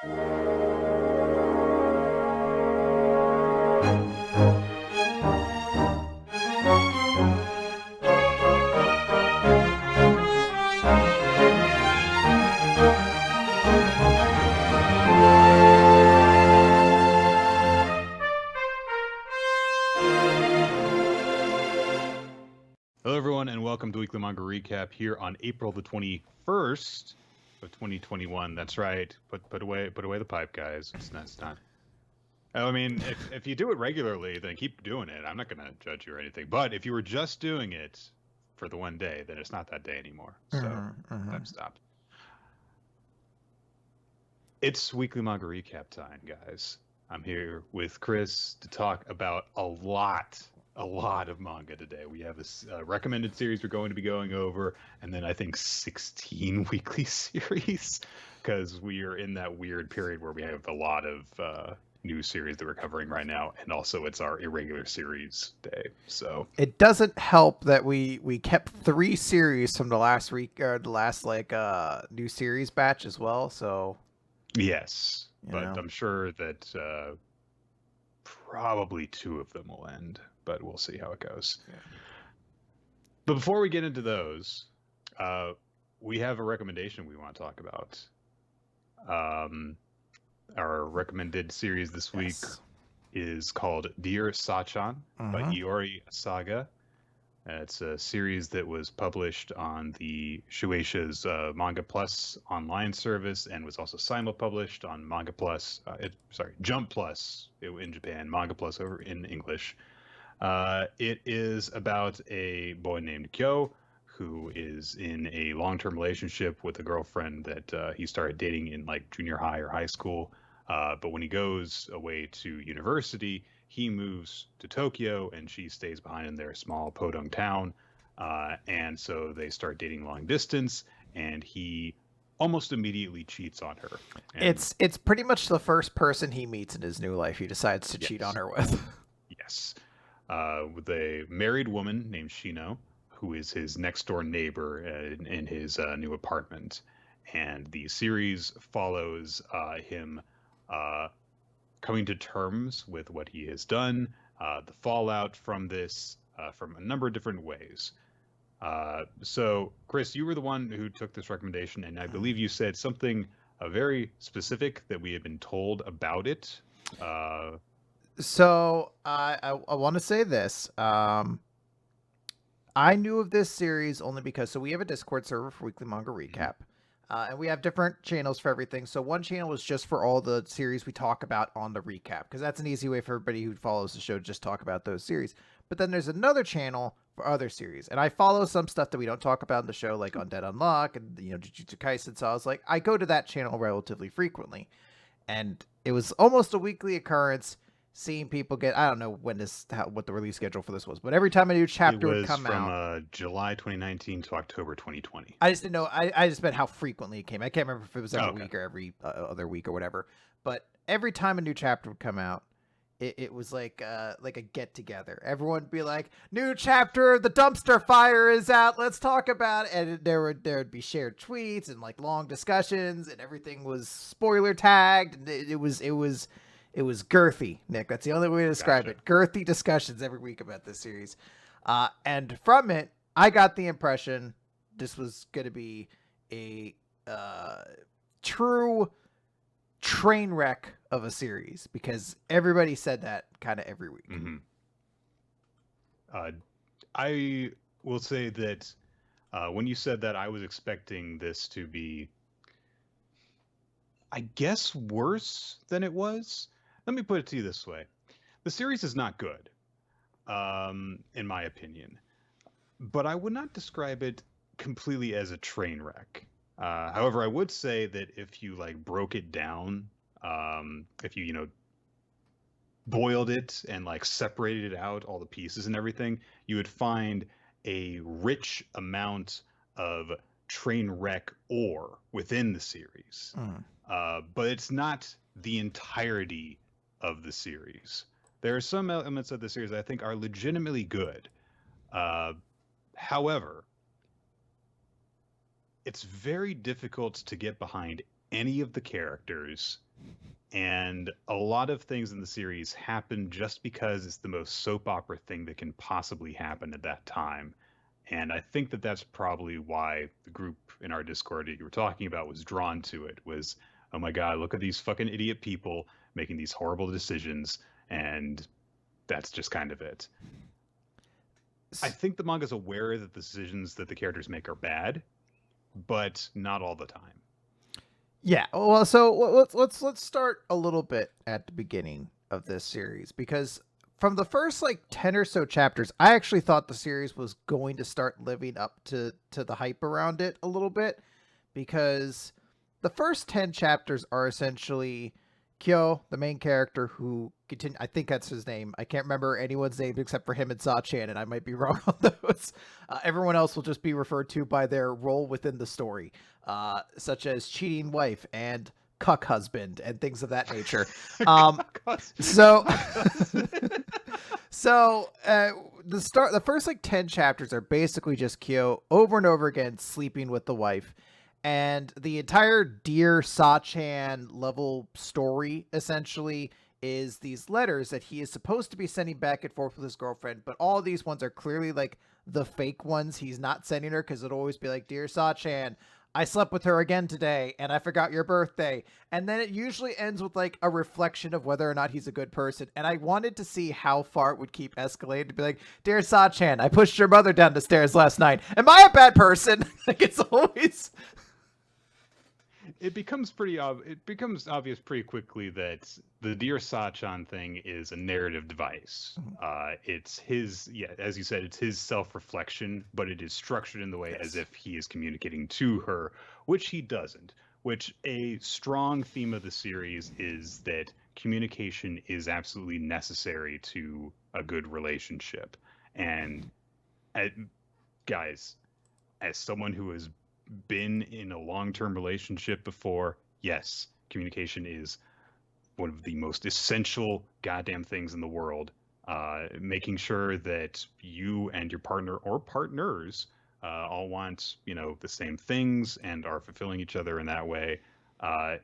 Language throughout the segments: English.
Hello, everyone, and welcome to Weekly Manga Recap here on April the 21st of 2021. That's right. Put away the pipe, guys. It's not. I mean, if you do it regularly, then keep doing it. I'm not going to judge you or anything. But if you were just doing it for the one day, then it's not that day anymore. So stop. It's Weekly Manga Recap time, guys. I'm here with Chris to talk about a lot of manga today. We have a recommended series we're going to be going over, and then I think 16 weekly series, because we are in that weird period where we have a lot of new series that we're covering right now, and also it's our irregular series day. So it doesn't help that we kept 3 series from the last week or the last new series batch as well. So yes, but I'm sure that probably 2 of them will end, but we'll see how it goes. Yeah. But before we get into those, we have a recommendation we want to talk about. Our recommended series this week is called Dear Sachan by Iori Saga. It's a series that was published on the Shueisha's Manga Plus online service and was also simulpublished on Manga Plus. Jump Plus in Japan, Manga Plus over in English. It is about a boy named Kyo who is in a long-term relationship with a girlfriend that he started dating in like junior high or high school. But when he goes away to university, he moves to Tokyo and she stays behind in their small podunk town. And so they start dating long distance, and he almost immediately cheats on her. And it's pretty much the first person he meets in his new life he decides to cheat on her with. Yes. With a married woman named Shino, who is his next door neighbor in his new apartment. And the series follows him coming to terms with what he has done, the fallout from this, from a number of different ways. So, Chris, you were the one who took this recommendation, and I believe you said something very specific that we had been told about it. So I want to say this. I knew of this series only because we have a Discord server for Weekly Manga Recap. And we have different channels for everything. So one channel is just for all the series we talk about on the recap, because that's an easy way for everybody who follows the show to just talk about those series. But then there's another channel for other series. And I follow some stuff that we don't talk about in the show, like Undead Unluck and, Jujutsu Kaisen. So I was like, I go to that channel relatively frequently. And it was almost a weekly occurrence seeing people get, I don't know what the release schedule for this was, but every time a new chapter would come out. It was from July 2019 to October 2020. I just didn't know. I just meant how frequently it came. I can't remember if it was every week or every other week or whatever. But every time a new chapter would come out, it was like a get together. Everyone would be like, "New chapter, the dumpster fire is out. Let's talk about it." And there would be shared tweets and like long discussions, and everything was spoiler tagged. And it was girthy, Nick. That's the only way to describe it. Girthy discussions every week about this series. And from it, I got the impression this was going to be a true train wreck of a series, because everybody said that kind of every week. I will say that when you said that, I was expecting this to be, I guess, worse than it was. Let me put it to you this way. The series is not good, in my opinion. But I would not describe it completely as a train wreck. However, I would say that if you broke it down, if you boiled it and separated it out, all the pieces and everything, you would find a rich amount of train wreck ore within the series. But it's not the entirety of the series. There are some elements of the series I think are legitimately good. However, it's very difficult to get behind any of the characters, and a lot of things in the series happen just because it's the most soap opera thing that can possibly happen at that time. And I think that that's probably why the group in our Discord that you were talking about was drawn to it. Was, oh my god, look at these fucking idiot people making these horrible decisions, and that's just kind of it. I think the manga's aware that the decisions that the characters make are bad, but not all the time. Yeah. Well, so let's start a little bit at the beginning of this series, because from the first like 10 or so chapters, I actually thought the series was going to start living up to the hype around it a little bit, because the first 10 chapters are essentially Kyo, the main character, who continue. I think that's his name. I can't remember anyone's name except for him and Sachan, and I might be wrong on those. Everyone else will just be referred to by their role within the story, such as cheating wife and cuck husband and things of that nature. So, the first like 10 chapters are basically just Kyo over and over again sleeping with the wife. And the entire Dear Sachan level story essentially is these letters that he is supposed to be sending back and forth with his girlfriend, but all these ones are clearly like the fake ones he's not sending her, because it'll always be like, Dear Sachan, I slept with her again today and I forgot your birthday. And then it usually ends with like a reflection of whether or not he's a good person. And I wanted to see how far it would keep escalating to be like, Dear Sachan, I pushed your mother down the stairs last night. Am I a bad person? Like, it's always... It becomes obvious pretty quickly that the Dear Sachan thing is a narrative device. It's his, yeah, as you said, it's his self-reflection, but it is structured in the way as if he is communicating to her, which he doesn't. Which a strong theme of the series is that communication is absolutely necessary to a good relationship. And guys, as someone who has been in a long-term relationship before, yes, communication is one of the most essential goddamn things in the world. Making sure that you and your partner or partners all want, the same things and are fulfilling each other in that way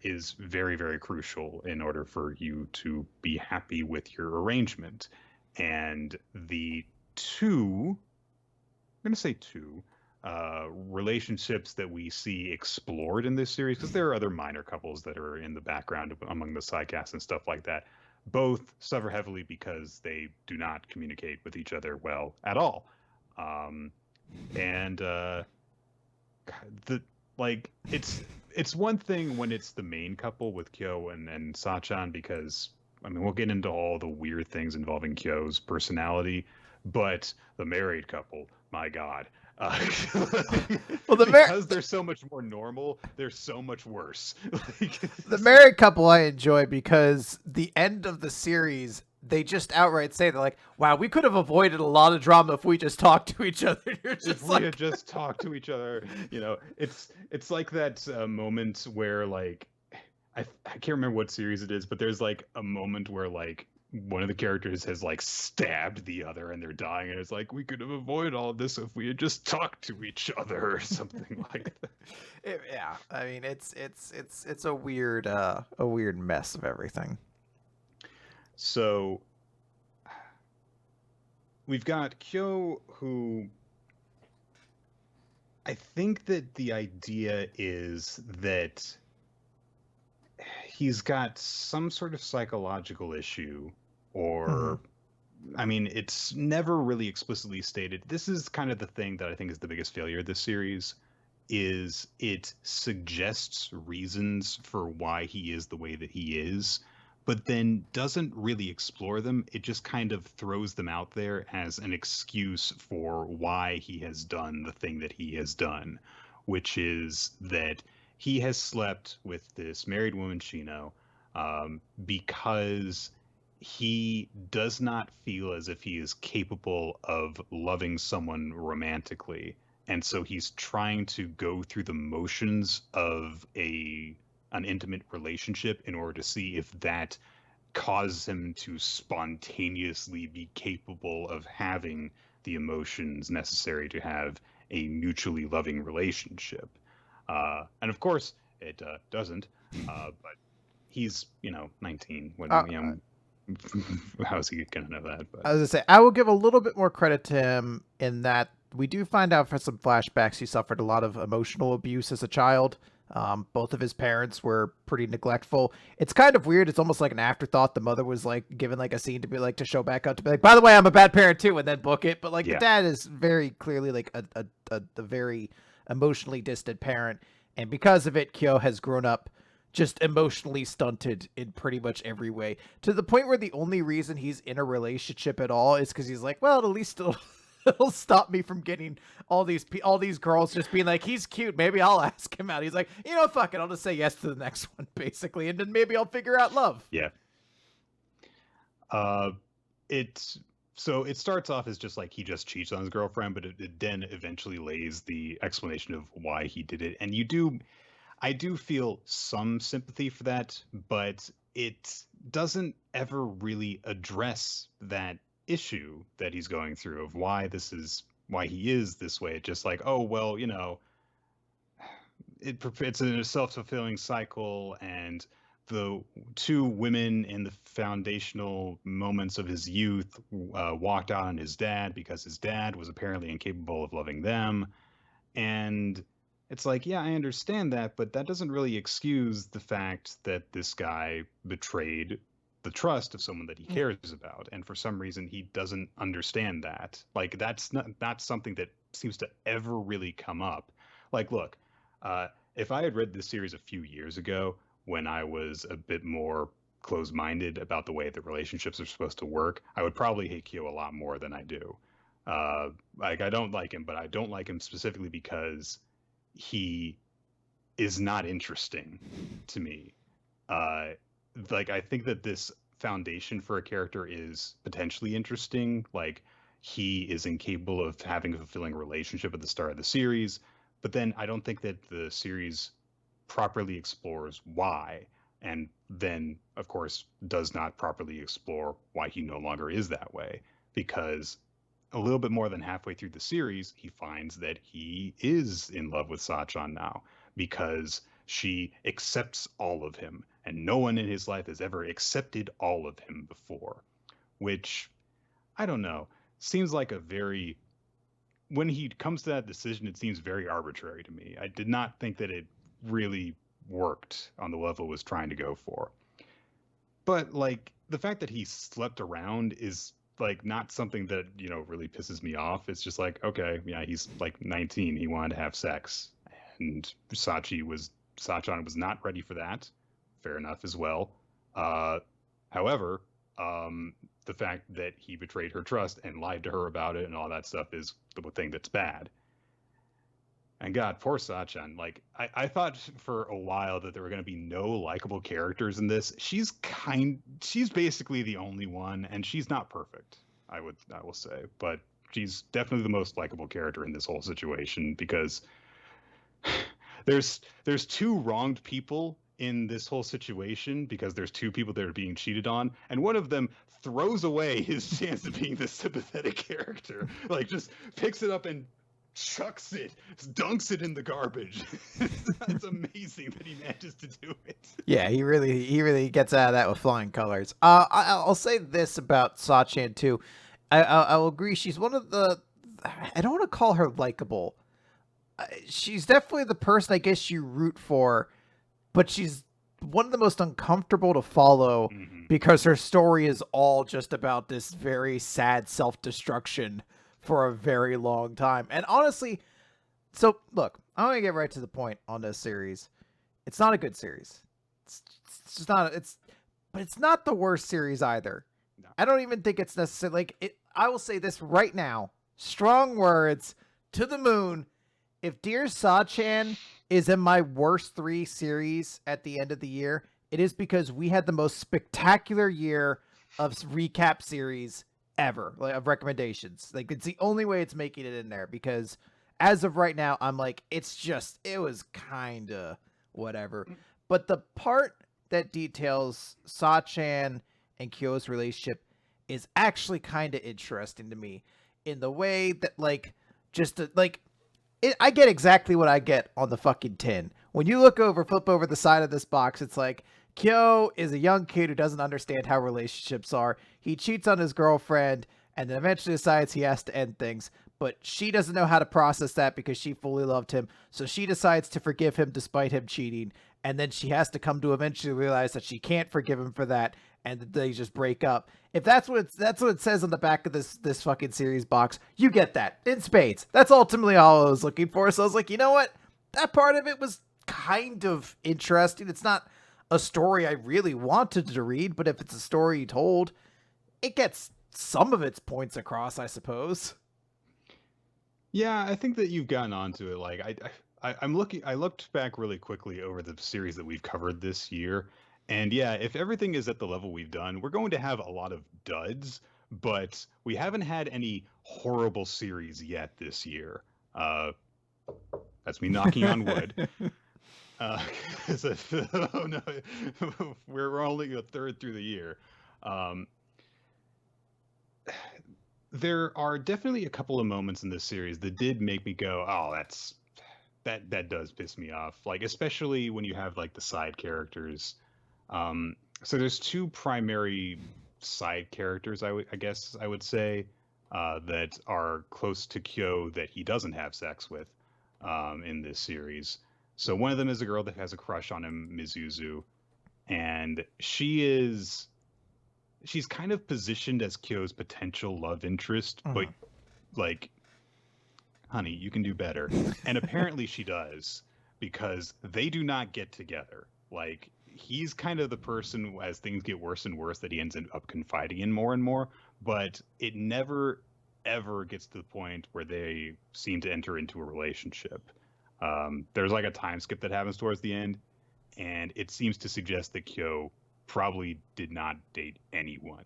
is very, very crucial in order for you to be happy with your arrangement. And the two, I'm going to say two, relationships that we see explored in this series, because there are other minor couples that are in the background among the sidecasts and stuff like that, both suffer heavily because they do not communicate with each other well at all. And it's one thing when it's the main couple with Kyo and Sachan, because I mean we'll get into all the weird things involving Kyo's personality, but the married couple, my God. Well, because they're so much more normal, they're so much worse. The married couple I enjoy because the end of the series, they just outright say, they're like, wow, we could have avoided a lot of drama if we just talked to each other. If we had just talked to each other, it's like that moment where like I can't remember what series it is, but there's like a moment where like one of the characters has like stabbed the other and they're dying, and it's like, we could have avoided all of this if we had just talked to each other or something like that. Yeah, I mean it's a weird mess of everything. So we've got Kyo, who I think that the idea is that he's got some sort of psychological issue, or I mean, it's never really explicitly stated. This is kind of the thing that I think is the biggest failure of this series, is it suggests reasons for why he is the way that he is, but then doesn't really explore them. It just kind of throws them out there as an excuse for why he has done the thing that he has done, which is that he has slept with this married woman, Shino, because he does not feel as if he is capable of loving someone romantically. And so he's trying to go through the motions of an intimate relationship in order to see if that causes him to spontaneously be capable of having the emotions necessary to have a mutually loving relationship. And of course, it doesn't. But he's 19. When how is he gonna know that? But I was gonna say, I will give a little bit more credit to him in that we do find out from some flashbacks he suffered a lot of emotional abuse as a child. Both of his parents were pretty neglectful. It's kind of weird. It's almost like an afterthought. The mother was like given like a scene to be like to show back up to be like, by the way, I'm a bad parent too, and then book it. But like the dad is very clearly like a very emotionally distant parent, and because of it, Kyo has grown up just emotionally stunted in pretty much every way, to the point where the only reason he's in a relationship at all is because he's like, well, at least it'll stop me from getting all these girls just being like, he's cute, maybe I'll ask him out. He's like, fuck it, I'll just say yes to the next one, basically, and then maybe I'll figure out love. Yeah. So it starts off as just like he just cheats on his girlfriend, but it then eventually lays the explanation of why he did it, and I do feel some sympathy for that, but it doesn't ever really address that issue that he's going through of why he is this way. It's just like, oh, well, it's a self-fulfilling cycle, and the two women in the foundational moments of his youth walked out on his dad because his dad was apparently incapable of loving them. And it's like, yeah, I understand that, but that doesn't really excuse the fact that this guy betrayed the trust of someone that he cares about. And for some reason, he doesn't understand that. Like, that's not something that seems to ever really come up. Like, look, if I had read this series a few years ago, when I was a bit more closed-minded about the way that relationships are supposed to work, I would probably hate Kyo a lot more than I do. Like, I don't like him, but I don't like him specifically because he is not interesting to me. Like, I think that this foundation for a character is potentially interesting. Like, he is incapable of having a fulfilling relationship at the start of the series, but then I don't think that the series properly explores why, and then, of course, does not properly explore why he no longer is that way, because a little bit more than halfway through the series, he finds that he is in love with Sachan now because she accepts all of him, and no one in his life has ever accepted all of him before, which, I don't know, seems like when he comes to that decision, it seems very arbitrary to me. I did not think that it really worked on the level it was trying to go for. But, like, the fact that he slept around is like not something that really pisses me off. It's just like, okay, yeah, he's like 19, he wanted to have sex, and Sachan was not ready for that. Fair enough as well. However, the fact that he betrayed her trust and lied to her about it and all that stuff is the thing that's bad. And God, poor Sachan. Like, I thought for a while that there were going to be no likable characters in this. She's basically the only one, and she's not perfect, I will say, but she's definitely the most likable character in this whole situation, because there's two wronged people in this whole situation, because there's two people that are being cheated on, and one of them throws away his chance of being the sympathetic character. Like, just picks it up and chucks it, dunks it in the garbage. It's amazing that he manages to do it. Yeah, he really gets out of that with flying colors. I'll say this about Sachan too. I'll agree. She's one of the, I don't want to call her likable. She's definitely the person I guess you root for, but she's one of the most uncomfortable to follow because her story is all just about this very sad self-destruction for a very long time. And honestly, so look, I'm going to get right to the point on this series. It's not a good series. It's just not, but it's not the worst series either. No. I don't even think it's necessarily like it. I will say this right now, strong words to the moon. If Dear Sachan is in my worst 3 series at the end of the year, it is because we had the most spectacular year of recap series ever, like, of recommendations. Like, it's the only way it's making it in there, because as of right now, I'm like, it was kind of whatever. But the part that details Sachan and Kyo's relationship is actually kind of interesting to me, in the way that, like, I get exactly what I get on the fucking tin, when you flip over the side of this box, it's like Kyo is a young kid who doesn't understand how relationships are. He cheats on his girlfriend and then eventually decides he has to end things. But she doesn't know how to process that because she fully loved him. So she decides to forgive him despite him cheating. And then she has to come to eventually realize that she can't forgive him for that. And they just break up. If that's what it says on the back of this fucking series box, you get that in spades. That's ultimately all I was looking for. So I was like, you know what? That part of it was kind of interesting. It's not a story I really wanted to read, but if it's a story you told, it gets some of its points across, I suppose. Yeah, I think that you've gotten onto it. Like I'm looking. I looked back really quickly over the series that we've covered this year, and yeah, if everything is at the level we've done, we're going to have a lot of duds, but we haven't had any horrible series yet this year. Uh, that's me knocking on wood. 'Cause oh no, we're only a third through the year. Um, there are definitely a couple of moments in this series that did make me go, "Oh, that does piss me off." Like especially when you have like the side characters. So there's two primary side characters, I guess I would say, that are close to Kyo that he doesn't have sex with, in this series. So one of them is a girl that has a crush on him, Mizuzu, and she's kind of positioned as Kyo's potential love interest, but like, honey, you can do better. And apparently she does, because they do not get together. Like, he's kind of the person, as things get worse and worse, that he ends up confiding in more and more, but it never ever gets to the point where they seem to enter into a relationship. There's like a time skip that happens towards the end, and it seems to suggest that Kyo probably did not date anyone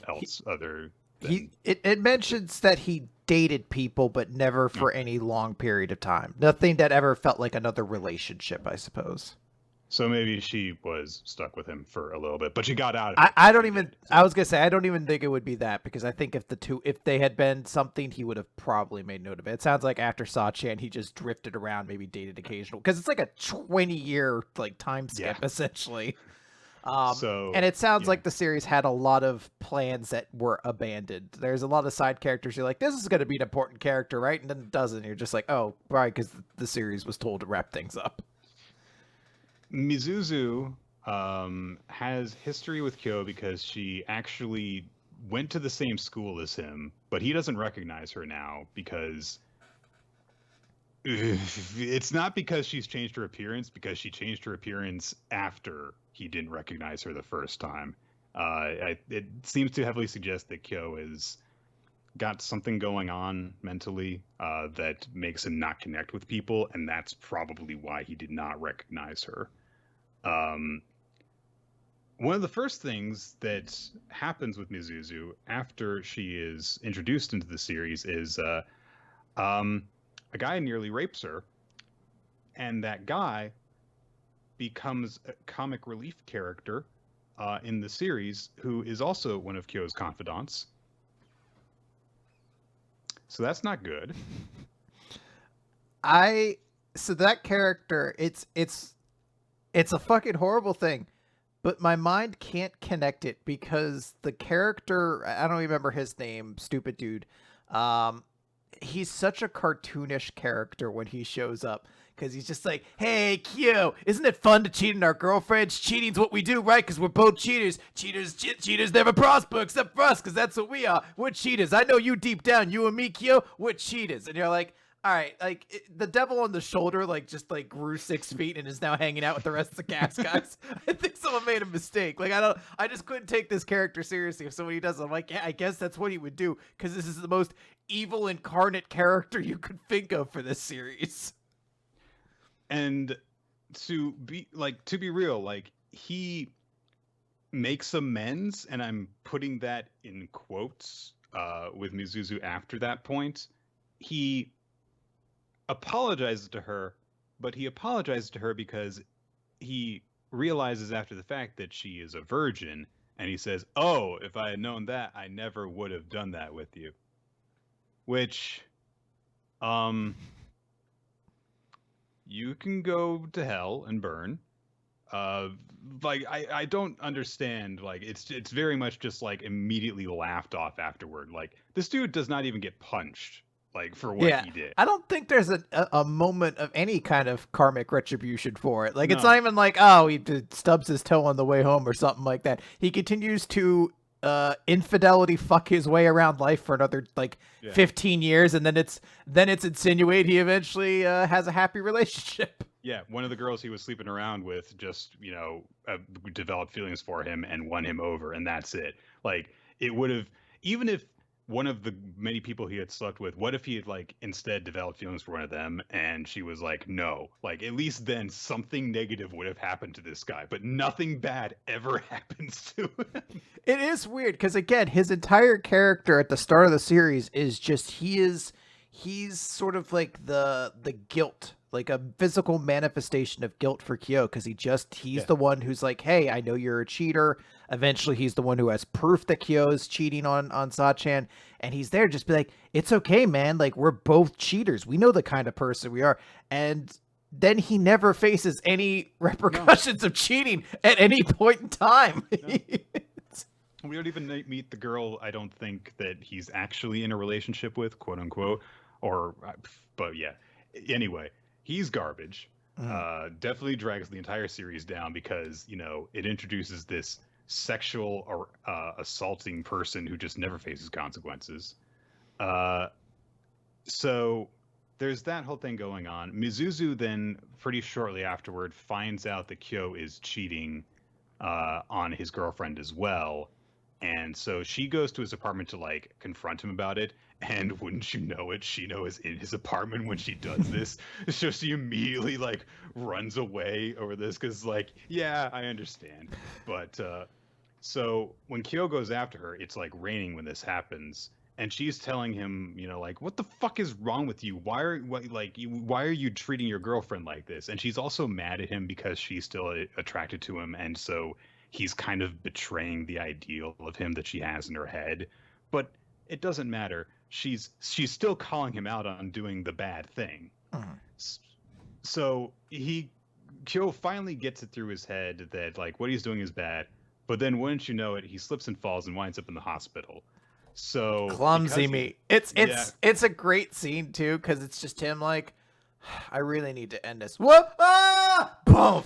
else other than. It mentions that he dated people, but never for any long period of time. Nothing that ever felt like another relationship, I suppose. So maybe she was stuck with him for a little bit, but she got out of it. I don't even. I was gonna say I don't even think it would be that, because I think if they had been something, he would have probably made note of it. It sounds like after Sachan, he just drifted around, maybe dated occasional, because it's like a 20-year like time skip essentially. And it sounds like the series had a lot of plans that were abandoned. There's a lot of side characters. You're like, this is going to be an important character, right? And then it doesn't. You're just like, oh, right, because the series was told to wrap things up. Mizuzu has history with Kyo because she actually went to the same school as him, but he doesn't recognize her now because it's not because she's changed her appearance, because she changed her appearance after he didn't recognize her the first time. It seems to heavily suggest that Kyo has got something going on mentally that makes him not connect with people, and that's probably why he did not recognize her. One of the first things that happens with Mizuzu after she is introduced into the series is a guy nearly rapes her, and that guy becomes a comic relief character in the series, who is also one of Kyo's confidants. So that's not good. So that character, it's a fucking horrible thing, but my mind can't connect it because the character, I don't remember his name, stupid dude. He's such a cartoonish character when he shows up, because he's just like, hey, Kyo, isn't it fun to cheat on our girlfriends? Cheating's what we do, right? Because we're both cheaters. Cheaters never prosper except for us, because that's what we are. We're cheaters. I know you deep down. You and me, Kyo, we're cheaters. And you're like, all right, like the devil on the shoulder, like just like grew 6 feet and is now hanging out with the rest of the cast guys. I think someone made a mistake. Like I just couldn't take this character seriously. If somebody does, I'm like, yeah, I guess that's what he would do, because this is the most evil incarnate character you could think of for this series. And to be real, like, he makes amends, and I'm putting that in quotes with Mizuzu after that point. He apologizes to her, but he apologizes to her because he realizes after the fact that she is a virgin, and he says, oh, if I had known that, I never would have done that with you. Which, you can go to hell and burn. Uh, like I don't understand. Like it's very much just like immediately laughed off afterward. Like this dude does not even get punched like for what Yeah. he did. I don't think there's a moment of any kind of karmic retribution for it. Like, it's not No. even like, oh, he stubs his toe on the way home or something like that. He continues to infidelity fuck his way around life for another like Yeah. 15 years, and then it's insinuated he eventually has a happy relationship. Yeah, one of the girls he was sleeping around with just, developed feelings for him and won him over, and that's it. Like, it would have, even if one of the many people he had slept with, what if he had, like, instead developed feelings for one of them and she was like, no? Like, at least then something negative would have happened to this guy, but nothing bad ever happens to him. It is weird because, again, his entire character at the start of the series is just he's sort of like the guilt, like a physical manifestation of guilt for Kyo, because he's the one who's like, hey, I know you're a cheater. Eventually he's the one who has proof that Kyo is cheating on Sachan, and he's there just be like, it's okay, man, like, we're both cheaters, we know the kind of person we are. And then he never faces any repercussions of cheating at any point in time. No. We don't even meet the girl, I don't think, that he's actually in a relationship with, quote unquote. But yeah. Anyway, he's garbage. Definitely drags the entire series down because, it introduces this sexual or assaulting person who just never faces consequences. So there's that whole thing going on. Mizuzu then, pretty shortly afterward, finds out that Kyo is cheating on his girlfriend as well. And so she goes to his apartment to like confront him about it. And wouldn't you know it, Shino is in his apartment when she does this. So she immediately like runs away over this because like, yeah, I understand. But so when Kyo goes after her, it's like raining when this happens. And she's telling him, like, what the fuck is wrong with you? Why are you treating your girlfriend like this? And she's also mad at him because she's still attracted to him. And so he's kind of betraying the ideal of him that she has in her head. But it doesn't matter. She's still calling him out on doing the bad thing. So Kyo finally gets it through his head that like what he's doing is bad. But then wouldn't you know it, he slips and falls and winds up in the hospital. So clumsy me. It's a great scene too, because it's just him like, I really need to end this. Whoop! Ah! Boom!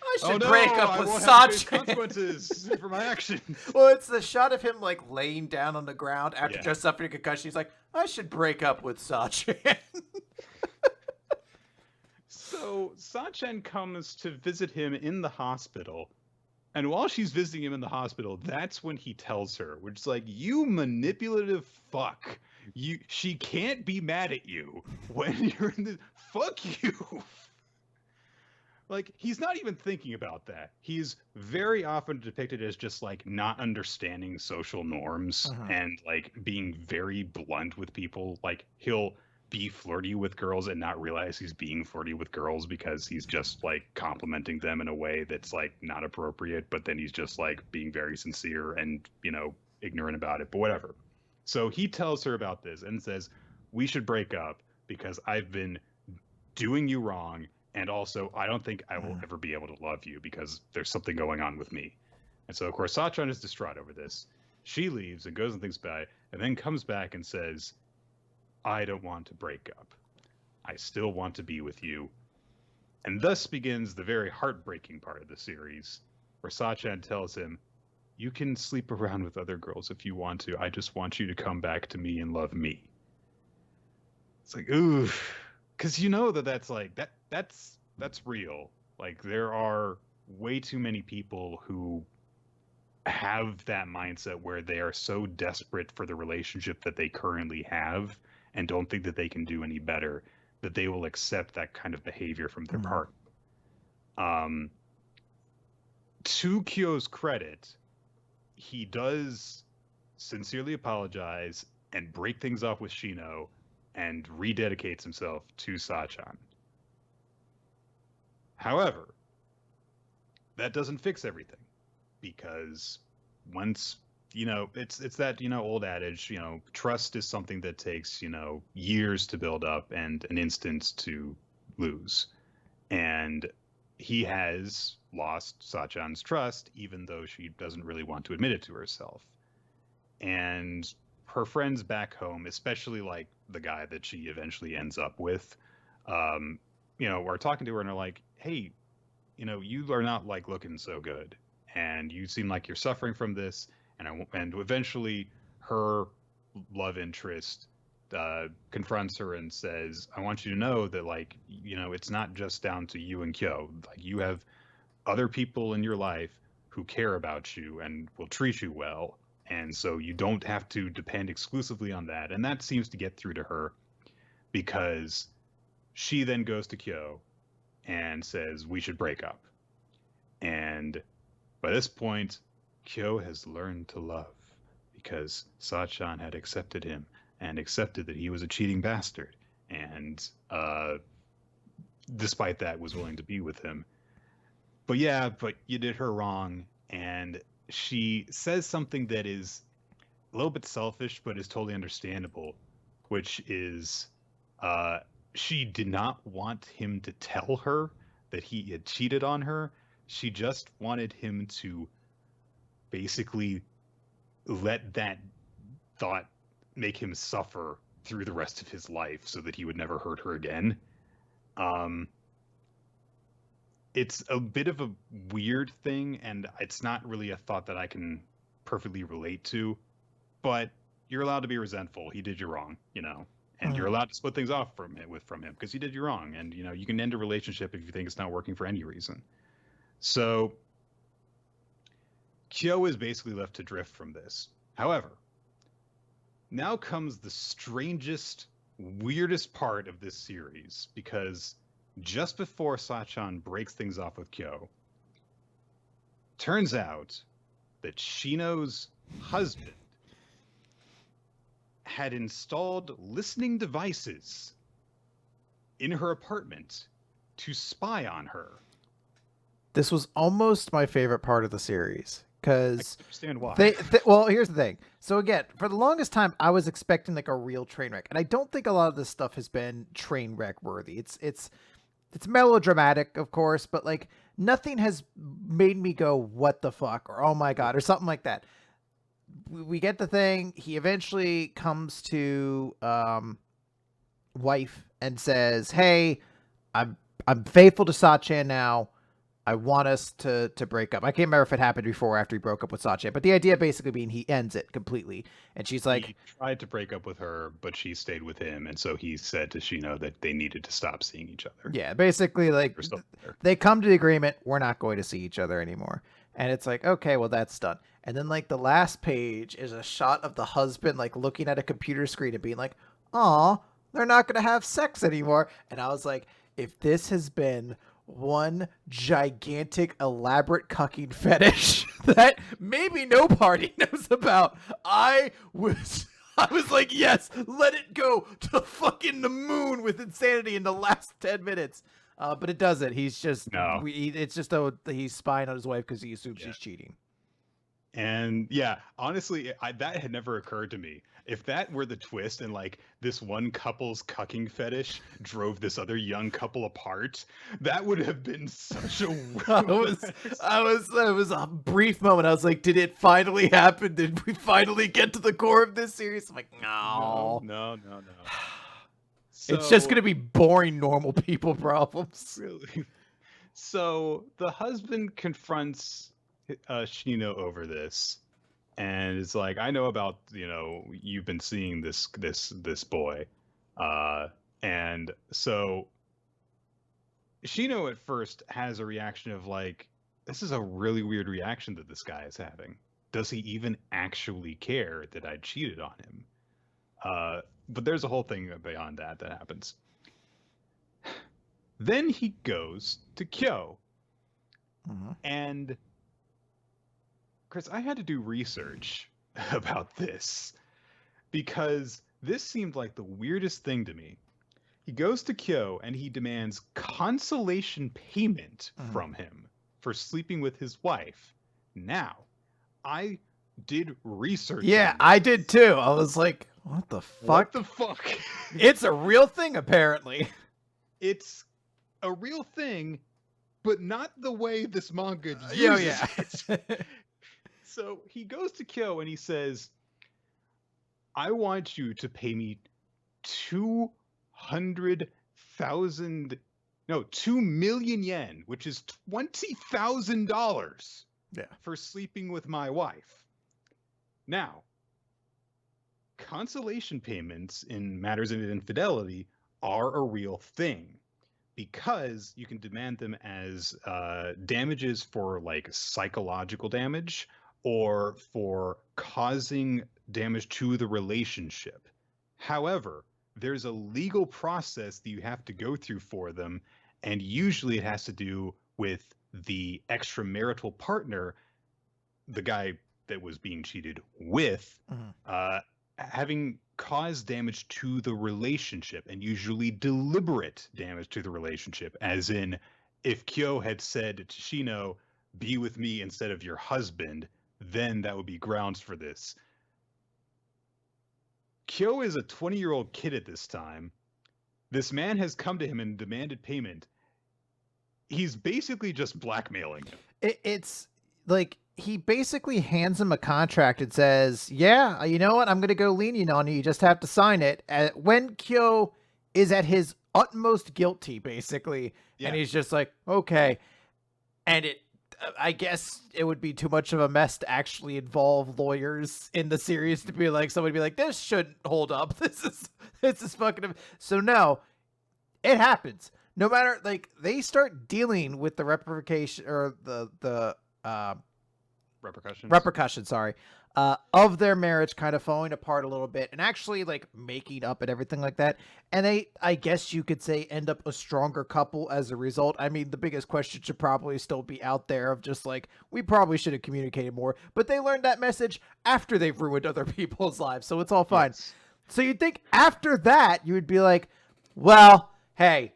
I should break up with Sachan. Consequences for my actions. Well, it's the shot of him like laying down on the ground after just suffering a concussion. He's like, I should break up with Sachan. So Sachan comes to visit him in the hospital. And while she's visiting him in the hospital, that's when he tells her, which is like, you manipulative fuck. She can't be mad at you when you're in the fuck you. Like, he's not even thinking about that. He's very often depicted as just like not understanding social norms and like being very blunt with people. Like, he'll be flirty with girls and not realize he's being flirty with girls because he's just like complimenting them in a way that's like not appropriate, but then he's just like being very sincere and, ignorant about it, but whatever. So he tells her about this and says, we should break up because I've been doing you wrong. And also, I don't think I will ever be able to love you because there's something going on with me. And so, of course, Sachan is distraught over this. She leaves and goes and thinks about it, and then comes back and says, I don't want to break up. I still want to be with you. And thus begins the very heartbreaking part of the series, where Sachan tells him, you can sleep around with other girls if you want to. I just want you to come back to me and love me. It's like, ooh. Because that's like, that's real. Like, there are way too many people who have that mindset where they are so desperate for the relationship that they currently have and don't think that they can do any better, that they will accept that kind of behavior from their partner. To Kyo's credit, he does sincerely apologize and break things off with Shino and rededicates himself to Sachan. However, that doesn't fix everything, because once, it's that, old adage, trust is something that takes, years to build up and an instant to lose. And he has lost Sachan's trust, even though she doesn't really want to admit it to herself. And her friends back home, especially like the guy that she eventually ends up with, um, are talking to her and are like, "Hey, you are not like looking so good, and you seem like you're suffering from this." And eventually, her love interest confronts her and says, "I want you to know that like it's not just down to you and Kyo. Like you have other people in your life who care about you and will treat you well." And so you don't have to depend exclusively on that. And that seems to get through to her because she then goes to Kyo and says, "We should break up." And by this point, Kyo has learned to love because Sachan had accepted him and accepted that he was a cheating bastard. And despite that, was willing to be with him. But yeah, but you did her wrong. And she says something that is a little bit selfish, but is totally understandable, which is she did not want him to tell her that he had cheated on her. She just wanted him to basically let that thought make him suffer through the rest of his life so that he would never hurt her again. It's a bit of a weird thing, and it's not really a thought that I can perfectly relate to, but you're allowed to be resentful. He did you wrong, and you're allowed to split things off from him because he did you wrong. And, you can end a relationship if you think it's not working for any reason. So Kyo is basically left to drift from this. However, now comes the strangest, weirdest part of this series, because just before Sachan breaks things off with Kyo, turns out that Shino's husband had installed listening devices in her apartment to spy on her. This was almost my favorite part of the series because I understand why. Well, here's the thing. So again, for the longest time, I was expecting like a real train wreck, and I don't think a lot of this stuff has been train wreck worthy. It's melodramatic, of course, but like nothing has made me go, "What the fuck?" or "Oh my god," or something like that. We get the thing. He eventually comes to wife and says, "Hey, I'm faithful to Sachan now. I want us to break up." I can't remember if it happened before or after he broke up with Sachan, but the idea basically being he ends it completely. And she's like, he tried to break up with her, but she stayed with him, and so he said to Shino that they needed to stop seeing each other. Yeah, basically like they come to the agreement, we're not going to see each other anymore. And it's like, okay, well that's done. And then like the last page is a shot of the husband like looking at a computer screen and being like, "Aw, they're not going to have sex anymore." And I was like, if this has been one gigantic elaborate cucking fetish that maybe no party knows about, I was like, yes, let it go to fucking the moon with insanity in the last 10 minutes. But it doesn't. He's just it's just he's spying on his wife because he assumes she's cheating. And yeah, honestly, that had never occurred to me. If that were the twist and like this one couple's cucking fetish drove this other young couple apart, that would have been such a it was a brief moment. I was like, did it finally happen? Did we finally get to the core of this series? I'm like, no. So, it's just going to be boring normal people problems. Really? So the husband confronts Shino over this, and it's like, "I know about you've been seeing this boy," and so Shino at first has a reaction of like, "This is a really weird reaction that this guy is having. Does he even actually care that I cheated on him?" But there's a whole thing beyond that happens. Then he goes to Kyo, and Chris, I had to do research about this because this seemed like the weirdest thing to me. He goes to Kyo and he demands consolation payment from him for sleeping with his wife. Now, I did research. Yeah, I did too. I was like, what the fuck? What the fuck? It's a real thing, apparently. It's a real thing, but not the way this manga Yeah, uses it. So he goes to Kyo and he says, I want you to pay me 200,000, no, 2 million yen, which is $20,000 Yeah. for sleeping with my wife. Now, consolation payments in matters of infidelity are a real thing because you can demand them as damages for like psychological damage or for causing damage to the relationship. However, there's a legal process that you have to go through for them, and usually it has to do with the extramarital partner, the guy that was being cheated with, having caused damage to the relationship, and usually deliberate damage to the relationship, as in if Kyo had said to Shino, be with me instead of your husband, then that would be grounds for this. Kyo is a 20-year-old kid at this time. This man has come to him and demanded payment. He's basically just blackmailing him. It's like he basically hands him a contract and says, yeah, you know what? I'm going to go lenient on you. You just have to sign it. When Kyo is at his utmost guilty, basically, and he's just like, okay. And I guess it would be too much of a mess to actually involve lawyers in the series to be like, somebody be like, this shouldn't hold up. This is fucking. So no, it happens. No matter, like, they start dealing with the repercussion or the repercussions, sorry, of their marriage kind of falling apart a little bit and actually like making up and everything like that. And they, I guess you could say, end up a stronger couple as a result. I mean, the biggest question should probably still be out there of just like, we probably should have communicated more, but they learned that message after they've ruined other people's lives. So it's all fine. Yes. So you'd think after that, you would be like, well, hey,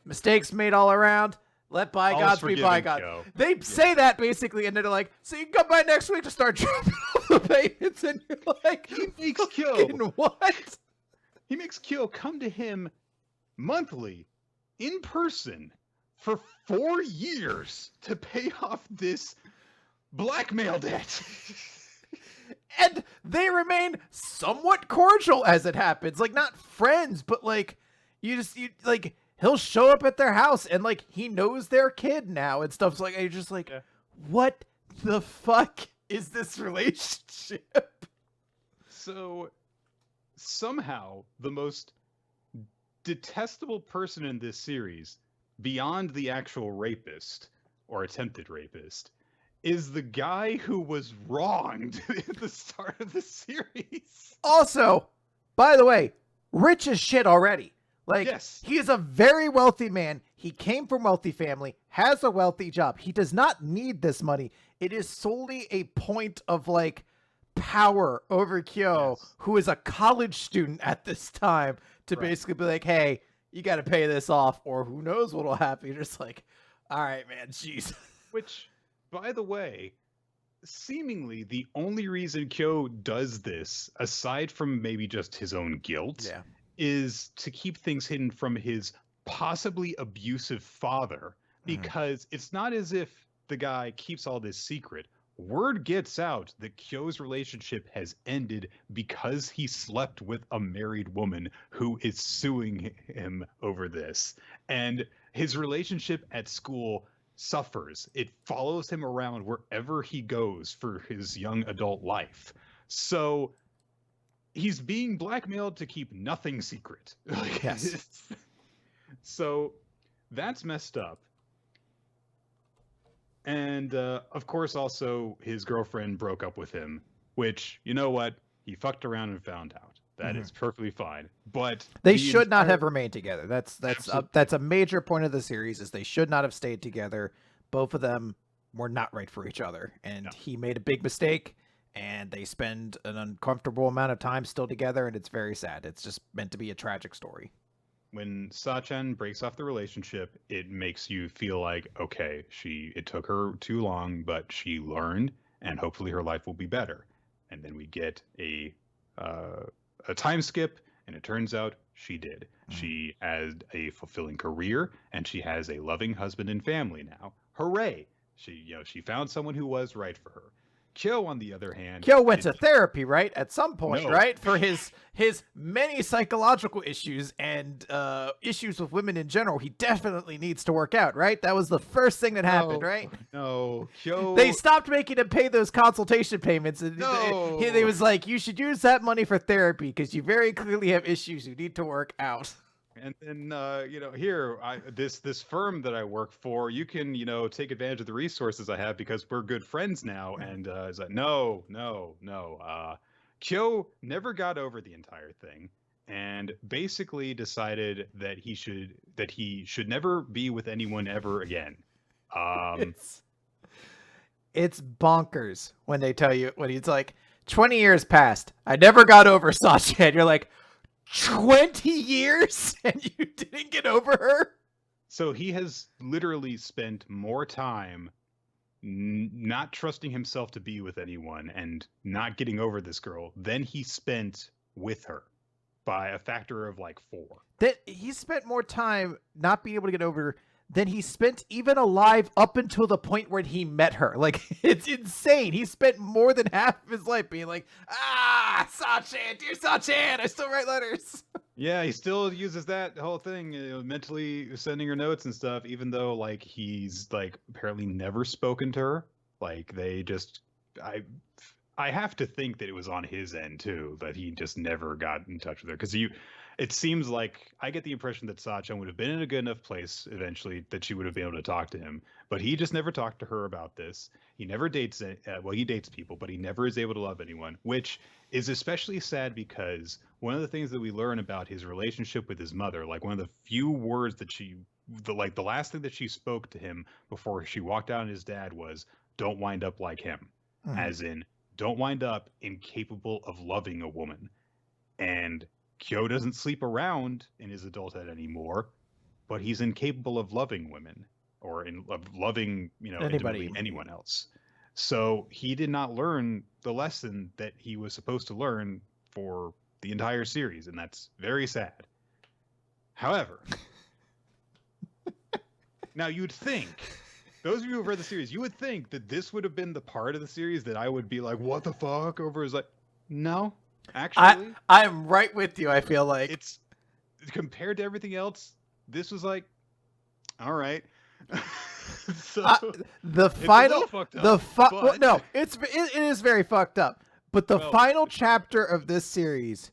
mistakes made all around. Let bygones be bygones. They say that basically, and they're like, so you can come by next week to start dropping off the payments, and you're like, he makes Kyo what? He makes Kyo come to him monthly, in person, for 4 years to pay off this blackmail debt. And they remain somewhat cordial as it happens, like not friends, but like you like. He'll show up at their house and like he knows their kid now and stuff. So like you're just like, what the fuck is this relationship? So somehow the most detestable person in this series, beyond the actual rapist or attempted rapist, is the guy who was wronged at the start of the series. Also, by the way, rich as shit already. Like, yes. He is a very wealthy man. He came from a wealthy family, has a wealthy job. He does not need this money. It is solely a point of, like, power over Kyo, who is a college student at this time, to basically be like, hey, you got to pay this off, or who knows what will happen. You're just like, all right, man, jeez. Which, by the way, seemingly the only reason Kyo does this, aside from maybe just his own guilt, is to keep things hidden from his possibly abusive father, because it's not as if the guy keeps all this secret. Word gets out that Kyo's relationship has ended because he slept with a married woman who is suing him over this. And his relationship at school suffers. It follows him around wherever he goes for his young adult life. So he's being blackmailed to keep nothing secret. Yes. So that's messed up. And of course, also his girlfriend broke up with him, which, you know what? He fucked around and found out. That is perfectly fine. But they should not have remained together. That's a major point of the series, is they should not have stayed together. Both of them were not right for each other, and he made a big mistake. And they spend an uncomfortable amount of time still together, and it's very sad. It's just meant to be a tragic story. When Sachan breaks off the relationship, it makes you feel like, okay, it took her too long, but she learned, and hopefully her life will be better. And then we get a time skip, And it turns out she did. She had a fulfilling career, and she has a loving husband and family now. Hooray! She found someone who was right for her. Kyo, on the other hand, Kyo went to therapy, right? At some point, No. right? For his many psychological issues and issues with women in general, he definitely needs to work out, right? That was the first thing that happened, right? No, Kyo. They stopped making him pay those consultation payments, and No. they was like, you should use that money for therapy because you very clearly have issues you need to work out. And then, here, this firm that I work for, you can, take advantage of the resources I have because we're good friends now. And it's like, no. Kyo never got over the entire thing, and basically decided that he should never be with anyone ever again. It's bonkers when they tell you, when he's like, 20 years passed, I never got over Sasha. And you're like, 20 years and you didn't get over her? So he has literally spent more time not trusting himself to be with anyone and not getting over this girl than he spent with her, by a factor of like 4. That he spent more time not being able to get over her than he spent even alive up until the point when he met her. Like, it's insane. He spent more than half of his life being like, Sachan, dear Sachan, I still write letters. Yeah, he still uses that whole thing, mentally sending her notes and stuff, even though like he's like apparently never spoken to her. Like they just, I have to think that it was on his end too, that he just never got in touch with her. Because it seems like I get the impression that Sachan would have been in a good enough place eventually that she would have been able to talk to him, but he just never talked to her about this. He never dates, he dates people, but he never is able to love anyone, which is especially sad because one of the things that we learn about his relationship with his mother, like one of the few words that the last thing that she spoke to him before she walked out on his dad was, "Don't wind up like him," as in, don't wind up incapable of loving a woman. And Kyo doesn't sleep around in his adulthood anymore, but he's incapable of loving women or of loving, intimately anyone else. So he did not learn the lesson that he was supposed to learn for the entire series, and that's very sad. However, now you'd think, those of you who've read the series, you would think that this would have been the part of the series that I would be like, what the fuck over, is like, no. Actually, I'm right with you. I feel like it's compared to everything else, this was like, all right. So the final, no, it is very fucked up. But the final chapter of this series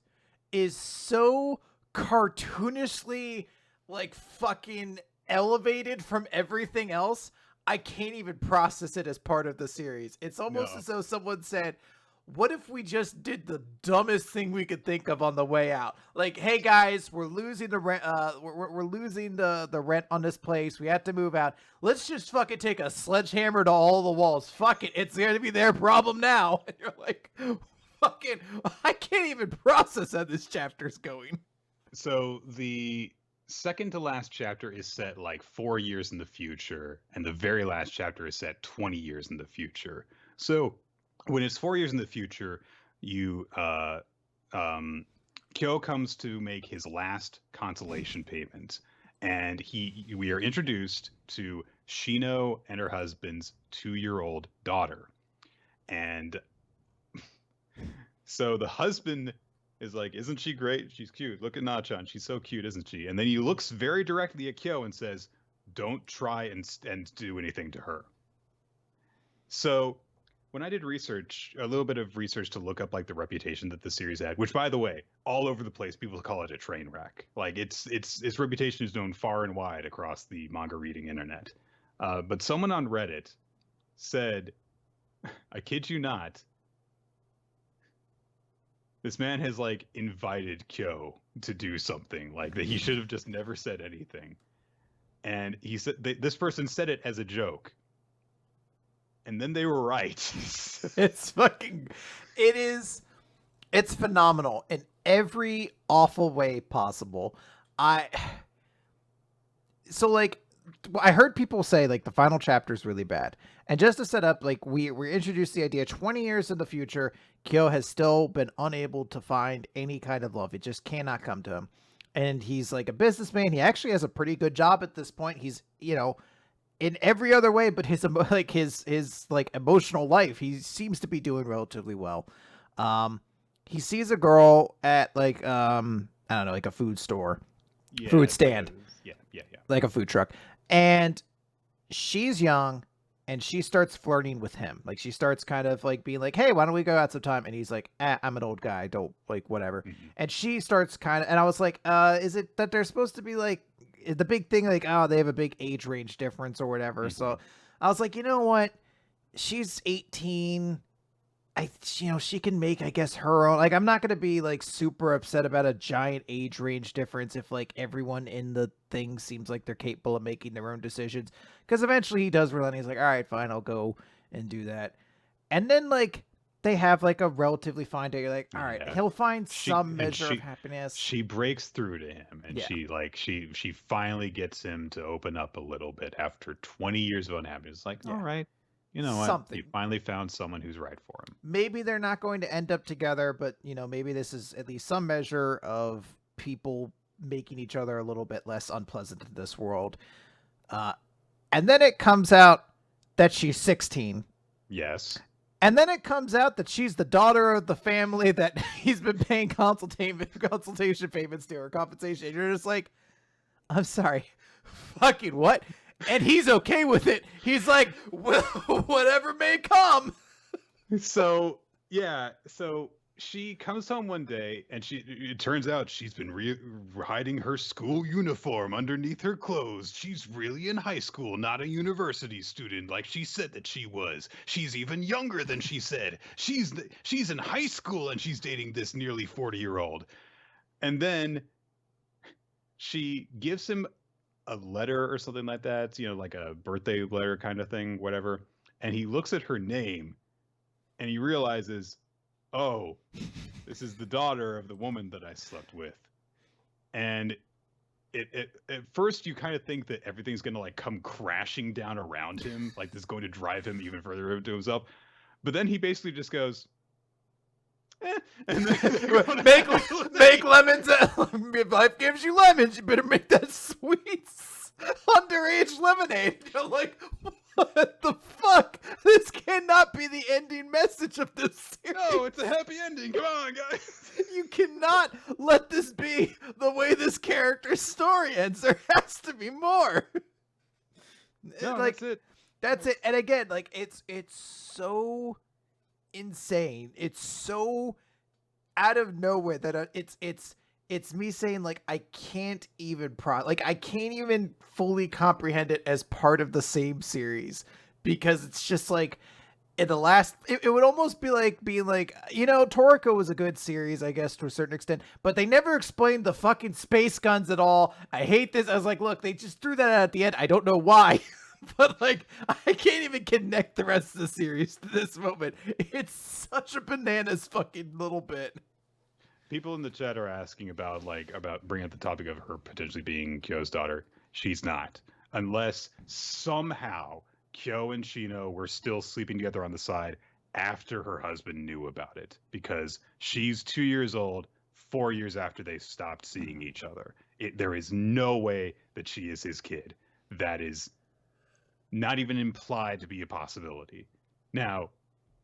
is so cartoonishly like fucking elevated from everything else. I can't even process it as part of the series. It's almost as though someone said, what if we just did the dumbest thing we could think of on the way out? Like, hey guys, we're losing the rent. We're losing the rent on this place. We have to move out. Let's just fucking take a sledgehammer to all the walls. Fuck it, it's gonna be their problem now. And you're like, fucking, I can't even process how this chapter's going. So the second to last chapter is set like 4 years in the future, and the very last chapter is set 20 years in the future. So when it's 4 years in the future, Kyo comes to make his last consolation payment, and we are introduced to Shino and her husband's 2-year-old daughter. And so the husband is like, isn't she great? She's cute. Look at Na-chan. She's so cute, isn't she? And then he looks very directly at Kyo and says, don't try and do anything to her. So when I did a little bit of research to look up like the reputation that the series had, which by the way, all over the place, people call it a train wreck. Like its reputation is known far and wide across the manga reading internet. But someone on Reddit said, I kid you not, this man has like invited Kyo to do something like that. He should have just never said anything. And he said this person said it as a joke. And then they were right. It's phenomenal in every awful way possible. So like I heard people say like the final chapter is really bad, and just to set up, like we introduced the idea 20 years in the future, Kyo has still been unable to find any kind of love. It just cannot come to him, and he's like a businessman. He actually has a pretty good job at this point. He's in every other way, but his like emotional life, he seems to be doing relatively well. He sees a girl at like I don't know, like a food store, food stand, like a food truck, and she's young, and she starts flirting with him. Like she starts kind of like being like, "Hey, why don't we go out sometime?" And he's like, "I'm an old guy, don't like whatever." Mm-hmm. And she starts kind of, and I was like, "Is it that they're supposed to be like?" The big thing, like, oh, they have a big age range difference or whatever. Mm-hmm. So I was like, you know what? She's 18. She can make, I guess, her own. Like, I'm not gonna be like super upset about a giant age range difference if like everyone in the thing seems like they're capable of making their own decisions. Because eventually he does relent. He's like, all right, fine, I'll go and do that. And then like they have like a relatively fine day. You're like, all right, he'll find some measure of happiness. She breaks through to him, and she finally gets him to open up a little bit after 20 years of unhappiness. Like, all right, you know what? You finally found someone who's right for him. Maybe they're not going to end up together, but maybe this is at least some measure of people making each other a little bit less unpleasant in this world. And then it comes out that she's 16. Yes. And then it comes out that she's the daughter of the family that he's been paying consultation payments to, or compensation. And you're just like, I'm sorry, fucking what? And he's okay with it. He's like, well, whatever may come. So she comes home one day, and it turns out she's been hiding her school uniform underneath her clothes. She's really in high school, not a university student like she said that she was. She's even younger than she said. She's in high school, and she's dating this nearly 40-year-old. And then she gives him a letter or something like that, like a birthday letter kind of thing, whatever. And he looks at her name, and he realizes, oh, this is the daughter of the woman that I slept with. And at first you kind of think that everything's going to like come crashing down around him, like this is going to drive him even further into himself. But then he basically just goes, and then make lemons. If life gives you lemons, you better make that sweet underage lemonade. You're like, what the fuck? This cannot be the ending message of this series. No, it's a happy ending. Come on, guys. You cannot let this be the way this character's story ends. There has to be more. No, like, that's it. That's it. And again, like it's so insane. It's so out of nowhere that it's me saying like I can't even I can't even fully comprehend it as part of the same series, because it's just like in the last it would almost be like being like, Toriko was a good series, I guess, to a certain extent, but they never explained the fucking space guns at all. I hate this. I was like, look, they just threw that out at the end. I don't know why. But like, I can't even connect the rest of the series to this moment. It's such a bananas fucking little bit. People in the chat are asking about bringing up the topic of her potentially being Kyo's daughter. She's not, unless somehow Kyo and Shino were still sleeping together on the side after her husband knew about it, because she's 2 years old, 4 years after they stopped seeing each other. There is no way that she is his kid. That is not even implied to be a possibility. Now,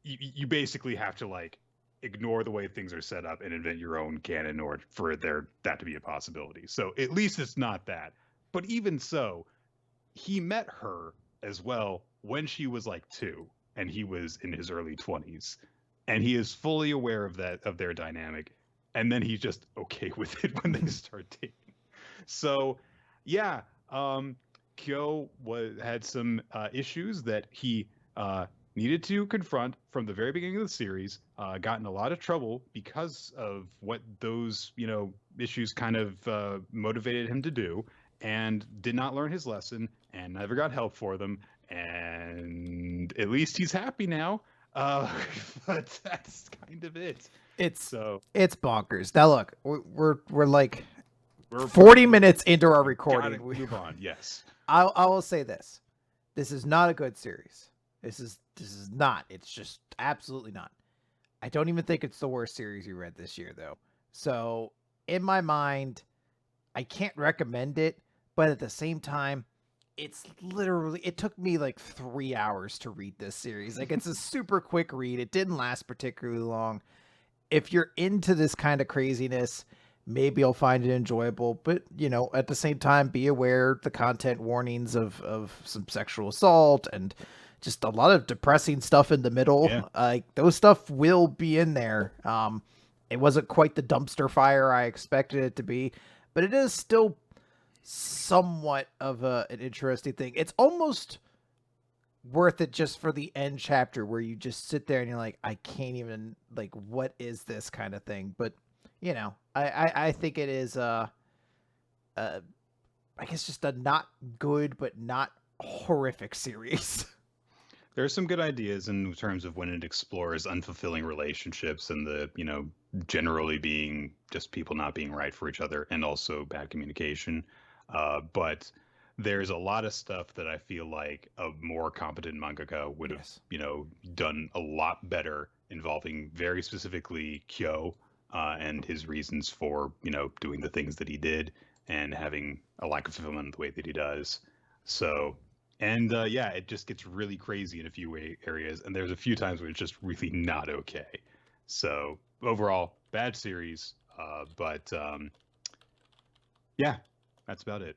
you basically have to like ignore the way things are set up and invent your own canon or for that to be a possibility. So at least it's not that. But even so, he met her as well when she was like 2 and he was in his early 20s, and he is fully aware of their dynamic, and then he's just okay with it when they start dating. So yeah, Kyo had some issues that he needed to confront from the very beginning of the series. Got in a lot of trouble because of what those issues kind of motivated him to do, and did not learn his lesson and never got help for them. And at least he's happy now. But that's kind of it. It's bonkers. Now look, we're like 40 minutes into our recording. Move on. Yes. I will say this: this is not a good series. This is not. It's just absolutely not. I don't even think it's the worst series you read this year, though. So in my mind, I can't recommend it, but at the same time, it's literally, it took me like 3 hours to read this series. Like, it's a super quick read. It didn't last particularly long. If you're into this kind of craziness, maybe you'll find it enjoyable. But, at the same time, be aware the content warnings of some sexual assault and just a lot of depressing stuff in the middle. Yeah. Like, those stuff will be in there. It wasn't quite the dumpster fire I expected it to be, but it is still somewhat of an interesting thing. It's almost worth it just for the end chapter where you just sit there and you're like, I can't even, like, what is this kind of thing? But I think it is I guess just a not good but not horrific series. There's some good ideas in terms of when it explores unfulfilling relationships and the, generally being just people not being right for each other and also bad communication. But there's a lot of stuff that I feel like a more competent mangaka would have, done a lot better involving very specifically Kyo and his reasons for, doing the things that he did and having a lack of fulfillment in the way that he does. So, and it just gets really crazy in a few areas, and there's a few times where it's just really not okay. So overall, bad series, but that's about it.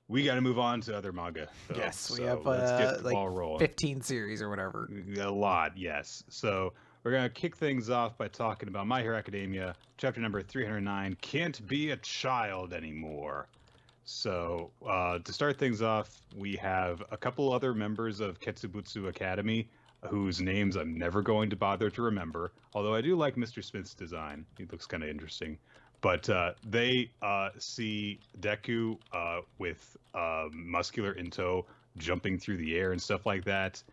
We got to move on to other manga, though. Yes, we So have let's get the like ball rolling. 15 series or whatever. A lot, yes. So we're gonna kick things off by talking about My Hero Academia, chapter number 309. Can't be a child anymore. So to start things off, we have a couple other members of Ketsubutsu Academy whose names I'm never going to bother to remember, although I do like Mr. Smith's design. He looks kind of interesting. But they see Deku with muscular in tow jumping through the air and stuff like that.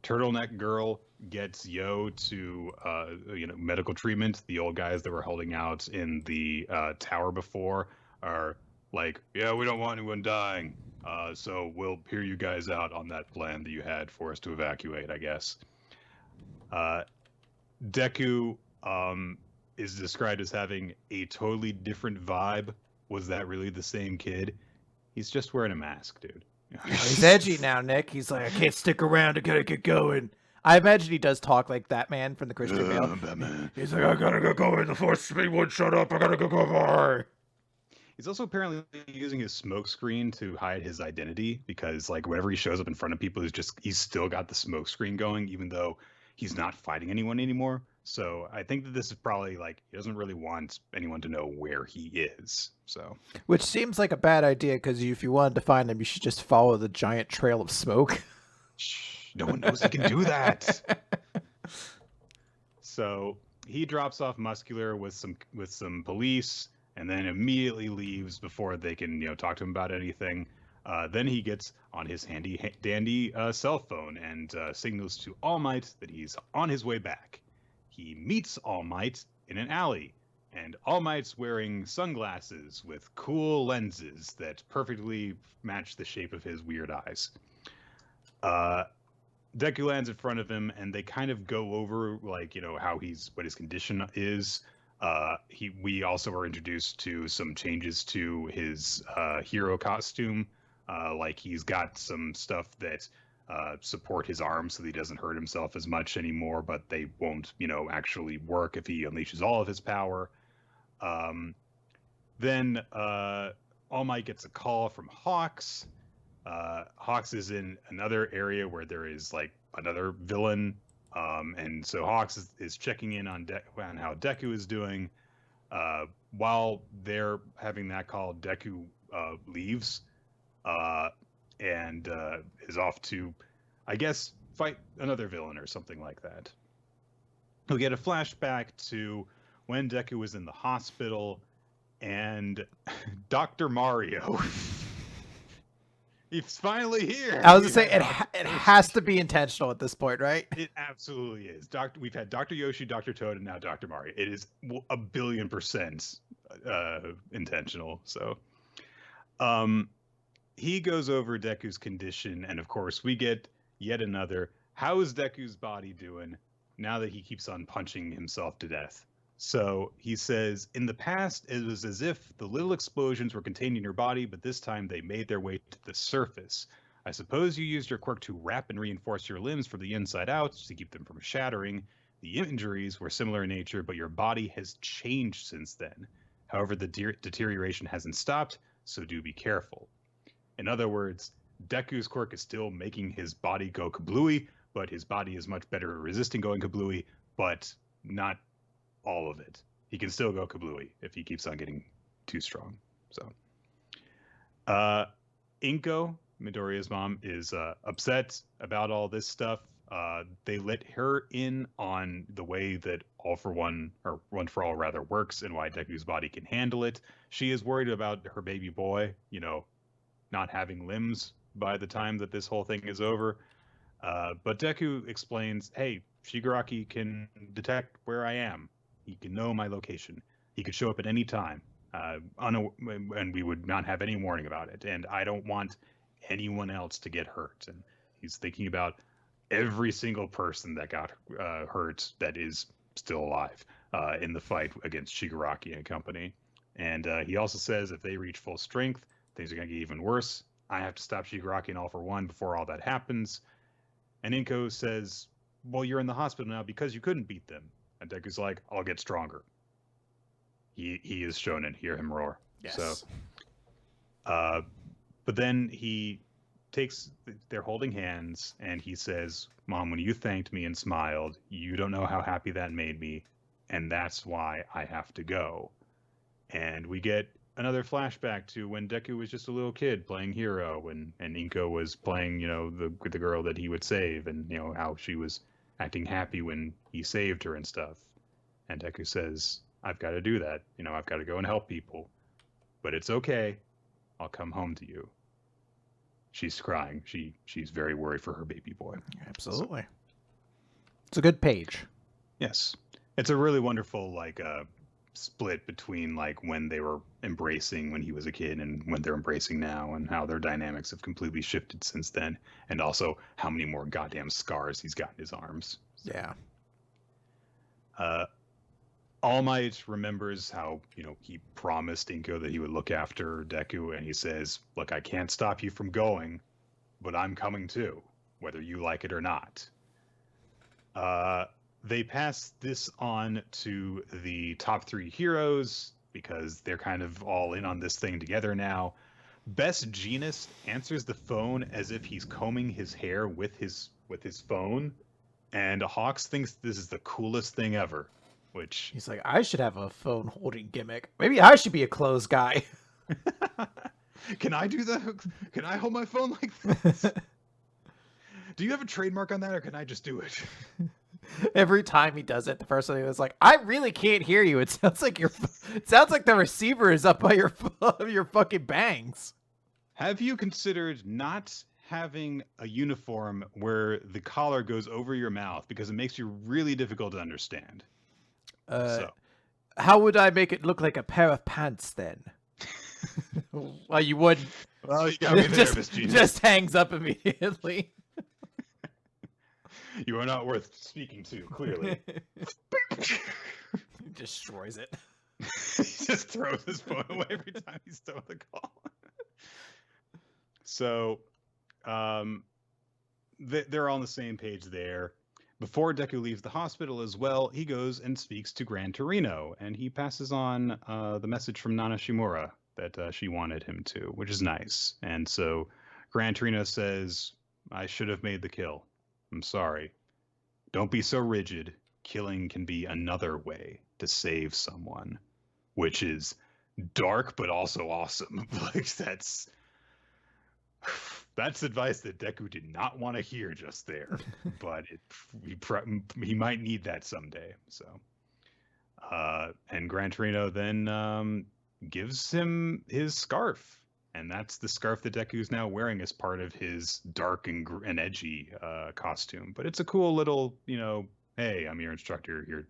Turtleneck Girl gets Yo to medical treatment. The old guys that were holding out in the tower before are like, yeah, we don't want anyone dying, so we'll hear you guys out on that plan that you had for us to evacuate, I guess. Deku is described as having a totally different vibe. Was that really the same kid? He's just wearing a mask, dude. He's edgy now, Nick. He's like, I can't stick around. I gotta get going. I imagine he does talk like that man from the Christian Bale. Batman. He's like, I gotta get going. The force me won't shut up. I gotta go more. He's also apparently using his smoke screen to hide his identity because, like, whenever he shows up in front of people, he's still got the smoke screen going, even though he's not fighting anyone anymore. So I think that this is probably like he doesn't really want anyone to know where he is. So, which seems like a bad idea because if you wanted to find him, you should just follow the giant trail of smoke. Shh, no one knows he can do that. So he drops off Muscular with some police, and then immediately leaves before they can talk to him about anything. Then he gets on his handy dandy cell phone and signals to All Might that he's on his way back. He meets All Might in an alley, and All Might's wearing sunglasses with cool lenses that perfectly match the shape of his weird eyes. Deku lands in front of him, and they kind of go over what his condition is. We also are introduced to some changes to his hero costume. Like he's got some stuff that support his arms so that he doesn't hurt himself as much anymore, but they won't, actually work if he unleashes all of his power. Then All Might gets a call from Hawks. Hawks is in another area where there is like another villain, and so Hawks is checking in on how Deku is doing. While they're having that call, Deku leaves and is off to, I guess, fight another villain or something like that. We get a flashback to when Deku was in the hospital and Dr. Mario. He's finally here. I was gonna say it has to be intentional at this point, right? It absolutely is. We've had Dr. Yoshi, Dr. Toad, and now Dr. Mario. It is 1,000,000,000% intentional. So Um, he goes over Deku's condition, and of course, we get yet another. How is Deku's body doing now that he keeps on punching himself to death? So he says, in the past, it was as if the little explosions were contained in your body, but this time they made their way to the surface. I suppose you used your quirk to wrap and reinforce your limbs from the inside out to keep them from shattering. The injuries were similar in nature, but your body has changed since then. However, the deterioration hasn't stopped, so do be careful. In other words, Deku's quirk is still making his body go kablooey, but his body is much better at resisting going kablooey, but not all of it. He can still go kablooey if he keeps on getting too strong. So, Inko, Midoriya's mom, is upset about all this stuff. They let her in on the way that All for One, or One for All rather, works and why Deku's body can handle it. She is worried about her baby boy, not having limbs by the time that this whole thing is over. But Deku explains, hey, Shigaraki can detect where I am. He can know my location. He could show up at any time, and we would not have any warning about it. And I don't want anyone else to get hurt. And he's thinking about every single person that got hurt that is still alive in the fight against Shigaraki and company. And he also says if they reach full strength, things are going to get even worse. I have to stop Shigaraki and All for One before all that happens. And Inko says, well, you're in the hospital now because you couldn't beat them. And Deku's like, I'll get stronger. He is shonen. Hear him roar. Yes. So, but then they're holding hands, and he says, Mom, when you thanked me and smiled, you don't know how happy that made me, and that's why I have to go. And we get another flashback to when Deku was just a little kid playing hero, and Inko was playing, the girl that he would save, and how she was acting happy when he saved her and stuff. And Deku says, I've got to do that. I've got to go and help people. But it's okay. I'll come home to you. She's crying. She's very worried for her baby boy. Absolutely. It's a good page. Yes. It's a really wonderful, split between, when they were embracing when he was a kid and when they're embracing now, and how their dynamics have completely shifted since then. And also how many more goddamn scars he's got in his arms. Yeah. All Might remembers how, he promised Inko that he would look after Deku, and he says, look, I can't stop you from going, but I'm coming too, whether you like it or not. They pass this on to the top 3 heroes, because they're kind of all in on this thing together now. Best Jeanist answers the phone as if he's combing his hair with his phone, and Hawks thinks this is the coolest thing ever. Which he's like, I should have a phone holding gimmick. Maybe I should be a clothes guy. Can I do that? Can I hold my phone like this? Do you have a trademark on that, or can I just do it? Every time he does it, the first thing is like, I really can't hear you. It sounds like the receiver is up by your fucking bangs. Have you considered not having a uniform where the collar goes over your mouth, because it makes you really difficult to understand? How would I make it look like a pair of pants then? Well, you wouldn't. Well, you got me there, Miss Genius. Just hangs up immediately. You are not worth speaking to, clearly. He destroys it. He just throws his phone away every time he's done with a call. So, they're all on the same page there. Before Deku leaves the hospital as well, he goes and speaks to Gran Torino, and he passes on the message from Nana Shimura that she wanted him to, which is nice. And so Gran Torino says, I should have made the kill. I'm sorry. Don't be so rigid. Killing can be another way to save someone, which is dark but also awesome. That's advice that Deku did not want to hear just there, but he might need that someday. So, and Gran Torino then gives him his scarf, and that's the scarf that Deku's now wearing as part of his dark and edgy costume. But it's a cool little, hey, I'm your instructor. You're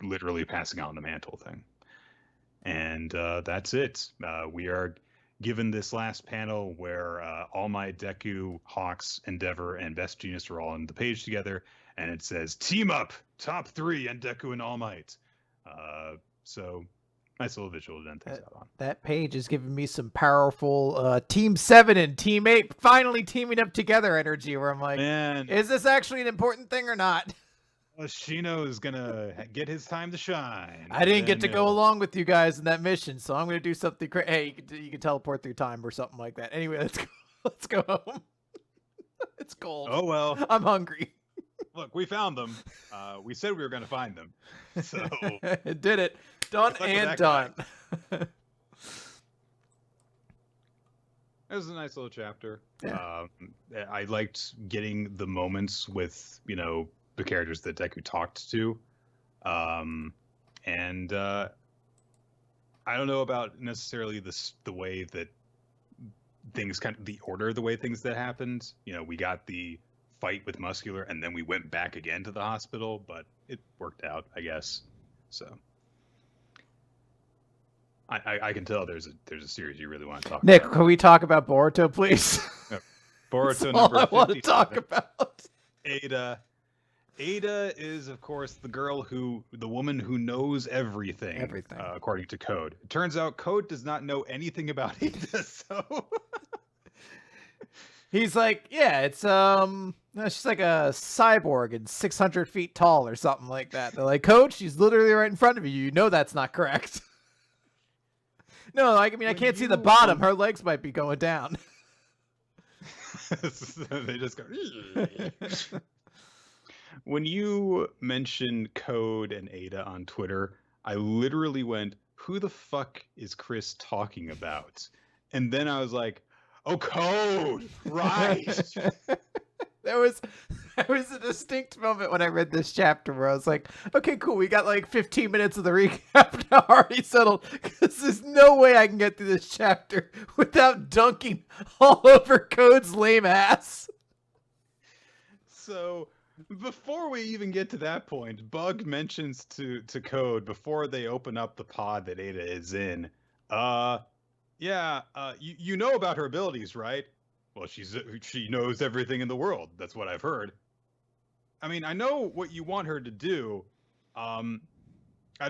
literally passing on the mantle thing. And that's it. We are given this last panel where All Might, Deku, Hawks, Endeavor, and Best Genius are all on the page together, and it says "Team Up, Top 3, and Deku and All Might." So nice little visual to end things out on. That page is giving me some powerful Team 7 and Team 8 finally teaming up together energy, where I'm like, man, is this actually an important thing or not? Shino is gonna get his time to shine. I didn't get to go along with you guys in that mission, so I'm gonna do something crazy. Hey, you can teleport through time or something like that. Anyway, let's go home. It's cold. Oh well. I'm hungry. Look, we found them. We said we were gonna find them. So did it. Done and done. It was a nice little chapter. Yeah. I liked getting the moments with, the characters that Deku talked to. And I don't know about necessarily the way that things the order of the way things that happened. We got the fight with Muscular and then we went back again to the hospital, but it worked out, I guess. So I can tell there's a series you really want to talk Nick, about. can we talk about Boruto, please? Boruto That's all number I want to 57. talk about. Ada is, of course, the woman who knows everything. Everything. According to Code. It turns out Code does not know anything about Ada, so He's like, yeah, it's she's like a cyborg and 600 feet tall or something like that. They're like, Coach, she's literally right in front of you. You know that's not correct. No, I can't see the bottom. Her legs might be going down. They just go. When you mentioned Code and Ada on Twitter, I literally went, "Who the fuck is Chris talking about?" And then I was like, "Oh, Code, right." There was a distinct moment when I read this chapter where I was like, okay, cool, we got like 15 minutes of the recap now already settled, because there's no way I can get through this chapter without dunking all over Code's lame ass. So before we even get to that point, Bug mentions to Code before they open up the pod that Ada is in, you know about her abilities, right? Well, she knows everything in the world. That's what I've heard. I mean, I know what you want her to do. I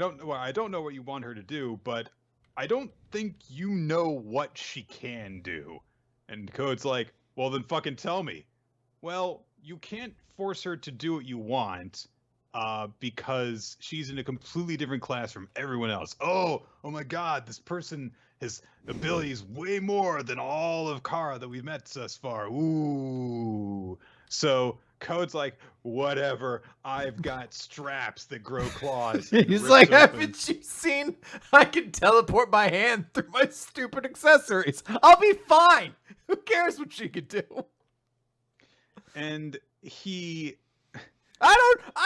don't know what you want her to do, but I don't think you know what she can do. And Code's like, well, then fucking tell me. Well, you can't force her to do what you want, because she's in a completely different class from everyone else. Oh my God, this person has abilities way more than all of Kara that we've met thus far. Ooh. So Code's like, whatever, I've got straps that grow claws. He's like, haven't you seen I can teleport my hand through my stupid accessories? I'll be fine. Who cares what she could do? And I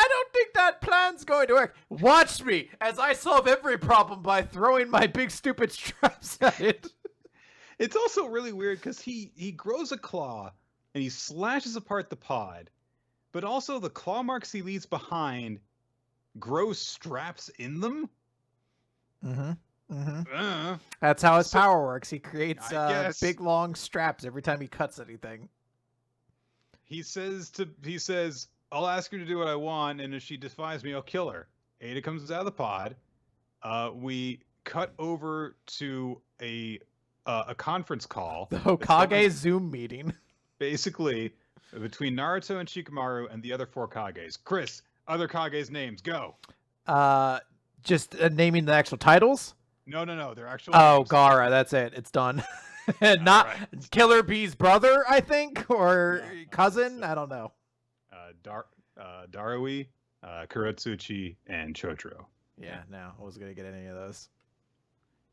don't think that plan's going to work. Watch me as I solve every problem by throwing my big stupid straps at it. It's also really weird because he grows a claw and he slashes apart the pod, but also the claw marks he leaves behind grow straps in them. That's how his power works. He creates big long straps every time he cuts anything. He says, I'll ask her to do what I want, and if she defies me, I'll kill her. Ada comes out of the pod. We cut over to a conference call. The Hokage Zoom meeting. Basically, between Naruto and Shikamaru and the other 4 Kages. Chris, other Kages' names, go. Just naming the actual titles? No, they're actual names. Gaara, that's it. It's done. Not right. Killer Bee's brother, I think, or cousin. I don't know. Darui, Kurotsuchi, and Chotaro. Yeah, no, I wasn't gonna get any of those.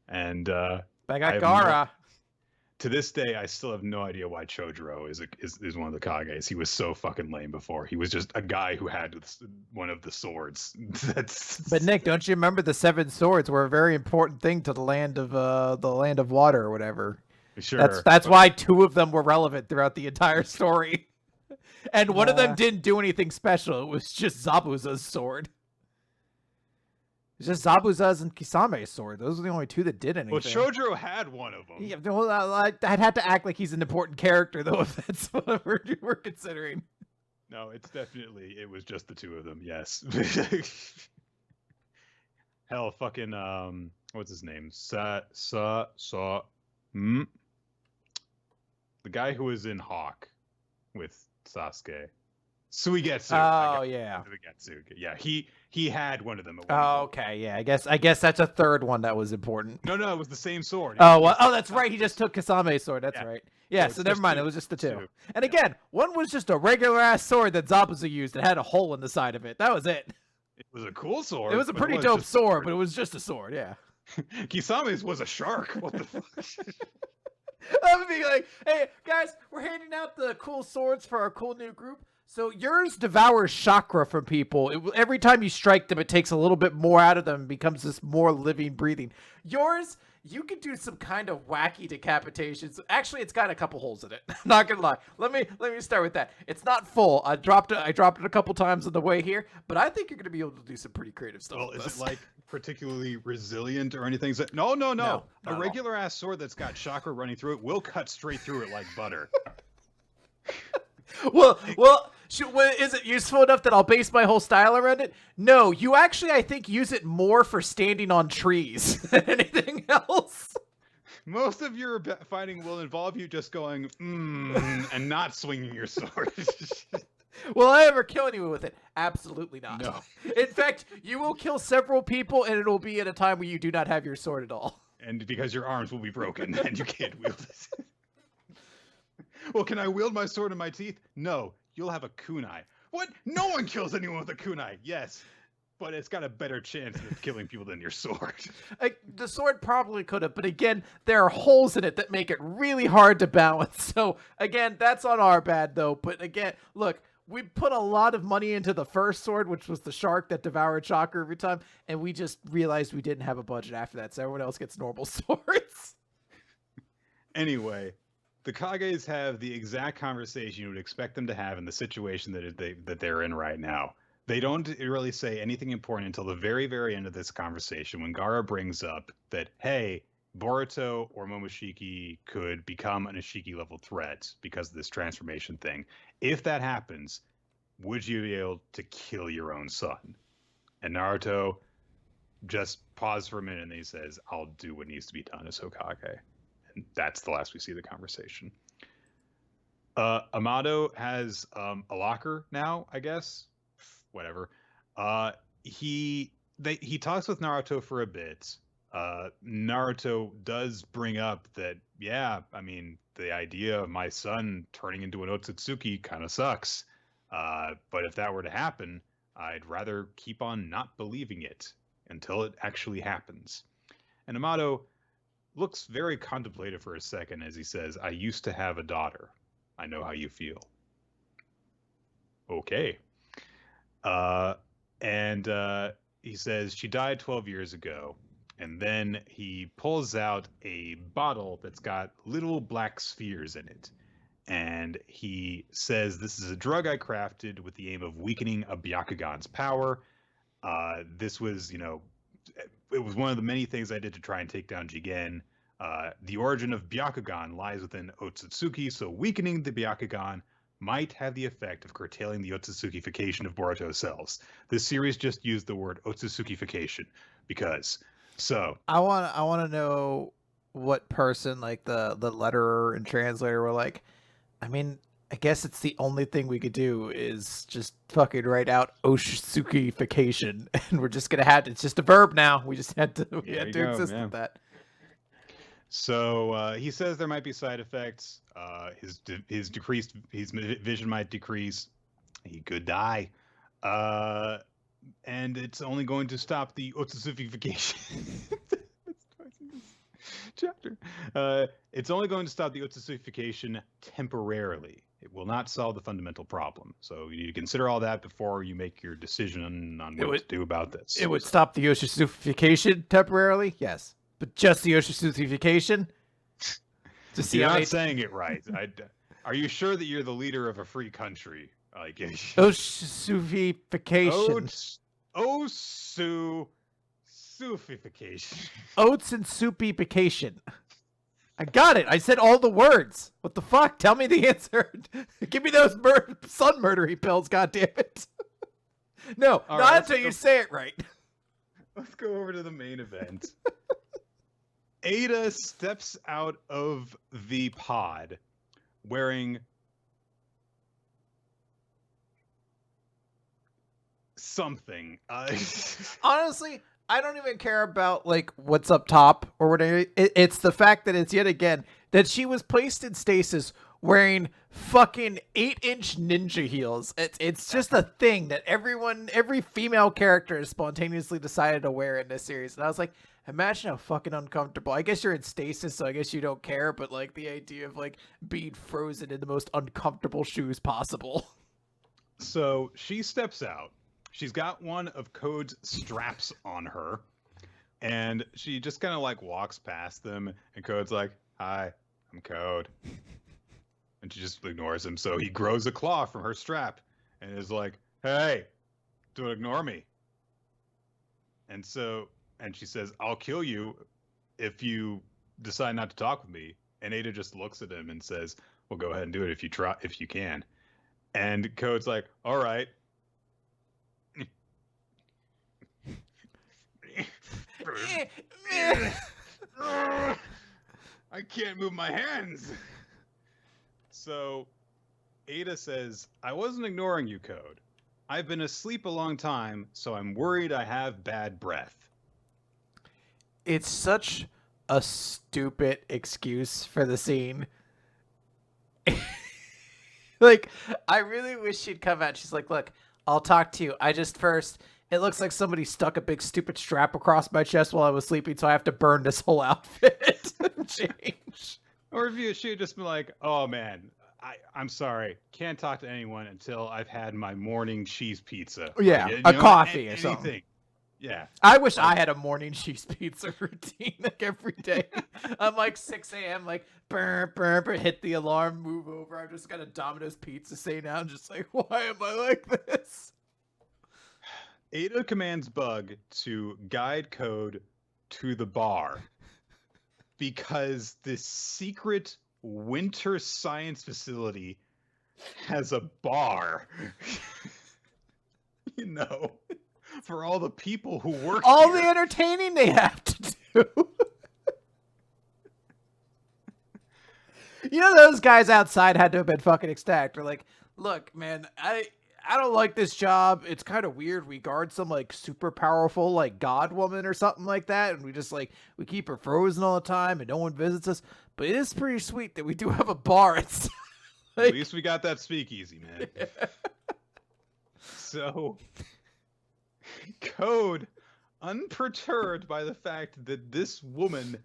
And I got Gaara. To this day, I still have no idea why Chotaro is one of the Kages. He was so fucking lame before. He was just a guy who had one of the swords. But Nick, don't you remember the 7 swords were a very important thing to the land of water or whatever? Sure. That's why 2 of them were relevant throughout the entire story. And one of them didn't do anything special. It was just Zabuza's sword. It's just Zabuza's and Kisame's sword. Those are the only two that did anything. Well, Shoujo had one of them. Yeah, well, I'd have to act like he's an important character, though, if that's what we're considering. No, it was just the two of them, yes. Hell, fucking, what's his name? The guy who was in Hawk with Sasuke. Suigetsu. Oh, yeah. Suigetsu. Yeah, he had one of them. Okay, yeah. I guess that's a third one that was important. No, it was the same sword. That's right. He just took Kasame's sword. That's right. Yeah, so never mind. It was just the two. And again, one was just a regular ass sword that Zabuza used that had a hole in the side of it. That was it. It was a cool sword. It was a pretty dope sword, but it was just a sword. Yeah. Kisame's was a shark. What the fuck? I would be like, hey guys, we're handing out the cool swords for our cool new group. So yours devours chakra from people. Every time you strike them, it takes a little bit more out of them and becomes this more living, breathing. Yours, you can do some kind of wacky decapitations. Actually, it's got a couple holes in it. Not gonna lie. Let me start with that. It's not full. I dropped it a couple times on the way here, but I think you're gonna be able to do some pretty creative stuff. Well, is it like particularly resilient or anything? No. A regular ass sword that's got chakra running through it will cut straight through it like butter. Well, is it useful enough that I'll base my whole style around it? No, you actually, I think, use it more for standing on trees than anything else. Most of your fighting will involve you just going, and not swinging your sword. Will I ever kill anyone with it? Absolutely not. No. In fact, you will kill several people, and it'll be at a time where you do not have your sword at all. And because your arms will be broken, and you can't wield it. Well, can I wield my sword in my teeth? No, you'll have a kunai. What? No one kills anyone with a kunai. Yes, but it's got a better chance of killing people than your sword. The sword probably could have, but again, there are holes in it that make it really hard to balance. So again, that's on our bad though. But again, look, we put a lot of money into the first sword, which was the shark that devoured chakra every time, and we just realized we didn't have a budget after that, so everyone else gets normal swords. Anyway. The Kages have the exact conversation you would expect them to have in the situation that they're in right now. They don't really say anything important until the very, very end of this conversation when Gaara brings up that, hey, Boruto or Momoshiki could become an Ishiki-level threat because of this transformation thing. If that happens, would you be able to kill your own son? And Naruto just pauses for a minute and he says, I'll do what needs to be done as Hokage. And that's the last we see of the conversation. Amado has a locker now, I guess. Whatever. He talks with Naruto for a bit. Naruto does bring up that, yeah, I mean, the idea of my son turning into an Otsutsuki kind of sucks. But if that were to happen, I'd rather keep on not believing it until it actually happens. And Amado looks very contemplative for a second as he says, I used to have a daughter. I know how you feel. Okay. And he says, she died 12 years ago. And then he pulls out a bottle that's got little black spheres in it. And he says, this is a drug I crafted with the aim of weakening a Byakugan's power. This was, it was one of the many things I did to try and take down Jigen. The origin of Byakugan lies within Otsutsuki, so weakening the Byakugan might have the effect of curtailing the Otsutsukification of Boruto cells. This series just used the word Otsutsukification because. So I want to know what person, like the letterer and translator, were like. I mean, I guess it's the only thing we could do is just fucking write out Otsutsukification, and we're just gonna have to. It's just a verb now. We just had to. We had to exist with that. So he says there might be side effects. His vision might decrease. He could die. And it's only going to stop the Otsutsukification. That's twice in this chapter. It's only going to stop the Otsutsukification temporarily. It will not solve the fundamental problem. So you need to consider all that before you make your decision on what to do about this. It would stop the Otsutsukification temporarily, yes. But just the Otsutsukification? You're not saying it right. Are you sure that you're the leader of a free country? Like Otsutsukification. soupification. Oats and soupification. I got it. I said all the words. What the fuck? Tell me the answer. Give me those sun murdery pills, goddammit. No, All not right, until you say it right. Let's go over to the main event. Ada steps out of the pod wearing something. Honestly, I don't even care about like what's up top or whatever. It's the fact that it's yet again that she was placed in stasis wearing fucking 8-inch ninja heels. It's just a thing that every female character has spontaneously decided to wear in this series. And I was like, imagine how fucking uncomfortable. I guess you're in stasis, so I guess you don't care. But like the idea of like being frozen in the most uncomfortable shoes possible. So she steps out. She's got one of Code's straps on her, and she just kind of like walks past them, and Code's like, "Hi, I'm Code," and she just ignores him. So he grows a claw from her strap and is like, "Hey, don't ignore me." And she says, "I'll kill you if you decide not to talk with me." And Ada just looks at him and says, "Well, go ahead and do it if you can." And Code's like, "All right." I can't move my hands. So Ada says, "I wasn't ignoring you, Code. I've been asleep a long time, so I'm worried I have bad breath." It's such a stupid excuse for the scene. Like, I really wish she'd come out. She's like, "Look, I'll talk to you. It looks like somebody stuck a big stupid strap across my chest while I was sleeping, so I have to burn this whole outfit and change." Or if she had just been like, "Oh man, I'm sorry, can't talk to anyone until I've had my morning cheese pizza." Yeah, like, coffee or something. Anything. Yeah. I wish I had a morning cheese pizza routine like every day. I'm like 6 a.m. like burr, burr, burr, hit the alarm, move over. I've just got a Domino's pizza sitting down, just like, why am I like this? Ada commands Bug to guide Code to the bar because this secret winter science facility has a bar. For all the people who work all here. The entertaining they have to do. Those guys outside had to have been fucking ecstatic. They're like, "Look, man, I don't like this job. It's kind of weird. We guard some like super powerful like god woman or something like that, and we just like we keep her frozen all the time, and no one visits us. But it is pretty sweet that we do have a bar. It's like, at least we got that speakeasy, man." Yeah. So Code, unperturbed by the fact that this woman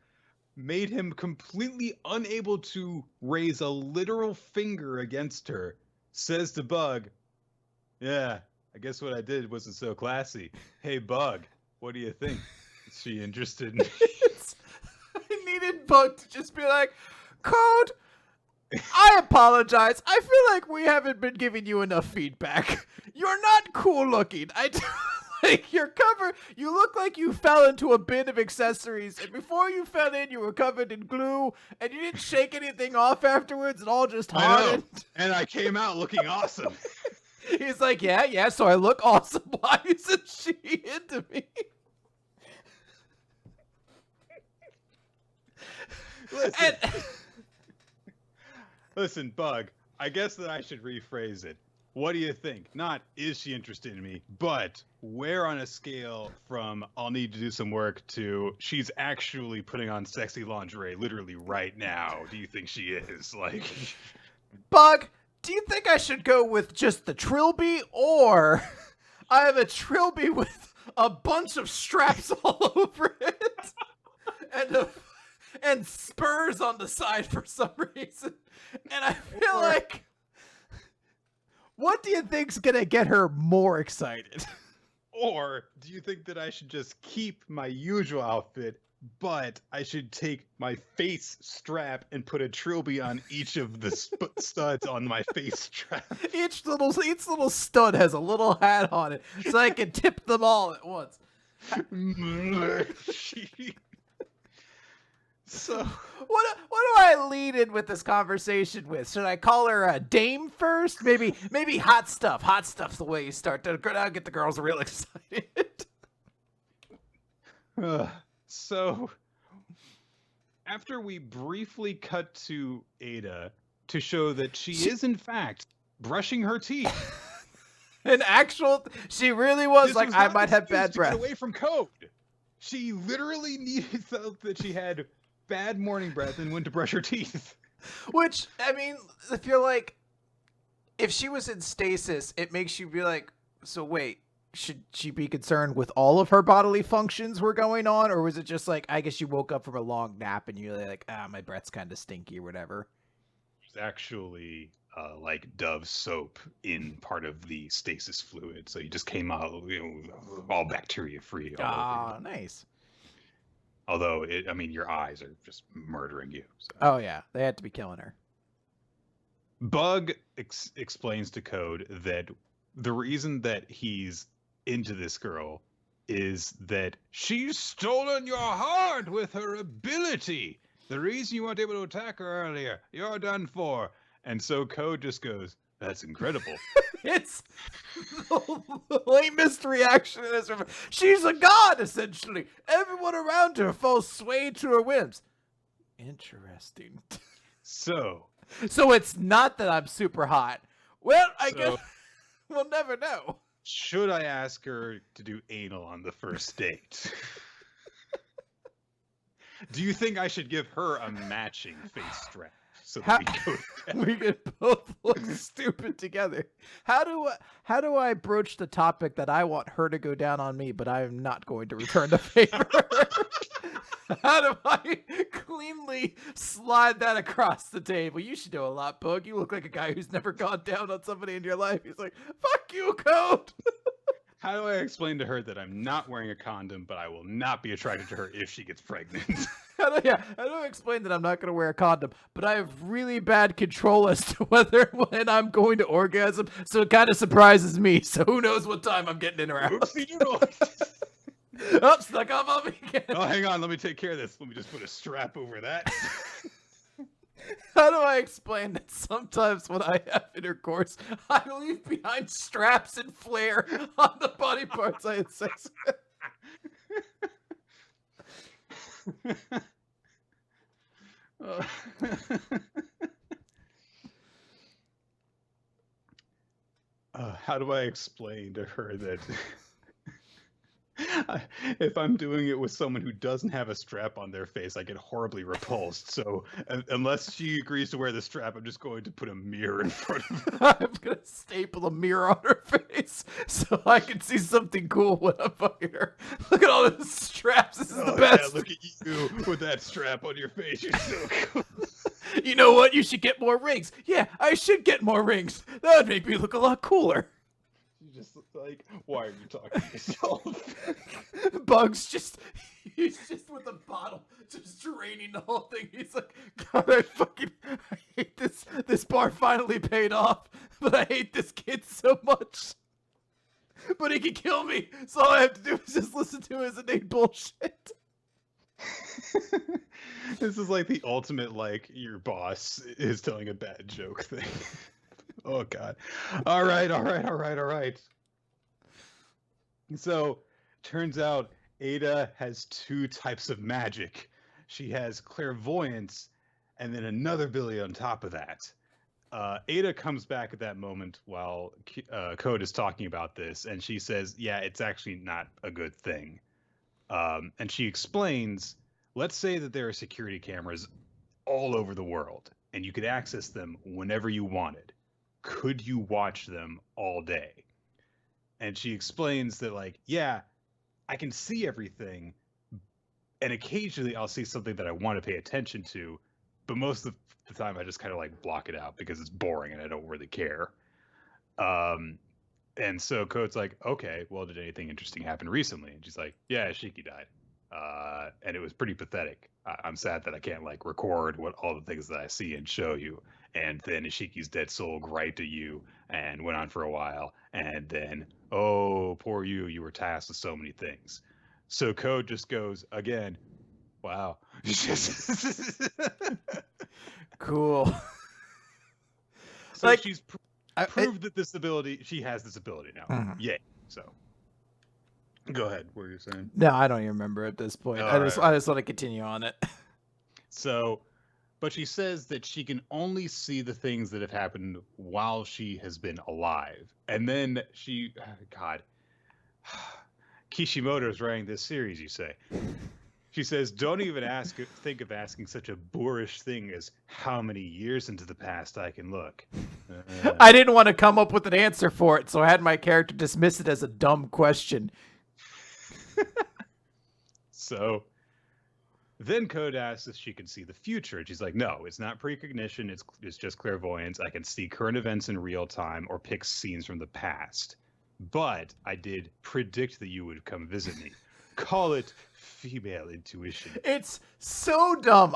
made him completely unable to raise a literal finger against her, says to Bug, "Yeah, I guess what I did wasn't so classy. Hey, Bug, what do you think? Is she interested in me?" I needed Bug to just be like, "Code, I apologize. I feel like we haven't been giving you enough feedback. You're not cool looking. Like your cover, you look like you fell into a bin of accessories, and before you fell in, you were covered in glue, and you didn't shake anything off afterwards. It all just hardened. And I came out looking awesome." He's like, yeah, so I look awesome. Why isn't she into me?" Listen, Bug, I guess that I should rephrase it. What do you think? Not, is she interested in me, but where on a scale from I'll need to do some work to she's actually putting on sexy lingerie literally right now do you think she is? Like, Bug, do you think I should go with just the trilby, or I have a trilby with a bunch of straps all over it and spurs on the side for some reason? And I feel like, what do you think's gonna get her more excited? Or do you think that I should just keep my usual outfit, but I should take my face strap and put a trilby on each of the studs on my face strap? Each little stud has a little hat on it, so I can tip them all at once. So What do I lead in with this conversation with? Should I call her a dame first? Maybe hot stuff. Hot stuff's the way you start to get the girls real excited. So after we briefly cut to Ada to show that she is in fact brushing her teeth. She really was like, I might have bad breath. Get away from code. She literally needed felt that she had bad morning breath and went to brush her teeth. Which, I mean, if you're like, if she was in stasis, it makes you be like, so wait, should she be concerned with all of her bodily functions were going on? Or was it just like, I guess you woke up from a long nap and you're like, my breath's kind of stinky or whatever? There's actually like Dove soap in part of the stasis fluid. So you just came out all bacteria free. Ah, nice. Although, your eyes are just murdering you. So. Oh, yeah. They had to be killing her. Bug explains to Code that the reason that he's into this girl is that she's stolen your heart with her ability. The reason you weren't able to attack her earlier, you're done for. And so Code just goes, that's incredible. It's the lamest reaction. She's a god, essentially. Everyone around her falls sway to her whims. Interesting. So it's not that I'm super hot. Well, I guess we'll never know. Should I ask her to do anal on the first date? Do you think I should give her a matching face strap? So that we could both look stupid together. How do I broach the topic that I want her to go down on me, but I am not going to return the favor? How do I cleanly slide that across the table? You should know a lot, Pug. You look like a guy who's never gone down on somebody in your life. He's like, fuck you, Code. How do I explain to her that I'm not wearing a condom, but I will not be attracted to her if she gets pregnant? How do I explain that I'm not going to wear a condom, but I have really bad control as to whether when I'm going to orgasm, so it kind of surprises me. So who knows what time I'm getting in or out. Oops, stuck off on me again. Oh, hang on. Let me take care of this. Let me just put a strap over that. How do I explain that sometimes when I have intercourse, I leave behind straps and flare on the body parts I had sex with? How do I explain to her that if I'm doing it with someone who doesn't have a strap on their face, I get horribly repulsed. So unless she agrees to wear the strap, I'm just going to put a mirror in front of her. I'm going to staple a mirror on her face so I can see something cool when I'm fucking her. Look at all the straps. This is the best. Yeah, look at you with that strap on your face. You're so cool. You know what? You should get more rings. Yeah, I should get more rings. That would make me look a lot cooler. Just like, why are you talking to yourself? He's just with a bottle, just draining the whole thing. He's like, God, I hate this. This bar finally paid off, but I hate this kid so much. But he can kill me, so all I have to do is just listen to his innate bullshit. This is like the ultimate, like, your boss is telling a bad joke thing. Oh, God. All right. So, turns out Ada has two types of magic. She has clairvoyance and then another ability on top of that. Ada comes back at that moment while Code is talking about this, and she says, yeah, it's actually not a good thing. And she explains, let's say that there are security cameras all over the world, and you could access them whenever you wanted. Could you watch them all day? And she explains that, like, yeah, I can see everything, and occasionally I'll see something that I want to pay attention to, but most of the time I just kind of like block it out because it's boring and I don't really care. And so Code's like, okay, well, did anything interesting happen recently? And she's like, yeah, Shiki died. And it was pretty pathetic. I'm sad that I can't like record what all the things that I see and show you. And then Ishiki's dead soul griped at you and went on for a while. And then, oh, poor you, you were tasked with so many things. So Code just goes again. Wow. Cool. So Like, she's proved that she has this ability now. Mhm. Yay. So go ahead. What were you saying? No, I don't even remember at this point. I just want to continue on it. So, but she says that she can only see the things that have happened while she has been alive. And then God, Kishimoto's writing this series, you say. She says, don't even think of asking such a boorish thing as how many years into the past I can look. I didn't want to come up with an answer for it, so I had my character dismiss it as a dumb question. So then Code asks if she can see the future. And she's like, no, it's not precognition. It's just clairvoyance. I can see current events in real time or pick scenes from the past. But I did predict that you would come visit me. Call it female intuition. It's so dumb.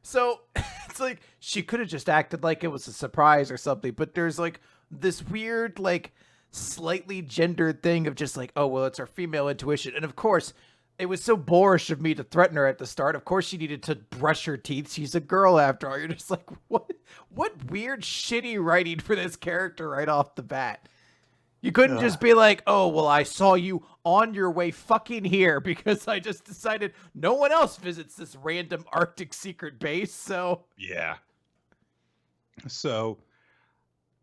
So it's like she could have just acted like it was a surprise or something, but there's like this weird, like slightly gendered thing of just like, oh, well, it's our female intuition. And of course, it was so boorish of me to threaten her at the start. Of course she needed to brush her teeth. She's a girl after all. You're just like, what weird, shitty writing for this character right off the bat. You couldn't just be like, oh, well, I saw you on your way fucking here because I just decided no one else visits this random Arctic secret base, so... Yeah. So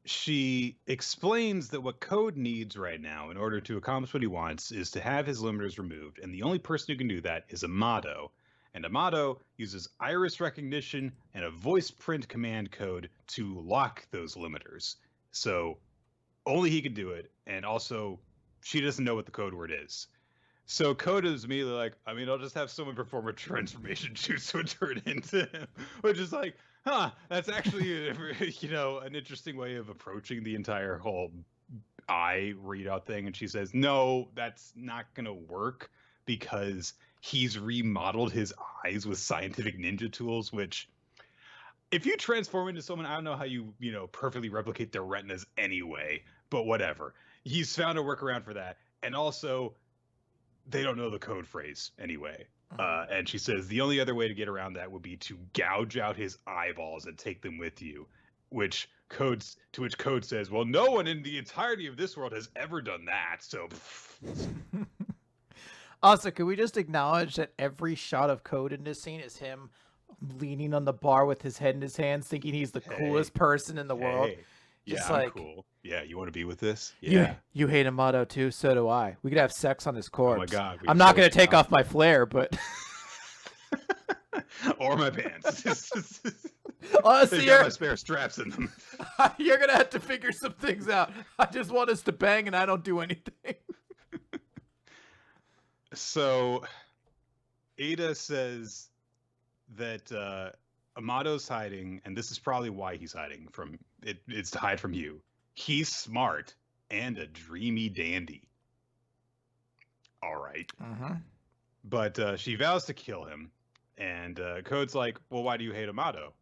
she explains that what Code needs right now in order to accomplish what he wants is to have his limiters removed, and the only person who can do that is Amado. And Amado uses iris recognition and a voice print command code to lock those limiters. So only he can do it, and also she doesn't know what the code word is. So Code is immediately like, I mean, I'll just have someone perform a transformation jutsu and turn into him, which is like, that's actually an interesting way of approaching the entire whole eye readout thing. And she says, no, that's not gonna work because he's remodeled his eyes with scientific ninja tools, which if you transform into someone, I don't know how you perfectly replicate their retinas anyway, but whatever. He's found a workaround for that. And also, they don't know the code phrase anyway. And she says the only other way to get around that would be to gouge out his eyeballs and take them with you, to which Code says, well, no one in the entirety of this world has ever done that, so... Also, could we just acknowledge that every shot of Code in this scene is him leaning on the bar with his head in his hands, thinking he's the coolest person in the world? Just yeah, I'm cool. Yeah, you want to be with this? Yeah. You hate Amado too, so do I. We could have sex on his corpse. Oh my God. I'm not going to take off my flare, but... or my pants. Honestly, got my spare straps in them. You're going to have to figure some things out. I just want us to bang and I don't do anything. So, Ada says that Amado's hiding, and this is probably why he's hiding from it. It's to hide from you. He's smart and a dreamy dandy. All right. But she vows to kill him, and Code's like, well, why do you hate Amado?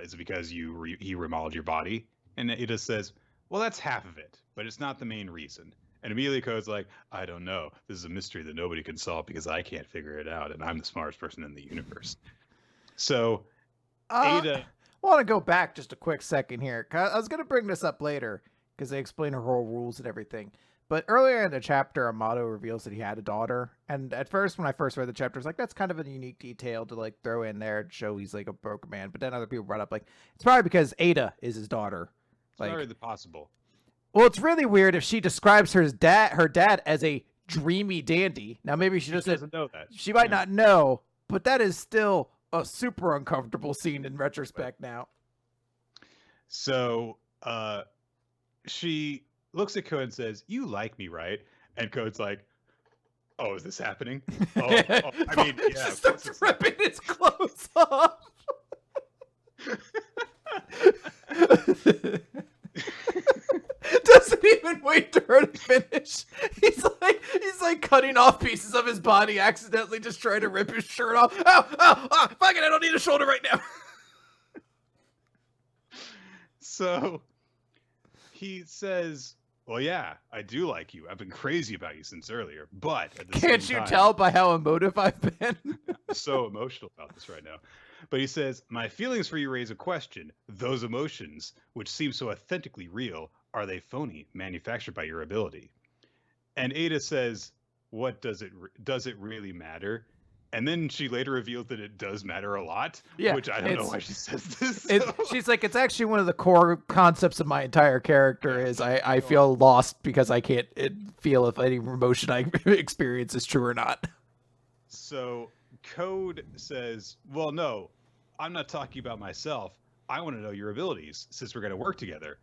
Is it because he remodeled your body? And Ada says, well, that's half of it, but it's not the main reason. And immediately Code's like, I don't know. This is a mystery that nobody can solve because I can't figure it out, and I'm the smartest person in the universe. So, Ada... I want to go back just a quick second here. I was going to bring this up later because they explain her whole rules and everything. But earlier in the chapter, Amado reveals that he had a daughter. And at first, when I first read the chapter, I was like, that's kind of a unique detail to like throw in there and show he's like a broken man. But then other people brought up like, it's probably because Ada is his daughter. It's very possible. Well, it's really weird if she describes her dad as a dreamy dandy. Now, maybe she just doesn't know that. She might not know, but that is still a super uncomfortable scene in retrospect now. So she looks at Code and says, you like me, right? And Code's like, oh, is this happening? Oh, I mean, yeah. Just starts ripping his clothes off. Doesn't even wait for her to finish. He's like cutting off pieces of his body, accidentally just trying to rip his shirt off. Oh, fuck it, I don't need a shoulder right now. So he says well, yeah, I do like you. I've been crazy about you since earlier, but at the Can't same you time, tell by how emotive I've been? I'm so emotional about this right now. But he says, my feelings for you raise a question. Those emotions, which seem so authentically real, are they phony, manufactured by your ability? And Ada says, what does it really matter? And then she later reveals that it does matter a lot, Yeah, which I don't know why she says this. she's like, it's actually one of the core concepts of my entire character is I feel lost because I can't feel if any emotion I experience is true or not. So Code says, well, no, I'm not talking about myself. I want to know your abilities since we're going to work together.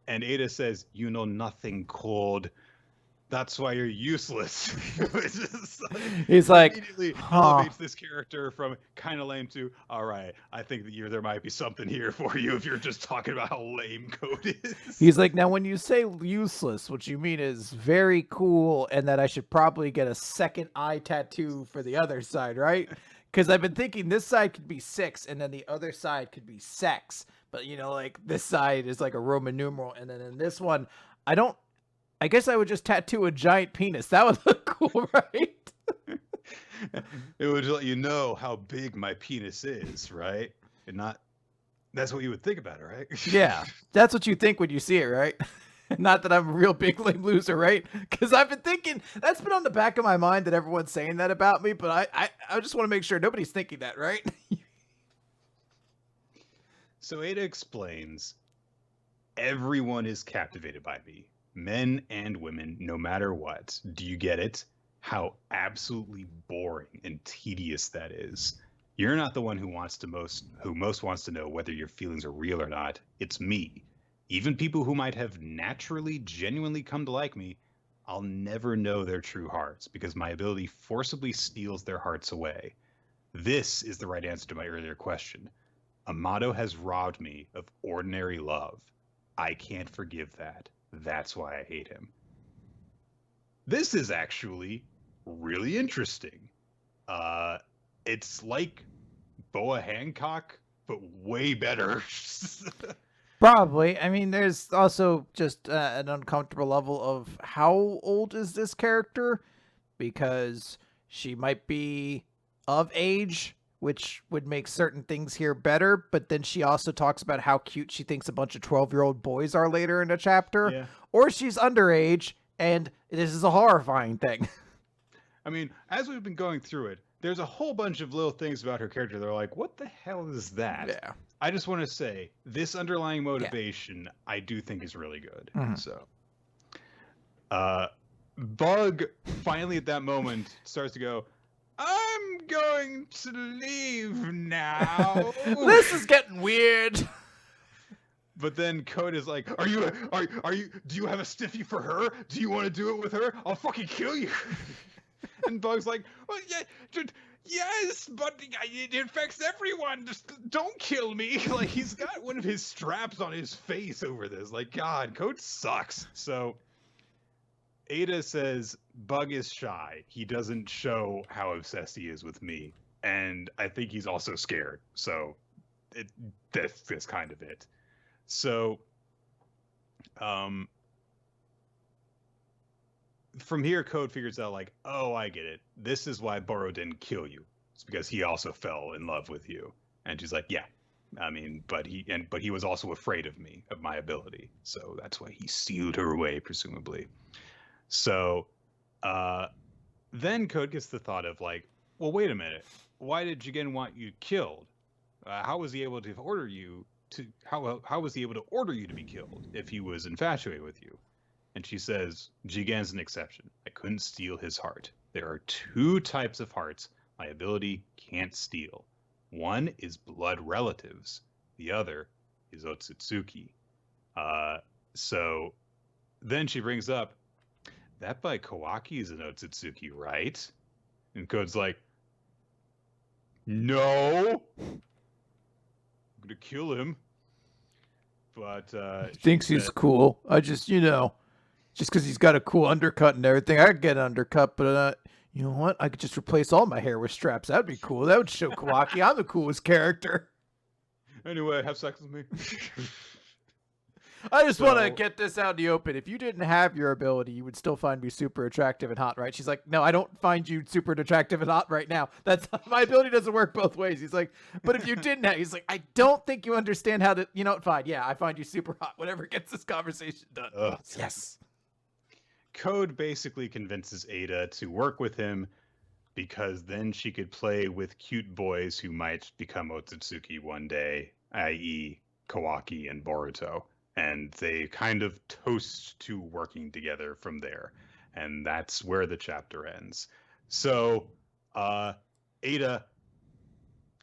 And Ada says, you know nothing, Cold. That's why you're useless. He's like, immediately elevates this character from kind of lame to, all right, I think that there might be something here for you if you're just talking about how lame Code is. He's like, now when you say useless, what you mean is very cool and that I should probably get a second eye tattoo for the other side, right? Because I've been thinking this side could be 6 and then the other side could be sex. But, you know, like this side is like a Roman numeral. And then in this one, I guess I would just tattoo a giant penis. That would look cool, right? It would let you know how big my penis is, right? And not, that's what you would think about it, right? Yeah, that's what you think when you see it, right? Not that I'm a real big lame loser, right? Because I've been thinking, that's been on the back of my mind that everyone's saying that about me, but I just want to make sure nobody's thinking that, right? So Ada explains, everyone is captivated by me. Men and women, no matter what. Do you get it? How absolutely boring and tedious that is. You're not the one who most wants to know whether your feelings are real or not. It's me. Even people who might have naturally, genuinely come to like me, I'll never know their true hearts because my ability forcibly steals their hearts away. This is the right answer to my earlier question. Amato has robbed me of ordinary love. I can't forgive that. That's why I hate him. This is actually really interesting. It's like Boa Hancock, but way better. Probably. I mean, there's also just an uncomfortable level of how old is this character? Because she might be of age, which would make certain things here better. But then she also talks about how cute she thinks a bunch of 12-year-old boys are later in a chapter. Yeah. Or she's underage, and this is a horrifying thing. I mean, as we've been going through it, there's a whole bunch of little things about her character that are like, what the hell is that? Yeah. I just want to say, this underlying motivation, I do think is really good. Mhm. So, Bug finally at that moment starts to go, I'm going to leave now. This is getting weird. But then Code is like, are you, do you have a stiffy for her? Do you want to do it with her? I'll fucking kill you. And Bug's like, well, yeah, yes, but it infects everyone. Just don't kill me. Like, he's got one of his straps on his face over this. Like, God, Code sucks. So Ada says, Bug is shy. He doesn't show how obsessed he is with me. And I think he's also scared. So that's kind of it. So, from here, Code figures out, like, oh, I get it. This is why Boruto didn't kill you. It's because he also fell in love with you. And she's like, yeah. I mean, but he was also afraid of me, of my ability. So that's why he sealed her away, presumably. So, then Code gets the thought of, like, well, wait a minute. Why did Jigen want you killed? How was he able to order you to? How was he able to order you to be killed if he was infatuated with you? And she says, Jigen's an exception. I couldn't steal his heart. There are 2 types of hearts my ability can't steal. One is blood relatives. The other is Otsutsuki. So then she brings up, that by Kawaki is an Otsutsuki, right? And Code's like, no. I'm going to kill him. But He thinks he's cool. I just, just because he's got a cool undercut and everything, I could get an undercut, but you know what? I could just replace all my hair with straps. That'd be cool. That would show Kawaki I'm the coolest character. Anyway, have sex with me. I just want to get this out in the open. If you didn't have your ability, you would still find me super attractive and hot, right? She's like, no, I don't find you super attractive and hot right now. That's my ability doesn't work both ways. He's like, but if you didn't have, he's like, I don't think you understand how to, fine. Yeah, I find you super hot. Whatever gets this conversation done. Yes. Code basically convinces Ada to work with him because then she could play with cute boys who might become Otsutsuki one day, i.e. Kawaki and Boruto. And they kind of toast to working together from there. And that's where the chapter ends. So, Ada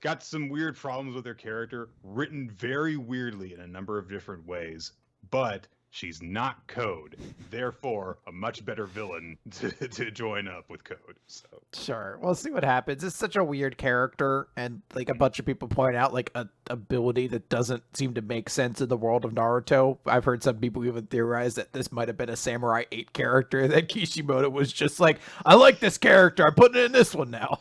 got some weird problems with her character, written very weirdly in a number of different ways, but she's not Code, therefore a much better villain to join up with Code. So sure, we'll see what happens. It's such a weird character, and like a bunch of people point out like a ability that doesn't seem to make sense in the world of Naruto. I've heard some people even theorize that this might have been a Samurai 8 character that Kishimoto was just like, I like this character, I'm putting it in this one now.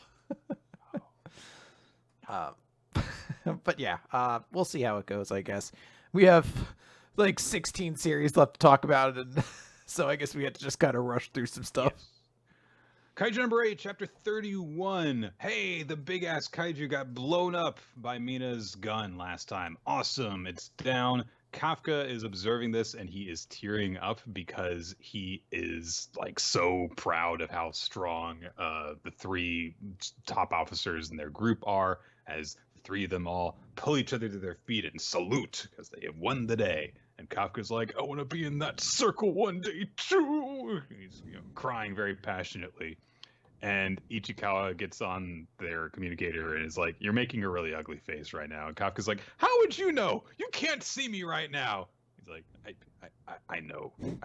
But yeah, we'll see how it goes, I guess. We have like 16 series left to talk about it, and so I guess we had to just kind of rush through some stuff. Yes. Kaiju number 8, chapter 31. Hey, the big ass kaiju got blown up by Mina's gun last time. Awesome, it's down. Kafka is observing this and he is tearing up because he is like so proud of how strong the 3 top officers in their group are, as the 3 of them all pull each other to their feet and salute because they have won the day. And Kafka's like, I want to be in that circle one day too. He's crying very passionately. And Ichikawa gets on their communicator and is like, you're making a really ugly face right now. And Kafka's like, how would you know? You can't see me right now. He's like, I know you.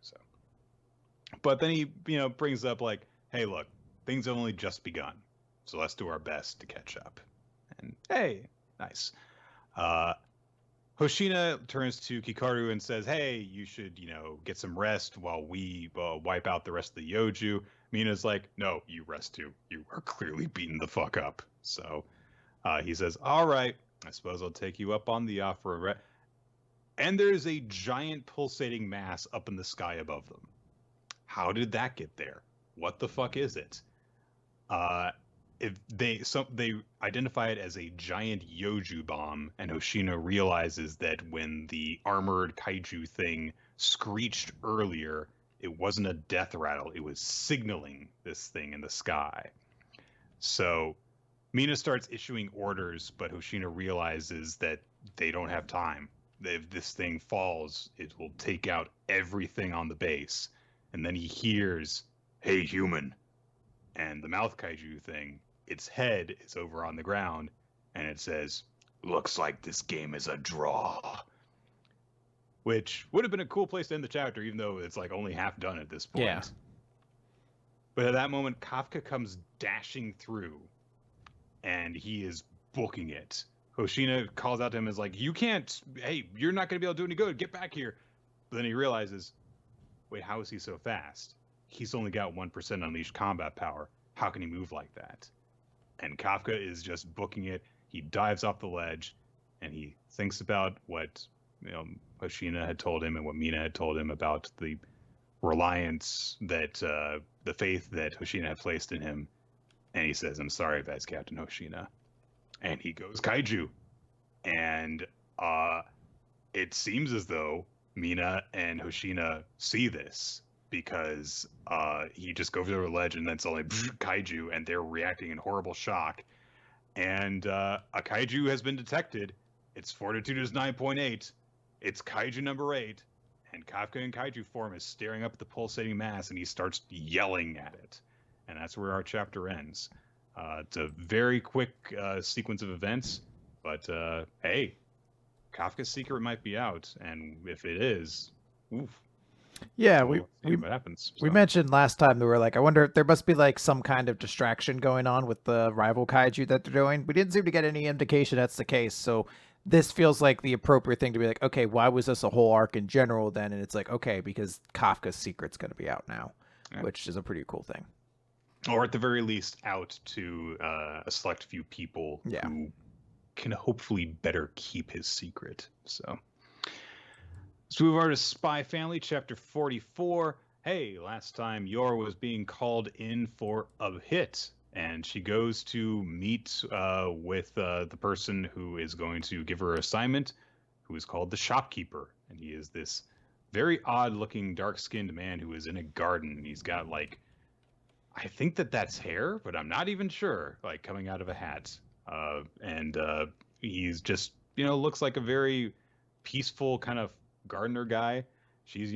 So, but then he, brings up like, hey, look, things have only just begun. So let's do our best to catch up. And hey, nice. Hoshina turns to Kikaru and says, hey, you should, get some rest while we wipe out the rest of the Yoju. Mina's like, no, you rest too. You are clearly beaten the fuck up. So he says, all right, I suppose I'll take you up on the offer. And there's a giant pulsating mass up in the sky above them. How did that get there? What the fuck is it? If they identify it as a giant Yoju bomb, and Hoshina realizes that when the armored kaiju thing screeched earlier, it wasn't a death rattle, it was signaling this thing in the sky. So Mina starts issuing orders, but Hoshina realizes that they don't have time. If this thing falls, it will take out everything on the base. And then he hears, hey, human. And the mouth kaiju thing, its head is over on the ground, and it says, looks like this game is a draw. Which would have been a cool place to end the chapter, even though it's like only half done at this point. Yeah. But at that moment, Kafka comes dashing through, and he is booking it. Hoshina calls out to him as like, you can't, hey, you're not going to be able to do any good, get back here. But then he realizes, wait, how is he so fast? He's only got 1% unleashed combat power. How can he move like that? And Kafka is just booking it. He dives off the ledge, and he thinks about what Hoshina had told him and what Mina had told him about the reliance that, the faith that Hoshina had placed in him. And he says, I'm sorry, Vice Captain Hoshina. And he goes kaiju. And it seems as though Mina and Hoshina see this, because he just goes over the ledge and then it's only kaiju, and they're reacting in horrible shock. And a kaiju has been detected. Its fortitude is 9.8. It's kaiju number 8. And Kafka in kaiju form is staring up at the pulsating mass, and he starts yelling at it. And that's where our chapter ends. It's a very quick sequence of events, but hey, Kafka's secret might be out, and if it is, oof. Yeah, we'll see what happens. We mentioned last time that we were like, I wonder if there must be like some kind of distraction going on with the rival kaiju that they're doing. We didn't seem to get any indication that's the case, so this feels like the appropriate thing to be like, okay, why was this a whole arc in general then? And it's like, okay, because Kafka's secret's going to be out now, which is a pretty cool thing. Or at the very least, out to a select few people who can hopefully better keep his secret. So, Let's move over to Spy Family, chapter 44. Hey, last time Yor was being called in for a hit, and she goes to meet with the person who is going to give her assignment, who is called the shopkeeper. And he is this very odd-looking, dark-skinned man who is in a garden. He's got, like, I think that's hair, but I'm not even sure, like, coming out of a hat. And he's just, looks like a very peaceful kind of gardener guy. She's,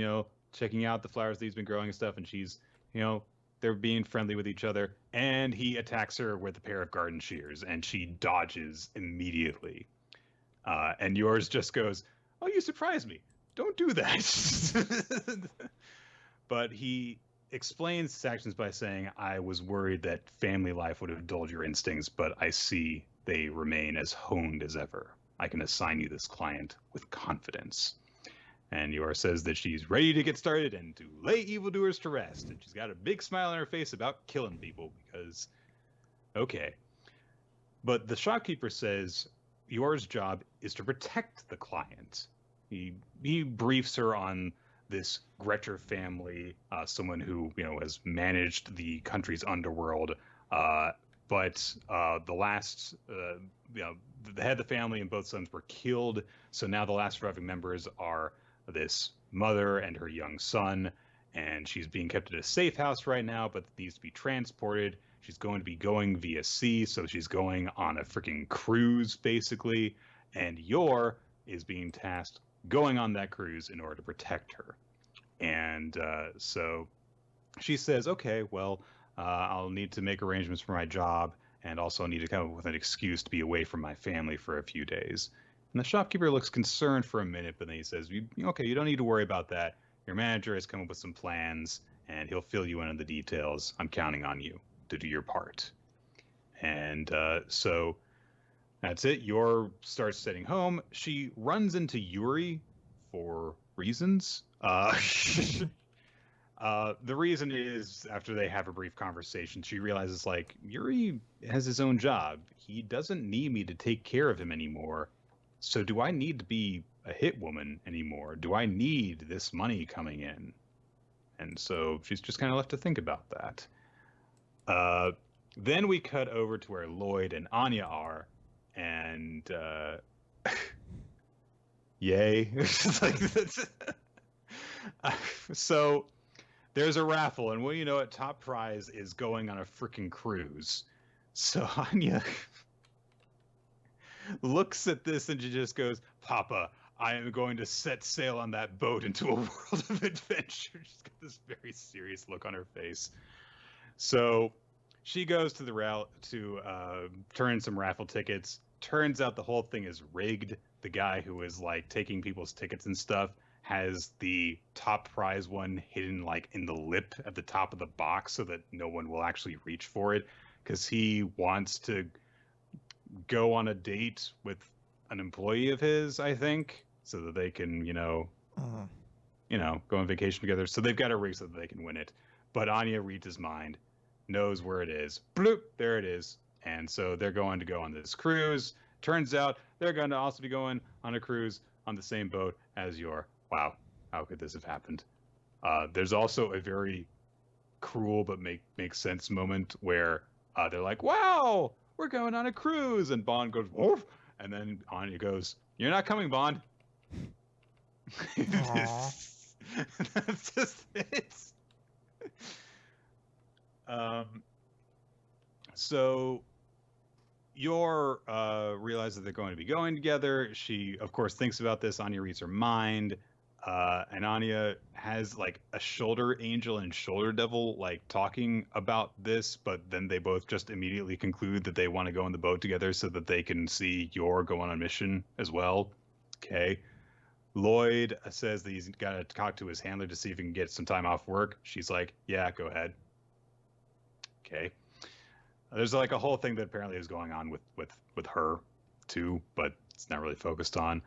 checking out the flowers that he's been growing and stuff, and she's, they're being friendly with each other. And he attacks her with a pair of garden shears, and she dodges immediately. And yours just goes, "Oh, you surprised me. Don't do that." But he explains his actions by saying, "I was worried that family life would have dulled your instincts, but I see they remain as honed as ever. I can assign you this client with confidence." And Yor says that she's ready to get started and to lay evildoers to rest. And she's got a big smile on her face about killing people because, okay. But the shopkeeper says Yor's job is to protect the client. He briefs her on this Gretcher family, someone who has managed the country's underworld, but the last, the head of the family and both sons were killed. So now the last surviving members are this mother and her young son, and she's being kept at a safe house right now, but needs to be transported. She's going to be going via sea, so she's going on a freaking cruise, basically, and Yor is being tasked going on that cruise in order to protect her. And so she says, "Okay, well, I'll need to make arrangements for my job, and also need to come up with an excuse to be away from my family for a few days." And the shopkeeper looks concerned for a minute, but then he says, "Okay, you don't need to worry about that. Your manager has come up with some plans, and he'll fill you in on the details. I'm counting on you to do your part." And so that's it. Yor starts heading home. She runs into Yuri for reasons. The reason is, after they have a brief conversation, she realizes, like, Yuri has his own job. He doesn't need me to take care of him anymore. So do I need to be a hit woman anymore? Do I need this money coming in? And so she's just kind of left to think about that. Then we cut over to where Lloyd and Anya are, and yay. So there's a raffle, and you know it, top prize is going on a freaking cruise. So Anya looks at this and she just goes, "Papa, I am going to set sail on that boat into a world of adventure." She's got this very serious look on her face. So she goes to to turn in some raffle tickets. Turns out the whole thing is rigged. The guy who is like taking people's tickets and stuff has the top prize one hidden like in the lip at the top of the box so that no one will actually reach for it, because he wants to go on a date with an employee of his, I think, so that they can, go on vacation together. So they've got a rig so that they can win it. But Anya reads his mind, knows where it is. Bloop, there it is. And so they're going to go on this cruise. Turns out they're going to also be going on a cruise on the same boat as Yor. Wow, how could this have happened? There's also a very cruel but makes sense moment where they're like, "Wow, we're going on a cruise," and Bond goes, "Woof," and then Anya goes, "You're not coming, Bond." That's just it. So Yor realizes that they're going to be going together. She, of course, thinks about this. Anya reads her mind. And Anya has like a shoulder angel and shoulder devil like talking about this, but then they both just immediately conclude that they want to go on the boat together so that they can see Yor go on a mission as well. Okay. Lloyd says that he's got to talk to his handler to see if he can get some time off work. She's like, "Yeah, go ahead." Okay. There's like a whole thing that apparently is going on with her too, but it's not really focused on.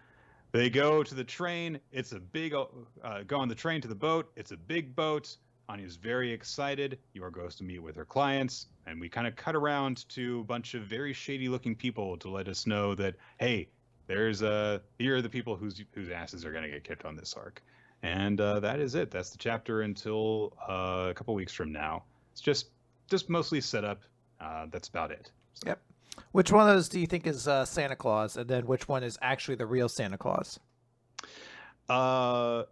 They go to the train. It's a big, go on the train to the boat. It's a big boat. Anya's very excited. Yor goes to meet with her clients, and we kind of cut around to a bunch of very shady looking people to let us know that, hey, there's here are the people whose asses are gonna get kicked on this arc, and that is it. That's the chapter until a couple weeks from now. It's just mostly set up. That's about it. So. Yep. Which one of those do you think is Santa Claus, and then which one is actually the real Santa Claus? I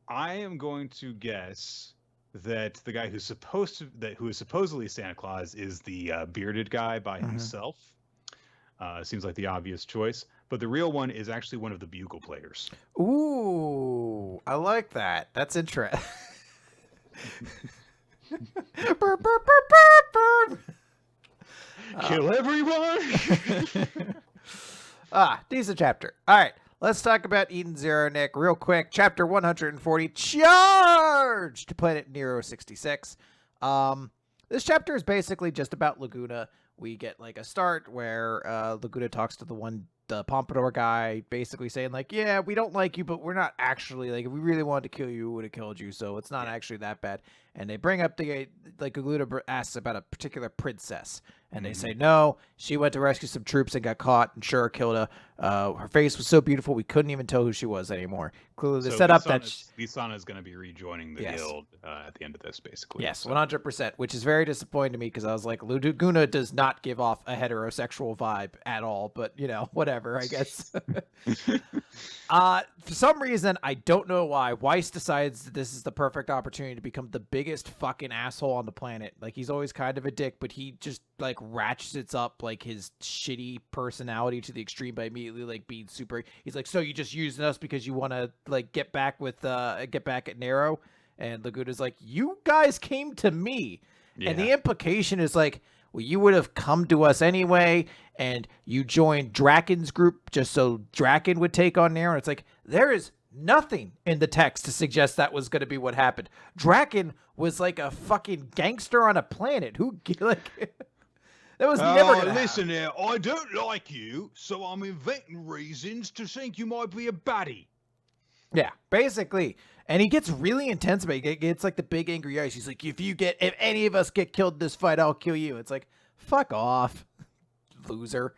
am going to guess that the guy who is supposedly Santa Claus is the bearded guy by himself. Seems like the obvious choice, but the real one is actually one of the bugle players. Ooh, I like that. That's interesting. Kill everyone! Decent chapter. All right, let's talk about Eden Zero, Nick, real quick. Chapter 140, Charge to Planet Nero 66. This chapter is basically just about Laguna. We get like a start where Laguna talks to the Pompadour guy, basically saying like, yeah, we don't like you, but we're not actually, like, if we really wanted to kill you, we would have killed you, so it's not actually that bad. And they bring up Laguna asks about a particular princess, and they say no, she went to rescue some troops and got caught and sure killed her. Her face was so beautiful we couldn't even tell who she was anymore. Clearly, they set up that Lisana is going to be rejoining the guild at the end of this, basically. Yes, 100%, which is very disappointing to me because I was like, Laguna does not give off a heterosexual vibe at all, but whatever, I guess. For some reason, I don't know why, Weiss decides that this is the perfect opportunity to become the biggest fucking asshole on the planet. Like, he's always kind of a dick, but he just like ratchets up like his shitty personality to the extreme by immediately like being super. He's like, so you just using us because you want to like get back at Nero? And Laguna's like, you guys came to me. And the implication is like, well, you would have come to us anyway, and you joined Draken's group just so Draken would take on Nero. And it's like, there is nothing in the text to suggest that was going to be what happened. Draken was like a fucking gangster on a planet. Who, like, that was never going to listen here, I don't like you, so I'm inventing reasons to think you might be a baddie. Yeah, basically. And he gets really intense about it. He gets like the big angry eyes. He's like, if any of us get killed in this fight, I'll kill you. It's like, fuck off, loser.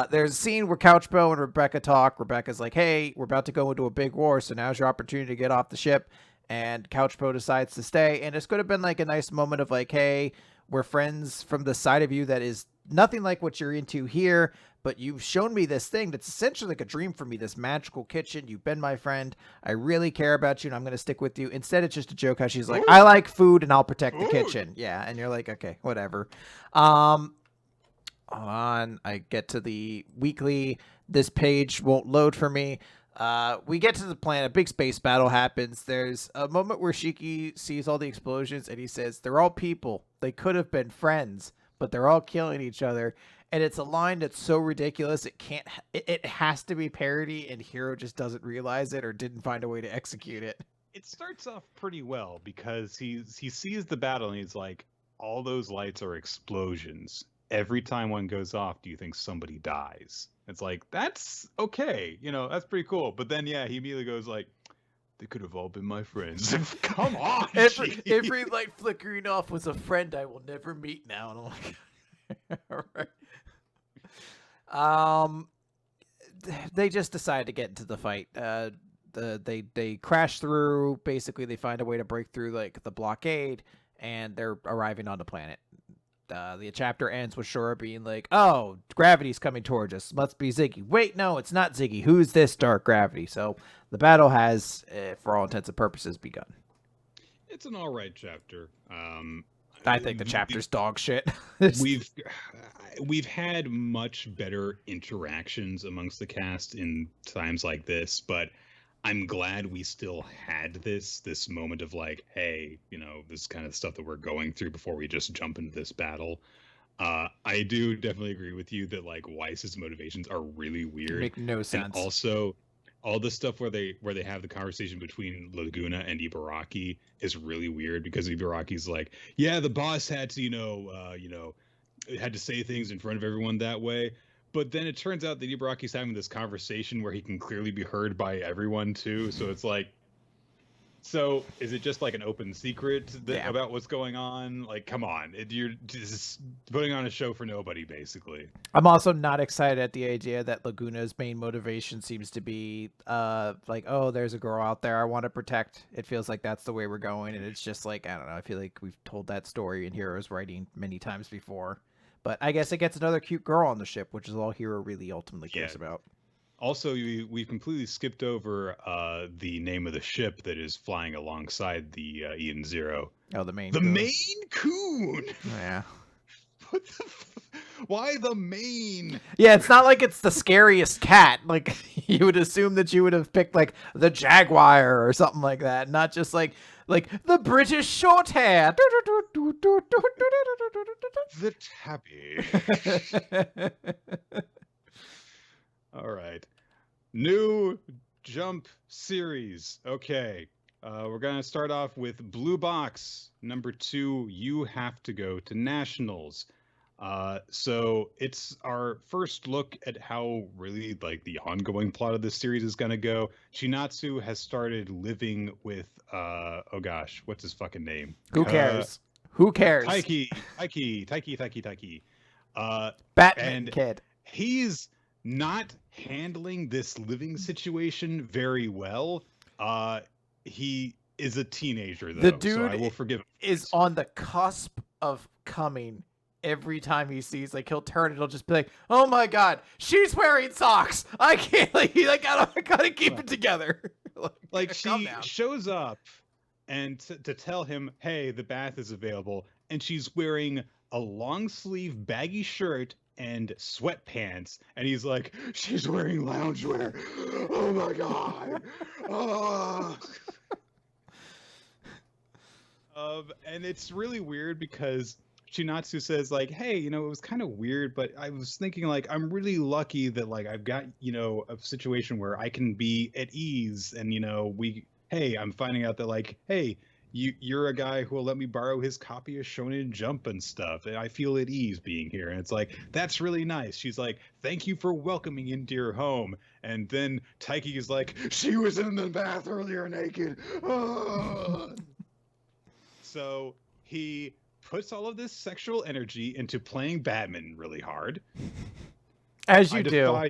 There's a scene where Couchbow and Rebecca talk. Rebecca's like, hey, we're about to go into a big war, so now's your opportunity to get off the ship. And Couchbow decides to stay. And it's could have been like a nice moment of like, hey, we're friends from the side of you that is nothing like what you're into here, but you've shown me this thing that's essentially like a dream for me, this magical kitchen. You've been my friend. I really care about you, and I'm going to stick with you. Instead, it's just a joke how she's like, I like food, and I'll protect the kitchen. Yeah, and you're like, okay, whatever. Hold on. I get to the weekly. This page won't load for me. We get to the planet. A big space battle happens. There's a moment where Shiki sees all the explosions, and he says, they're all people. They could have been friends, but they're all killing each other. And it's a line that's so ridiculous it has to be parody, and Hiro just doesn't realize it or didn't find a way to execute it. It starts off pretty well because he sees the battle and he's like, all those lights are explosions. Every time one goes off, do you think somebody dies? It's like, that's okay, that's pretty cool. But then he immediately goes like, they could have all been my friends. Come on. Every light flickering off was a friend I will never meet now. And I'm like, all right. They just decide to get into the fight. They crash through. Basically, they find a way to break through like the blockade, and they're arriving on the planet. The chapter ends with Shura being like, "Oh, gravity's coming towards us. Must be Ziggy." Wait, no, it's not Ziggy. Who's this dark gravity? So the battle has, for all intents and purposes, begun. It's an all right chapter. I think the chapter's dog shit. We've had much better interactions amongst the cast in times like this, but I'm glad we still had this moment of like, hey, this kind of stuff that we're going through before we just jump into this battle. I do definitely agree with you that like Weiss's motivations are really weird. Make no sense. And also, all the stuff where they have the conversation between Laguna and Ibaraki is really weird because Ibaraki's like, yeah, the boss had to, had to say things in front of everyone that way. But then it turns out that Ibaraki's having this conversation where he can clearly be heard by everyone too. So it's like, So is it just like an open secret that, Yeah. about what's going on? Like, come on, you're just putting on a show for nobody, basically. I'm also not excited at the idea that Laguna's main motivation seems to be like, oh, there's a girl out there I want to protect. It feels like that's the way we're going, and it's just like, I don't know, I feel like we've told that story in Hero's writing many times before. But I guess it gets another cute girl on the ship, which is all Hero really ultimately cares about. Also, we've completely skipped over the name of the ship that is flying alongside the Eden Zero. Oh, the main The coon. Maine Coon. Yeah. What the? Why the Maine? Yeah, it's not like it's the scariest cat. Like you would assume that you would have picked like the Jaguar or something like that, not just like the British Shorthair. The Tabby. All right. New Jump series. Okay. We're going to start off with Blue Box. Number 2, You Have to Go to Nationals. So it's our first look at how really like the ongoing plot of this series is going to go. Chinatsu has started living with, oh gosh, what's his fucking name? Who cares? Who cares? Taiki. Batman And kid. he's not handling this living situation very well. He is a teenager though, The dude so I will forgive him. is on the cusp of coming. Every time he sees, like, he'll turn and he'll just be like, "Oh my god, she's wearing socks! I can't, like, I gotta keep it together." Like she shows up and to tell him, "Hey, the bath is available," and she's wearing a long sleeve baggy shirt and sweatpants, and he's like, "She's wearing loungewear. Oh my god!" And it's really weird because Chinatsu says like, "Hey, it was kind of weird, but I was thinking like I'm really lucky that like I've got, a situation where I can be at ease and hey, I'm finding out that like, hey, you're a guy who will let me borrow his copy of Shonen Jump and stuff, and I feel at ease being here." And it's like, "That's really nice." She's like, "Thank you for welcoming into your home." And then Taiki is like, "She was in the bath earlier naked." So he puts all of this sexual energy into playing badminton really hard. As you do. I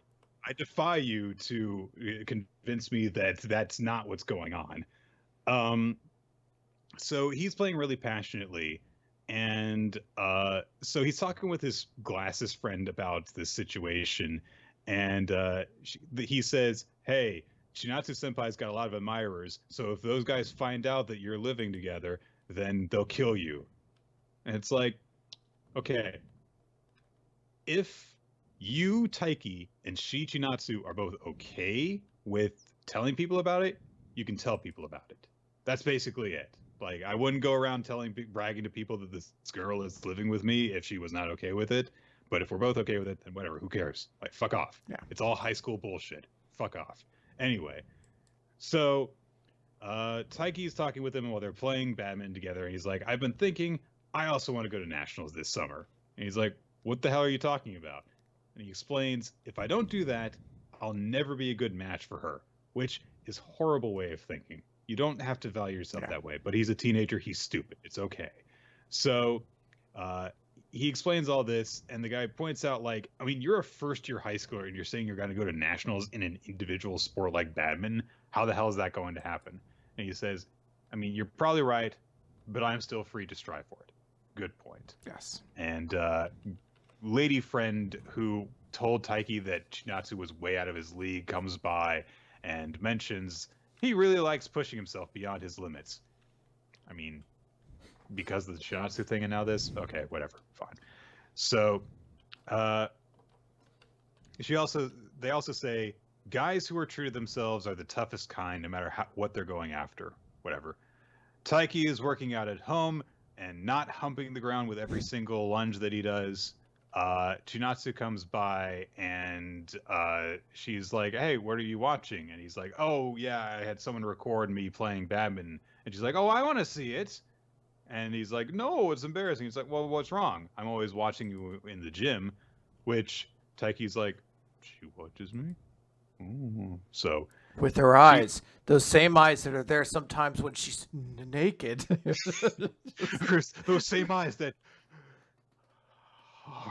defy you to convince me that that's not what's going on. So he's playing really passionately, and so he's talking with his glasses friend about this situation, and he says, "Hey, Chinatsu Senpai's got a lot of admirers, so if those guys find out that you're living together, then they'll kill you." And it's like, okay, if you, Taiki, and she, Chinatsu, are both okay with telling people about it, you can tell people about it. That's basically it. Like, I wouldn't go around bragging to people that this girl is living with me if she was not okay with it. But if we're both okay with it, then whatever, who cares? Like, fuck off. Yeah. It's all high school bullshit. Fuck off. Anyway, so Taiki's talking with him while they're playing badminton together, and he's like, "I've been thinking, I also want to go to nationals this summer." And he's like, "What the hell are you talking about?" And he explains, "If I don't do that, I'll never be a good match for her," which is a horrible way of thinking. You don't have to value yourself that way, but he's a teenager. He's stupid. It's okay. So he explains all this, and the guy points out, like, I mean, you're a first-year high schooler, and you're saying you're going to go to nationals in an individual sport like badminton. How the hell is that going to happen? And he says, "I mean, you're probably right, but I'm still free to strive for it." Good point. Yes. And lady friend who told Taiki that Chinatsu was way out of his league comes by and mentions he really likes pushing himself beyond his limits. I mean, because of the Chinatsu thing and now this? Okay, whatever, fine. So they also say guys who are true to themselves are the toughest kind, no matter what they're going after. Whatever. Taiki is working out at home and not humping the ground with every single lunge that he does. Chinatsu comes by and she's like, "Hey, what are you watching?" And he's like, "Oh, yeah, I had someone record me playing badminton." And she's like, "Oh, I want to see it." And he's like, "No, it's embarrassing." He's like, "Well, what's wrong? I'm always watching you in the gym." Which Taiki's like, "She watches me?" So with her she, eyes, those same eyes that are there sometimes when she's naked. those same eyes that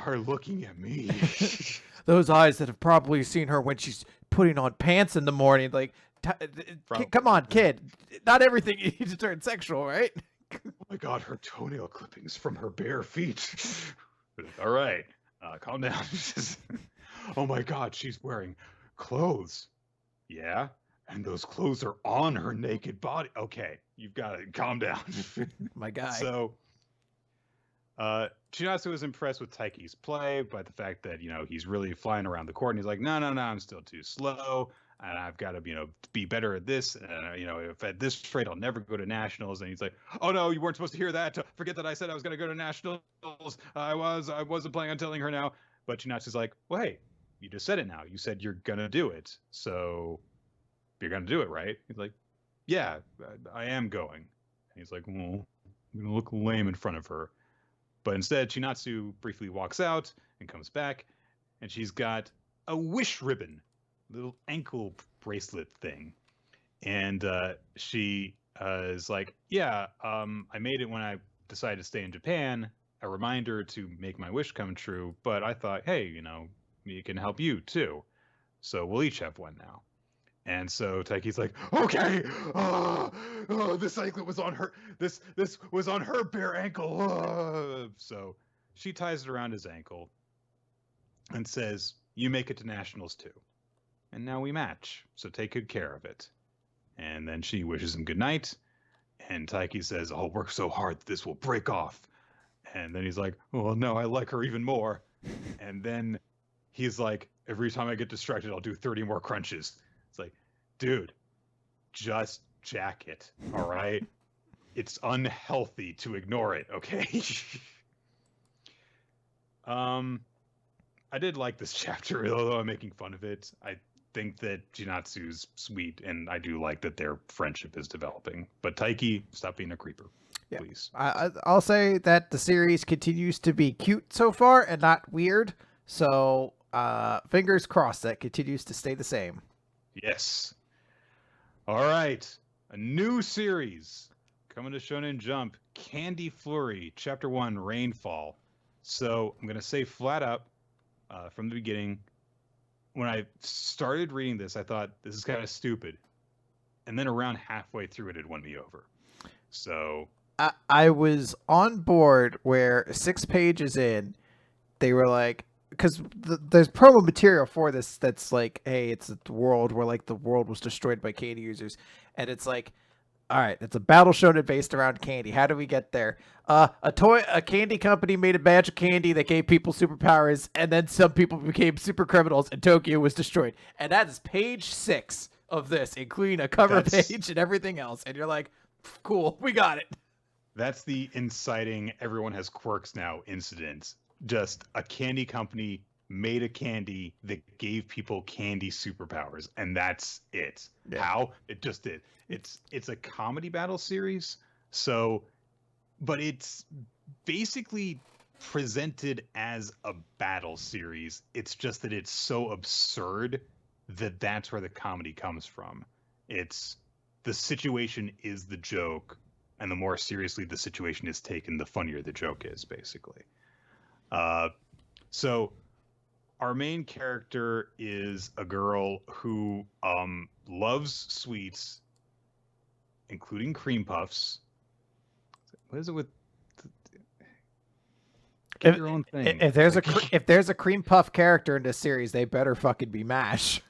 are looking at me. Those eyes that have probably seen her when she's putting on pants in the morning. Like, come on, kid. Not everything you need to turn sexual, right? Oh my god, her toenail clippings from her bare feet. All right, calm down. Oh my god, she's wearing clothes. Yeah, and those clothes are on her naked body. Okay, you've got to calm down. My guy. So, Chinatsu was impressed with Taiki's play by the fact that, he's really flying around the court, and he's like, no, I'm still too slow, and I've got to, be better at this, and, if at this rate, I'll never go to nationals. And he's like, oh no, you weren't supposed to hear that. Forget that I said I was going to go to nationals. I wasn't planning on telling her now. But Chinatsu's like, well, hey, you just said it now. You said you're going to do it. So you're going to do it, right? He's like, yeah, I am going. And he's like, well, I'm going to look lame in front of her. But instead, Chinatsu briefly walks out and comes back, and she's got a wish ribbon, little ankle bracelet thing. And she is like, yeah, I made it when I decided to stay in Japan, a reminder to make my wish come true. But I thought, hey, it can help you too. So we'll each have one now. And so Taiki's like, okay, this anklet was on her. This was on her bare ankle. So she ties it around his ankle and says, you make it to nationals too. And now we match. So take good care of it. And then she wishes him good night. And Taiki says, I'll work so hard that this will break off. And then he's like, oh no, I like her even more. And then he's like, every time I get distracted, I'll do 30 more crunches. It's like, dude, just jack it, all right? It's unhealthy to ignore it, okay? I did like this chapter, although I'm making fun of it. I think that Jinatsu's sweet, and I do like that their friendship is developing. But Taiki, stop being a creeper, please. I'll say that the series continues to be cute so far and not weird. So fingers crossed that continues to stay the same. Yes. All right. A new series coming to Shonen Jump, Candy Flurry, Chapter 1, Rainfall. So I'm going to say flat up from the beginning, when I started reading this, I thought, this is kind of stupid. And then around halfway through it won me over. So I was on board where 6 pages in, they were like, because there's promo material for this that's like, hey, it's the world where like the world was destroyed by candy users, and it's like, all right, it's a battle shonen based around candy. How do we get there? A candy company made a batch of candy that gave people superpowers, and then some people became super criminals, and Tokyo was destroyed. And that is page 6 of this, including a cover page and everything else. And you're like, cool, we got it. That's the inciting everyone has quirks now incident. Just a candy company made a candy that gave people candy superpowers, and that's it. Yeah. How? It just did. It's a comedy battle series, so, but it's basically presented as a battle series. It's just that it's so absurd that that's where the comedy comes from. It's the situation is the joke, and the more seriously the situation is taken, the funnier the joke is, basically. So our main character is a girl who loves sweets, including cream puffs. What is it with? Get your own thing. If there's a cream puff character in this series, they better fucking be MASH.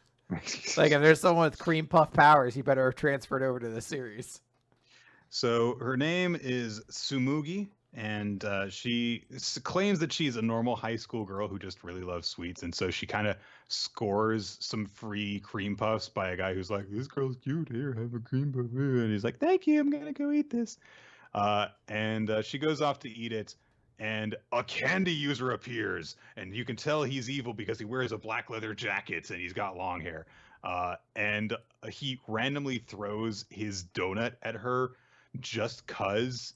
Like if there's someone with cream puff powers, you better have transferred over to the series. So her name is Tsumugi, and she claims that she's a normal high school girl who just really loves sweets, and so she kind of scores some free cream puffs by a guy who's like, this girl's cute, here, have a cream puff, and he's like, thank you, I'm gonna go eat this. And she goes off to eat it, and a candy user appears, and you can tell he's evil because he wears a black leather jacket and he's got long hair. And he randomly throws his donut at her just cuz,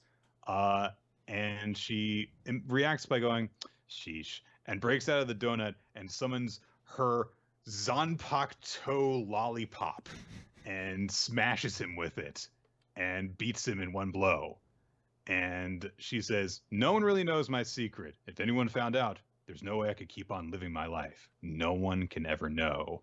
and she reacts by going, sheesh, and breaks out of the donut and summons her Zanpakuto lollipop and smashes him with it and beats him in one blow. And she says, "No one really knows my secret. If anyone found out, there's no way I could keep on living my life. No one can ever know."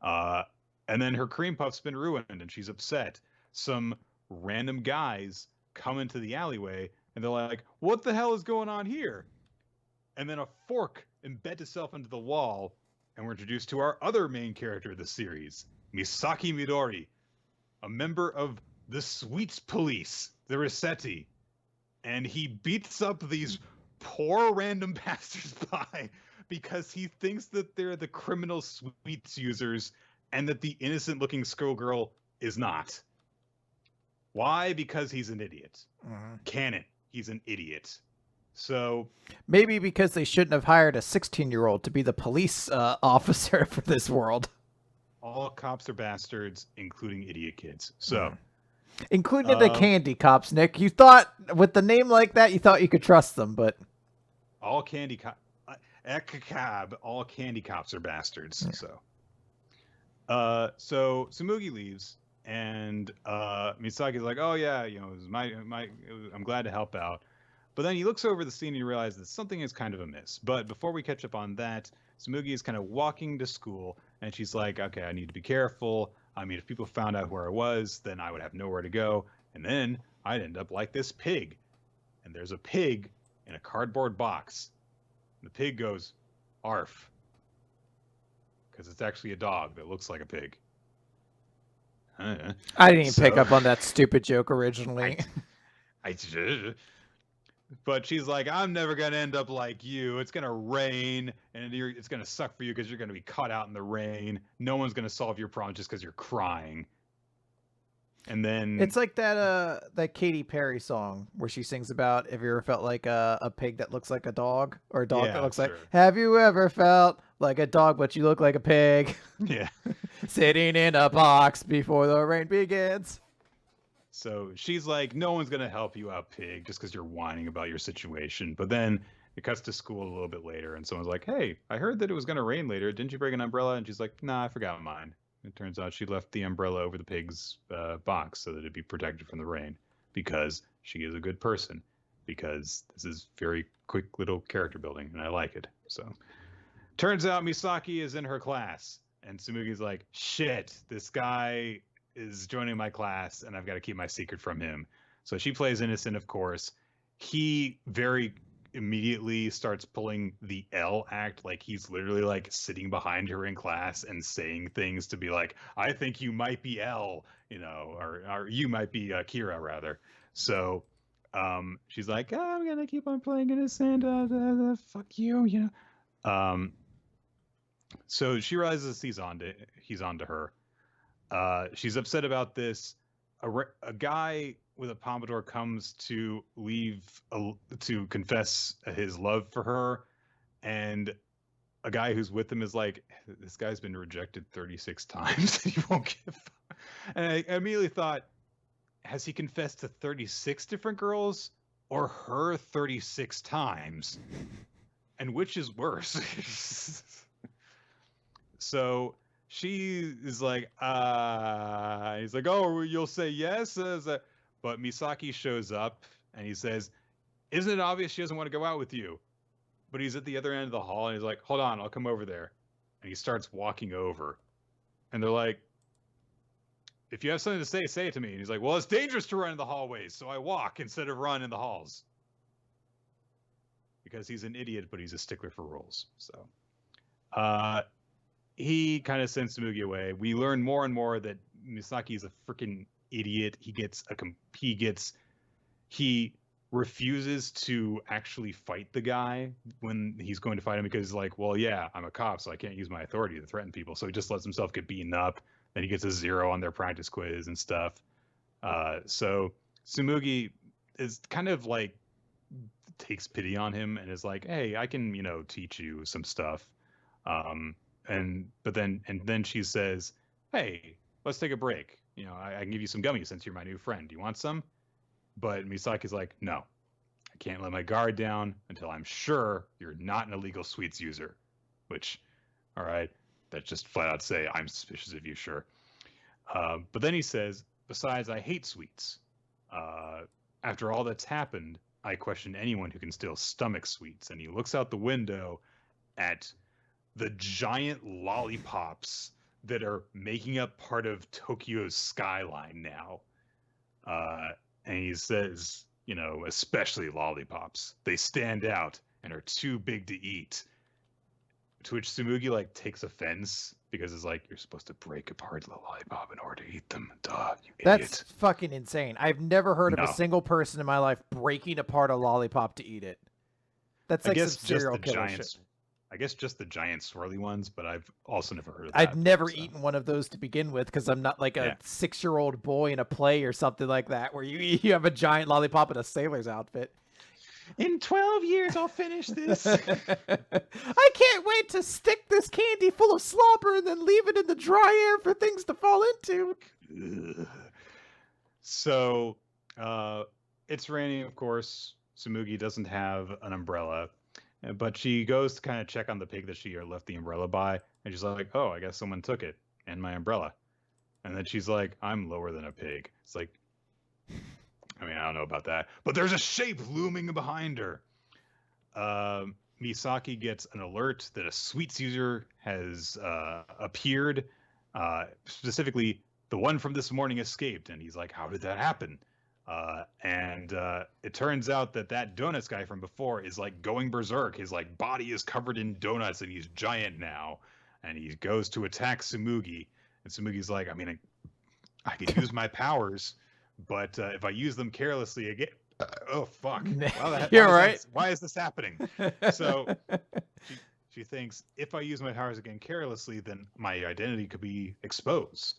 Uh, and then her cream puff's been ruined and she's upset. Some random guys come into the alleyway and they're like, "What the hell is going on here?" And then a fork embeds itself into the wall, and we're introduced to our other main character of the series, Misaki Midori, a member of the Sweets Police, the Rossetti. And he beats up these poor random passersby because he thinks that they're the criminal sweets users and that the innocent looking schoolgirl is not. Why? Because he's an idiot. Canon, he's an idiot. So maybe because they shouldn't have hired a 16-year-old to be the police officer for this world. All cops are bastards, including idiot kids. So, including the candy cops, Nick. You thought with the name like that, you thought you could trust them, but all candy cops, all candy cops are bastards. So, so Tsumugi leaves, and Misaki's like, "Oh yeah, you know, I'm glad to help out." But then he looks over the scene and he realizes that something is kind of amiss. But before we catch up on that, Tsumugi is kind of walking to school, and she's like, "Okay, I need to be careful. I mean, if people found out where I was, then I would have nowhere to go, and then I'd end up like this pig." And there's a pig in a cardboard box. And the pig goes, "Arf," because it's actually a dog that looks like a pig. I didn't even pick up on that stupid joke originally. But she's like, "I'm never going to end up like you. It's going to rain, and it's going to suck for you because you're going to be caught out in the rain. No one's going to solve your problem just because you're crying." And then... It's like that Katy Perry song where she sings about, "Have you ever felt like a pig that looks like a dog? Or a dog that looks like... Have you ever felt like a dog but you look like a pig?" Yeah. "Sitting in a box before the rain begins." So she's like, "No one's going to help you out, pig, just because you're whining about your situation." But then it cuts to school a little bit later, and someone's like, "Hey, I heard that it was going to rain later. Didn't you bring an umbrella?" And she's like, "Nah, I forgot mine." It turns out she left the umbrella over the pig's box so that it'd be protected from the rain, because she is a good person, because this is very quick little character building, and I like it. So turns out Misaki is in her class, and Tsumugi's like, "Shit, this guy is joining my class and I've got to keep my secret from him." So she plays innocent, of course. He very immediately starts pulling the L act, like he's literally like sitting behind her in class and saying things to be like, "I think you might be L, you know, or you might be Kira rather." So she's like, "Oh, I'm gonna keep on playing innocent, fuck you, you know." So she realizes he's onto her. She's upset about this. A guy with a pompadour comes to to confess his love for her, and a guy who's with him is like, "This guy's been rejected 36 times and he won't give." And I immediately thought, has he confessed to 36 different girls or her 36 times? And which is worse? So she is like, he's like, "Oh, you'll say yes?" But Misaki shows up and he says, "Isn't it obvious she doesn't want to go out with you?" But he's at the other end of the hall and he's like, "Hold on, I'll come over there." And he starts walking over. And they're like, "If you have something to say it to me." And he's like, "Well, it's dangerous to run in the hallways, so I walk instead of run in the halls." Because he's an idiot, but he's a stickler for rules. So, he kind of sends Tsumugi away. We learn more and more that Misaki is a freaking idiot. He refuses to actually fight the guy when he's going to fight him because he's like, "Well, yeah, I'm a cop, so I can't use my authority to threaten people." So he just lets himself get beaten up. Then he gets a 0 on their practice quiz and stuff. So Tsumugi is kind of like takes pity on him and is like, "Hey, I can, you know, teach you some stuff." But then she says, "Hey, let's take a break. You know, I can give you some gummies since you're my new friend. Do you want some?" But Misaki's like, "No, I can't let my guard down until I'm sure you're not an illegal sweets user." Which, all right. that just flat out say, I'm suspicious of you, sure. But then he says, besides, I hate sweets. After all that's happened, I question anyone who can still stomach sweets. And he looks out the window at the giant lollipops that are making up part of Tokyo's skyline now. And he says, you know, especially lollipops. They stand out and are too big to eat. To which Tsumugi like takes offense because it's like, you're supposed to break apart the lollipop in order to eat them. Duh, you idiot. That's fucking insane. I've never heard of a single person in my life breaking apart a lollipop to eat it. That's like some serial killer shit. I guess just the giant swirly ones, but I've also never heard of that. I've never eaten one of those to begin with because I'm not like a 6-year-old boy in a play or something like that where you have a giant lollipop in a sailor's outfit. In 12 years, I'll finish this. I can't wait to stick this candy full of slobber and then leave it in the dry air for things to fall into. So, it's raining, of course. Tsumugi doesn't have an umbrella, but she goes to kind of check on the pig that she left the umbrella by, and she's like, oh, I guess someone took it, and my umbrella. And then she's like, I'm lower than a pig. It's like, I mean, I don't know about that, but there's a shape looming behind her. Misaki gets an alert that a sweets user has appeared. Specifically, the one from this morning escaped, and he's like, how did that happen? And it turns out that donuts guy from before is like going berserk. His like body is covered in donuts, and he's giant now. And he goes to attack Tsumugi, and Tsumugi's like, I mean, I could use my powers, but if I use them carelessly again, oh fuck! You're right. Why is this happening? So she thinks if I use my powers again carelessly, then my identity could be exposed.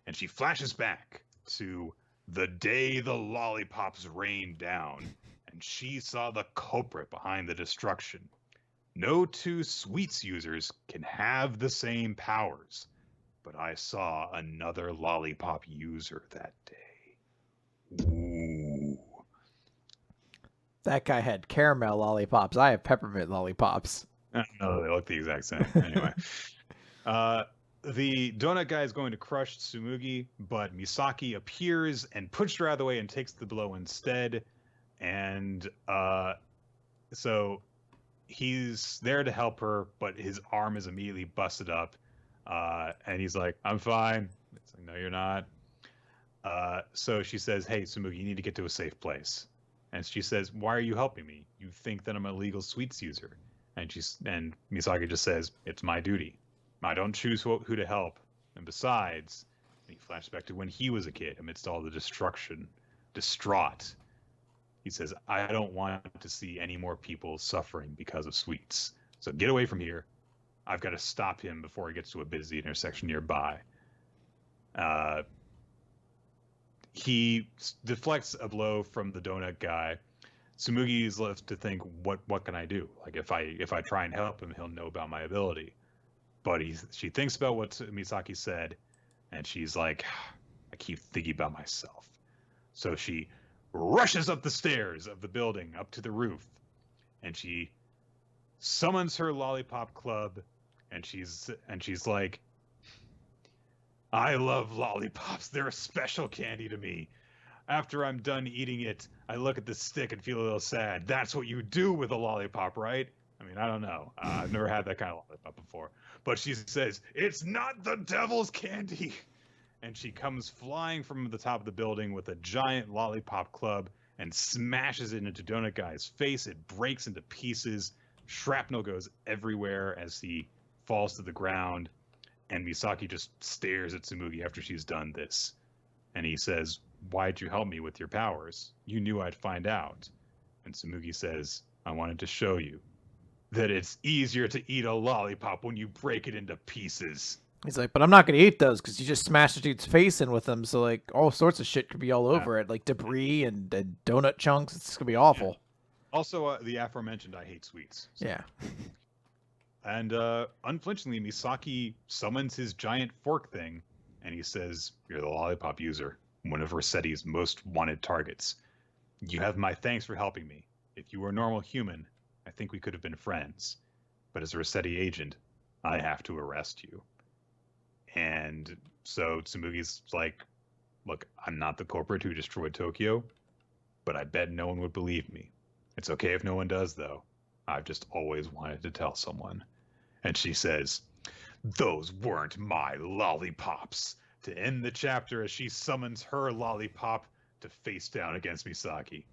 And she flashes back to the day the lollipops rained down, and she saw the culprit behind the destruction. No two sweets users can have the same powers, but I saw another lollipop user that day. Ooh. That guy had caramel lollipops. I have peppermint lollipops. No, they look the exact same. Anyway. The donut guy is going to crush Tsumugi, but Misaki appears and pushes her out of the way and takes the blow instead. And so he's there to help her, but his arm is immediately busted up. And he's like, I'm fine. It's like, no, you're not. So she says, hey, Tsumugi, you need to get to a safe place. And she says, why are you helping me? You think that I'm a legal sweets user. And Misaki just says, it's my duty. I don't choose who to help. And besides, he flashed back to when he was a kid amidst all the destruction. Distraught. He says, I don't want to see any more people suffering because of sweets. So get away from here. I've got to stop him before he gets to a busy intersection nearby. He deflects a blow from the donut guy. Tsumugi is left to think, what can I do? Like if I try and help him, he'll know about my ability. But she thinks about what Misaki said, and she's like, I keep thinking about myself. So she rushes up the stairs of the building, up to the roof, and she summons her lollipop club, and she's like, I love lollipops. They're a special candy to me. After I'm done eating it, I look at the stick and feel a little sad. That's what you do with a lollipop, right? I mean, I don't know. I've never had that kind of lollipop before. But she says, it's not the devil's candy. And she comes flying from the top of the building with a giant lollipop club and smashes it into Donut Guy's face. It breaks into pieces. Shrapnel goes everywhere as he falls to the ground. And Misaki just stares at Tsumugi after she's done this. And he says, why'd you help me with your powers? You knew I'd find out. And Tsumugi says, I wanted to show you that it's easier to eat a lollipop when you break it into pieces. He's like, but I'm not going to eat those because you just smashed the dude's face in with them. So, like, all sorts of shit could be all over it, like debris and donut chunks. It's going to be awful. Yeah. Also, the aforementioned, I hate sweets. So. Yeah. And unflinchingly, Misaki summons his giant fork thing, and he says, you're the lollipop user, one of Rossetti's most wanted targets. You have my thanks for helping me. If you were a normal human, I think we could have been friends. But as a Rossetti agent, I have to arrest you. And so Tsumugi's like, look, I'm not the culprit who destroyed Tokyo, but I bet no one would believe me. It's okay if no one does, though. I've just always wanted to tell someone. And she says, those weren't my lollipops, to end the chapter as she summons her lollipop to face down against Misaki.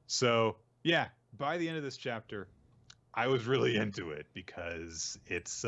So, yeah, by the end of this chapter, I was really into it because it's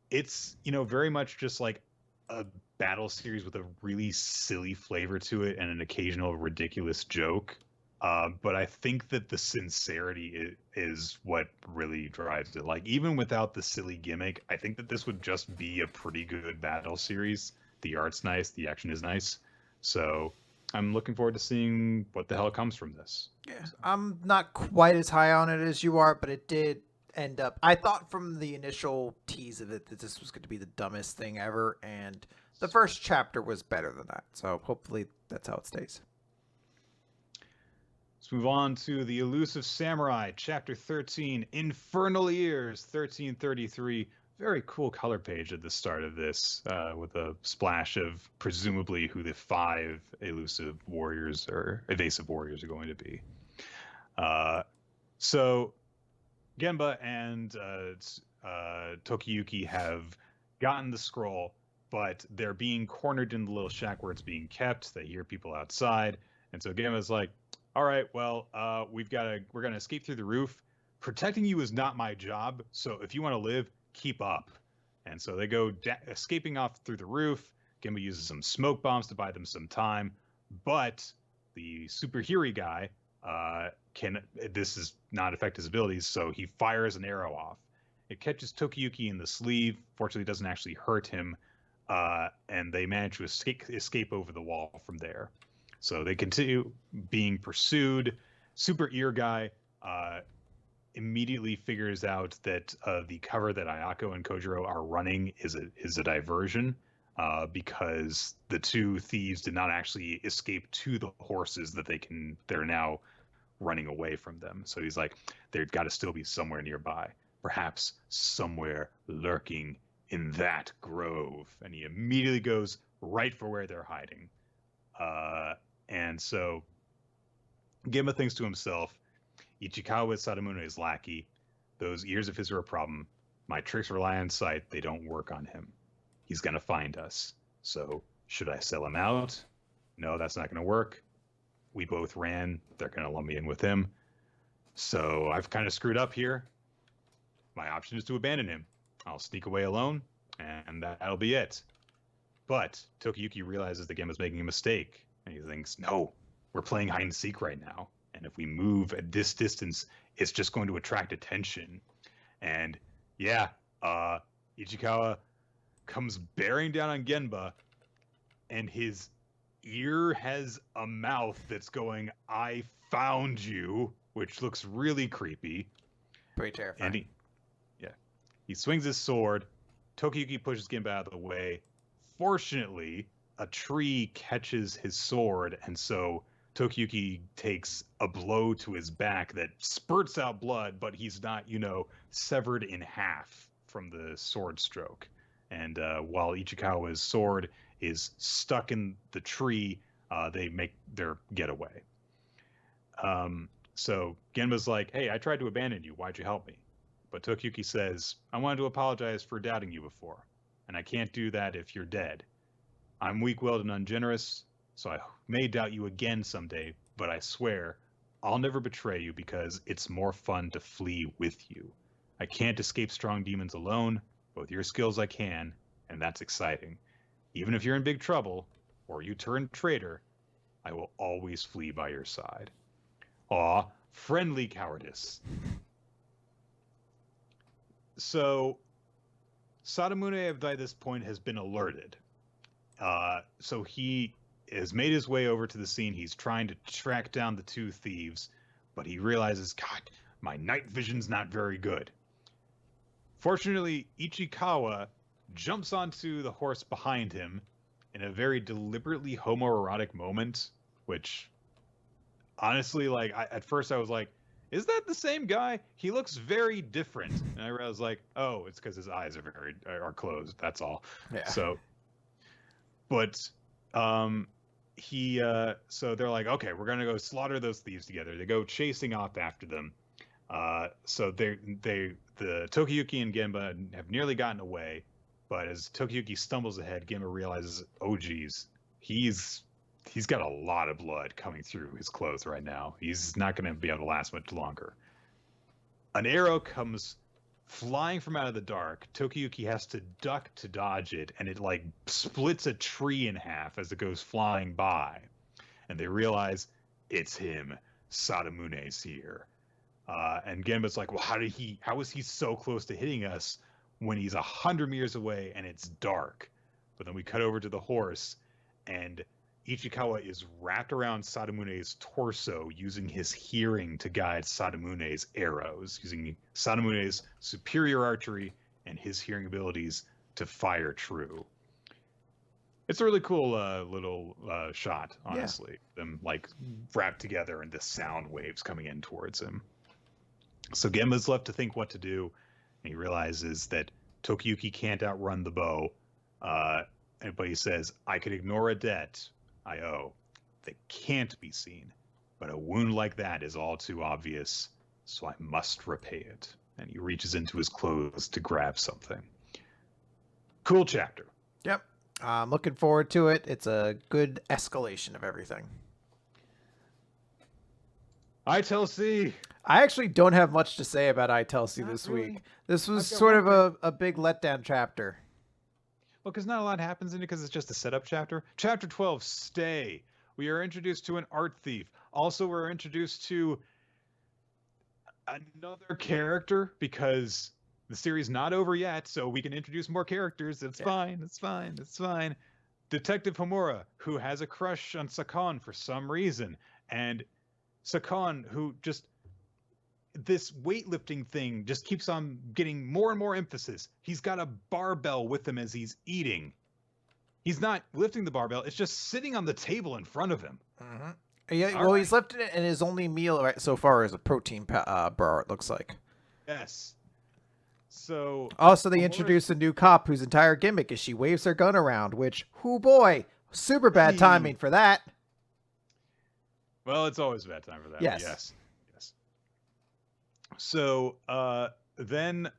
very much just like a battle series with a really silly flavor to it and an occasional ridiculous joke. But I think that the sincerity is what really drives it. Like, even without the silly gimmick, I think that this would just be a pretty good battle series. The art's nice, the action is nice. So I'm looking forward to seeing what the hell comes from this. Yeah, so. I'm not quite as high on it as you are, but it did end up. I thought from the initial tease of it that this was going to be the dumbest thing ever, and the first chapter was better than that. So hopefully that's how it stays. Let's move on to the Elusive Samurai, Chapter 13, Infernal Ears, 1333. Very cool color page at the start of this, with a splash of presumably who the 5 elusive warriors or evasive warriors are going to be. So Genba and Tokiyuki have gotten the scroll, but they're being cornered in the little shack where it's being kept. They hear people outside, and so Genba's like, all right, well, we're gonna escape through the roof. Protecting you is not my job, so if you want to live, keep up. And so they go escaping off through the roof. Genba uses some smoke bombs to buy them some time, but the superhero guy this does not affect his abilities, so he fires an arrow off. It catches Tokiyuki in the sleeve. Fortunately, it doesn't actually hurt him, and they manage to escape over the wall from there. So they continue being pursued. Super Ear Guy immediately figures out that the cover that Ayako and Kojiro are running is a diversion, because the 2 thieves did not actually escape to the horses that they're now running away from them. So he's like, they've got to still be somewhere nearby, perhaps somewhere lurking in that grove. And he immediately goes right for where they're hiding. And so Genba thinks to himself, Ichikawa is Sadamune's lackey. Those ears of his are a problem. My tricks rely on sight. They don't work on him. He's going to find us. So should I sell him out? No, that's not going to work. We both ran. They're going to lump me in with him. So I've kind of screwed up here. My option is to abandon him. I'll sneak away alone, and that'll be it. But Tokiyuki realizes that Genba's making a mistake. And he thinks, no, we're playing hide and seek right now. And if we move at this distance, it's just going to attract attention. And yeah, Ichikawa comes bearing down on Genba, and his ear has a mouth that's going, I found you, which looks really creepy. Pretty terrifying. And he swings his sword. Tokiyuki pushes Genba out of the way. Fortunately, a tree catches his sword, and so Tokiyuki takes a blow to his back that spurts out blood, but he's not, severed in half from the sword stroke. And while Ichikawa's sword is stuck in the tree, they make their getaway. So Genba's like, hey, I tried to abandon you. Why'd you help me? But Tokiyuki says, I wanted to apologize for doubting you before, and I can't do that if you're dead. I'm weak-willed and ungenerous, so I may doubt you again someday, but I swear I'll never betray you because it's more fun to flee with you. I can't escape strong demons alone, but with your skills I can, and that's exciting. Even if you're in big trouble, or you turn traitor, I will always flee by your side. Aw, friendly cowardice. So, Sadamune by this point has been alerted. So he has made his way over to the scene. He's trying to track down the 2 thieves, but he realizes, God, my night vision's not very good. Fortunately, Ichikawa jumps onto the horse behind him in a very deliberately homoerotic moment, which honestly, at first I was like, is that the same guy? He looks very different. And I was like, oh, it's because his eyes are closed. That's all. Yeah. So, but so they're like, okay, we're gonna go slaughter those thieves together. They go chasing off after them. So the Tokiyuki and Gemba have nearly gotten away, but as Tokiyuki stumbles ahead, Gemba realizes, oh geez, he's got a lot of blood coming through his clothes right now. He's not going to be able to last much longer. An arrow comes flying from out of the dark. Tokiyuki has to duck to dodge it, and it like splits a tree in half as it goes flying by. And they realize it's him. Sadamune's here. And Genba's like, well, how was he so close to hitting us when he's 100 meters away and it's dark? But then we cut over to the horse, and Ichikawa is wrapped around Sadamune's torso using his hearing to guide Sadamune's arrows, using Sadamune's superior archery and his hearing abilities to fire true. It's a really cool little shot, honestly. Yeah. Them like wrapped together and the sound waves coming in towards him. So Genba's left to think what to do, and he realizes that Tokiyuki can't outrun the bow, but he says, I could ignore a debt I owe that can't be seen, but a wound like that is all too obvious, so I must repay it. And he reaches into his clothes to grab something. Cool chapter. Yep. I'm looking forward to it. It's a good escalation of everything. ITLC. I actually don't have much to say about ITLC this week. This was sort of a big letdown chapter. Well, because not a lot happens in it because it's just a setup chapter. Chapter 12, Stay. We are introduced to an art thief. Also, we're introduced to another character because the series not over yet, so we can introduce more characters. It's fine. It's fine. It's fine. Detective Homura, who has a crush on Sakon for some reason. And Sakon, who just... this weightlifting thing just keeps on getting more and more emphasis. He's got a barbell with him as he's eating. He's not lifting the barbell. It's just sitting on the table in front of him. Mm-hmm. Yeah, well, he's lifting it, and his only meal so far is a protein bar, it looks like. Yes. So... also, they introduced a new cop whose entire gimmick is she waves her gun around, which, hoo boy, super bad timing for that. Well, it's always a bad time for that. Yes. So then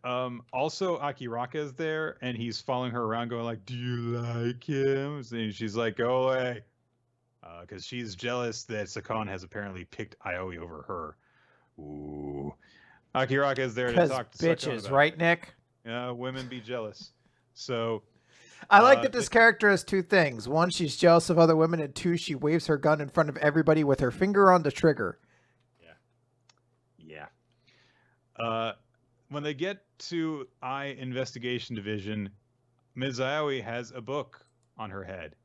also Akiraka is there, and he's following her around going like, do you like him? And she's like, go away. Because she's jealous that Sakon has apparently picked Aoi over her. Ooh. Akiraka is there to talk to Sakon. Bitches, right, Nick? Yeah, women be jealous. So... I like that this character has two things. One, she's jealous of other women, and two, she waves her gun in front of everybody with her finger on the trigger. Yeah. When they get to Investigation Division, Ms. Aoi has a book on her head,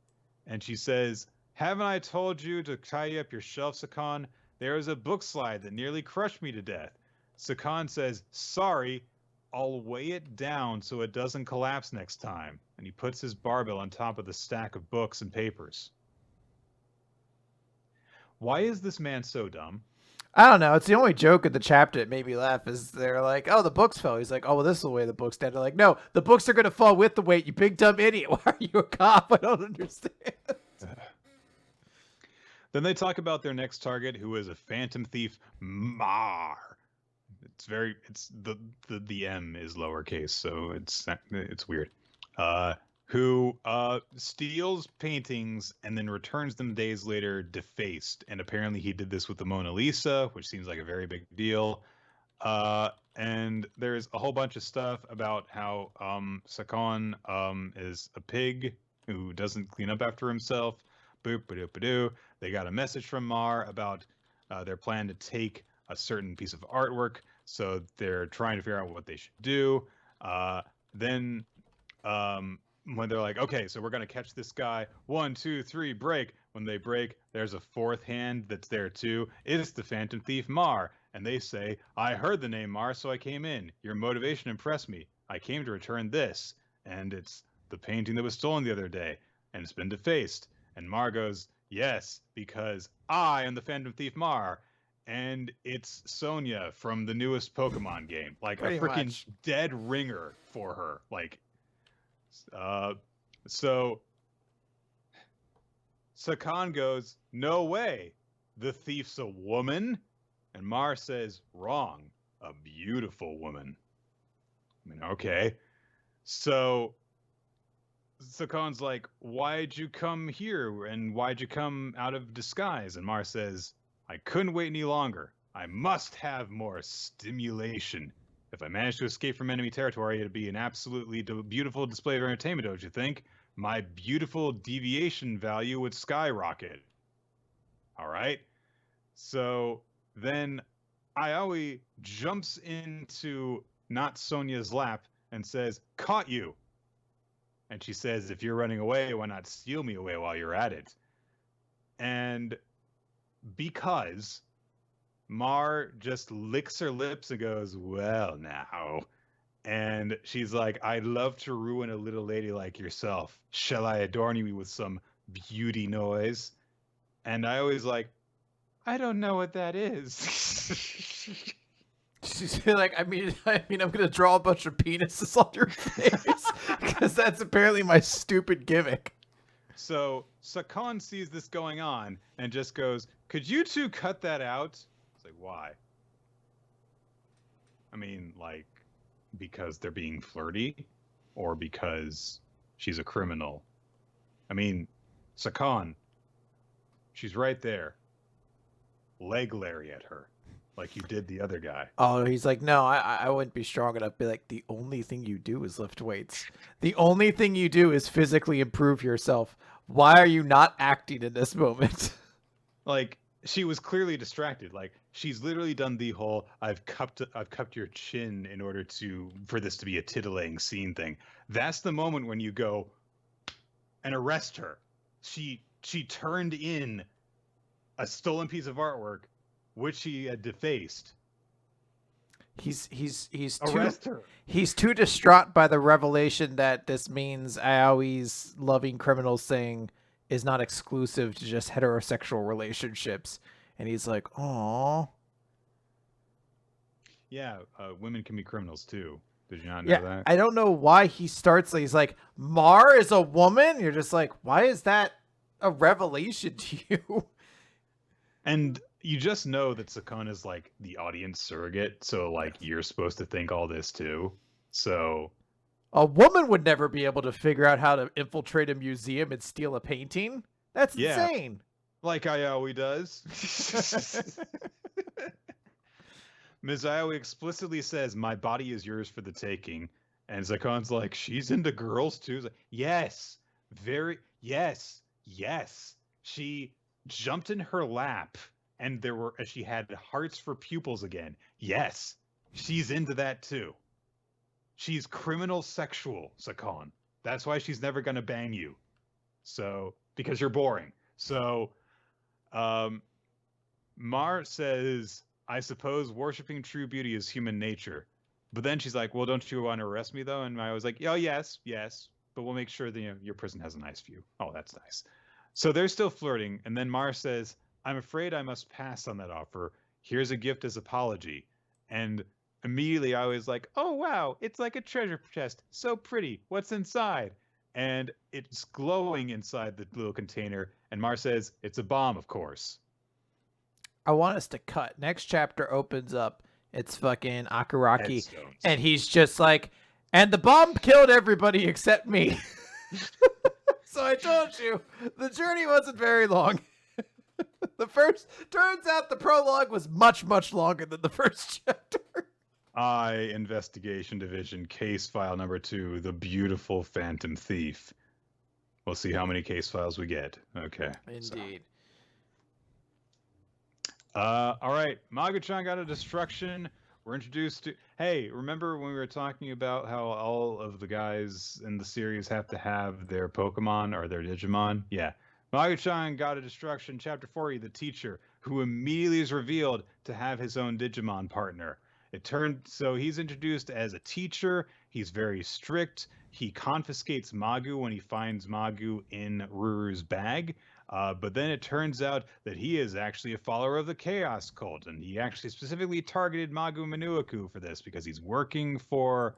and she says, haven't I told you to tidy up your shelf, Sakon? There is a book slide that nearly crushed me to death. Sakon says, sorry, I'll weigh it down so it doesn't collapse next time. And he puts his barbell on top of the stack of books and papers. Why is this man so dumb? I don't know. It's the only joke in the chapter that made me laugh is they're like, oh, the books fell. He's like, oh, well, this will weigh the books down. They're like, no, the books are going to fall with the weight, you big dumb idiot. Why are you a cop? I don't understand. Then they talk about their next target, who is a phantom thief, Mar. It's the M is lowercase, so it's weird. Who steals paintings and then returns them days later defaced. And apparently he did this with the Mona Lisa, which seems like a very big deal. And there's a whole bunch of stuff about how Sakon is a pig who doesn't clean up after himself. Boop, ba-doop, ba-doo. They got a message from Mar about their plan to take a certain piece of artwork. So they're trying to figure out what they should do. Then when they're like, okay, so we're going to catch this guy. 1, 2, 3, break. When they break, there's a fourth hand that's there too. It's the Phantom Thief Mar. And they say, I heard the name Mar, so I came in. Your motivation impressed me. I came to return this. And it's the painting that was stolen the other day. And it's been defaced. And Mar goes, yes, because I am the Phantom Thief Mar. and it's Sonya from the newest Pokemon game. Like Pretty a freaking much. dead ringer for her. Like, so Sakan goes, "No way. The thief's a woman?" And Mar says, "Wrong. A beautiful woman." I mean, okay. So Sakan's like, "Why'd you come here? And why'd you come out of disguise?" And Mar says, "I couldn't wait any longer. I must have more stimulation. If I manage to escape from enemy territory, it'd be an absolutely beautiful display of entertainment, don't you think? My beautiful deviation value would skyrocket." All right. So then Aoi jumps into not Sonia's lap and says, "Caught you." And she says, "If you're running away, why not steal me away while you're at it?" And because Mar just licks her lips and goes, "Well, now." And she's like, "I'd love to ruin a little lady like yourself. Shall I adorn you with some beauty noise?" And I always like, "I don't know what that is." She's like, I mean, I'm gonna draw a bunch of penises on your face because that's apparently my stupid gimmick. So Sakan sees this going on and just goes, "Could you two cut that out?" It's like, why? I mean, like, because they're being flirty, or because she's a criminal? I mean, Sakan, she's right there. Leg Larry at her, like you did the other guy. Oh, he's like, no, I wouldn't be strong enough. Be like, the only thing you do is lift weights. The only thing you do is physically improve yourself. Why are you not acting in this moment? Like, she was clearly distracted. Like, she's literally done the whole I've cupped your chin in order for this to be a titillating scene thing. That's the moment when you go and arrest her. She turned in a stolen piece of artwork which she had defaced. He's Arrest too her. he's too distraught by the revelation that this means Aoi's loving criminals thing is not exclusive to just heterosexual relationships, and he's like, "Oh, Yeah, women can be criminals too. Did you not know yeah." that? I don't know why he starts. He's like, "Mar is a woman." You're just like, why is that a revelation to you? And you just know that Sakan is like the audience surrogate, so like you're supposed to think all this too. So A woman would never be able to figure out how to infiltrate a museum and steal a painting. That's yeah, insane. like Ayaoi does. Ms. Ayaoi explicitly says, "My body is yours for the taking." And Zakon's like, "She's into girls too?" Like, yes, yes. She jumped in her lap, and she had hearts for pupils again. Yes, she's into that too. She's criminal sexual, Sakon. That's why she's never gonna bang you. So, because you're boring. So, Mar says, "I suppose worshiping true beauty is human nature." But then she's like, "Well, don't you want to arrest me though?" And I was like, "Oh, yes, but we'll make sure that your prison has a nice view." Oh, that's nice. So they're still flirting, and then Mar says, "I'm afraid I must pass on that offer. Here's a gift as apology." And immediately I was like, "Oh wow, it's like a treasure chest. So pretty. What's inside?" And it's glowing inside the little container, and Mar says, "It's a bomb, of course." I want us to cut. Next chapter opens up. It's fucking Akuraki, Headstones. and he's just like, and the bomb killed everybody except me. So I told you, the journey wasn't very long. Turns out the prologue was much, much longer than the first chapter. Investigation Division, case file number 2, The Beautiful Phantom Thief. We'll see how many case files we get. Okay. Indeed. All right. Magu-chan got a destruction. We're introduced to. Hey, remember when we were talking about how all of the guys in the series have to have their Pokemon or their Digimon? Yeah. Magu-chan got a destruction. Chapter 40, the teacher, who immediately is revealed to have his own Digimon partner. So he's introduced as a teacher. He's very strict. He confiscates Magu when he finds Magu in Ruru's bag. But then it turns out that he is actually a follower of the Chaos Cult, and he actually specifically targeted Magu Manuaku for this because he's working for,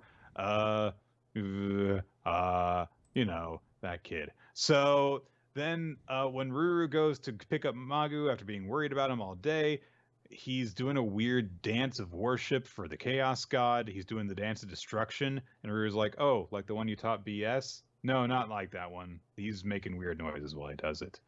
that kid. So then when Ruru goes to pick up Magu after being worried about him all day, he's doing a weird dance of worship for the Chaos God. He's doing the dance of destruction, and Ruru's like, "Oh, like the one you taught BS? No, not like that one. He's making weird noises while he does it."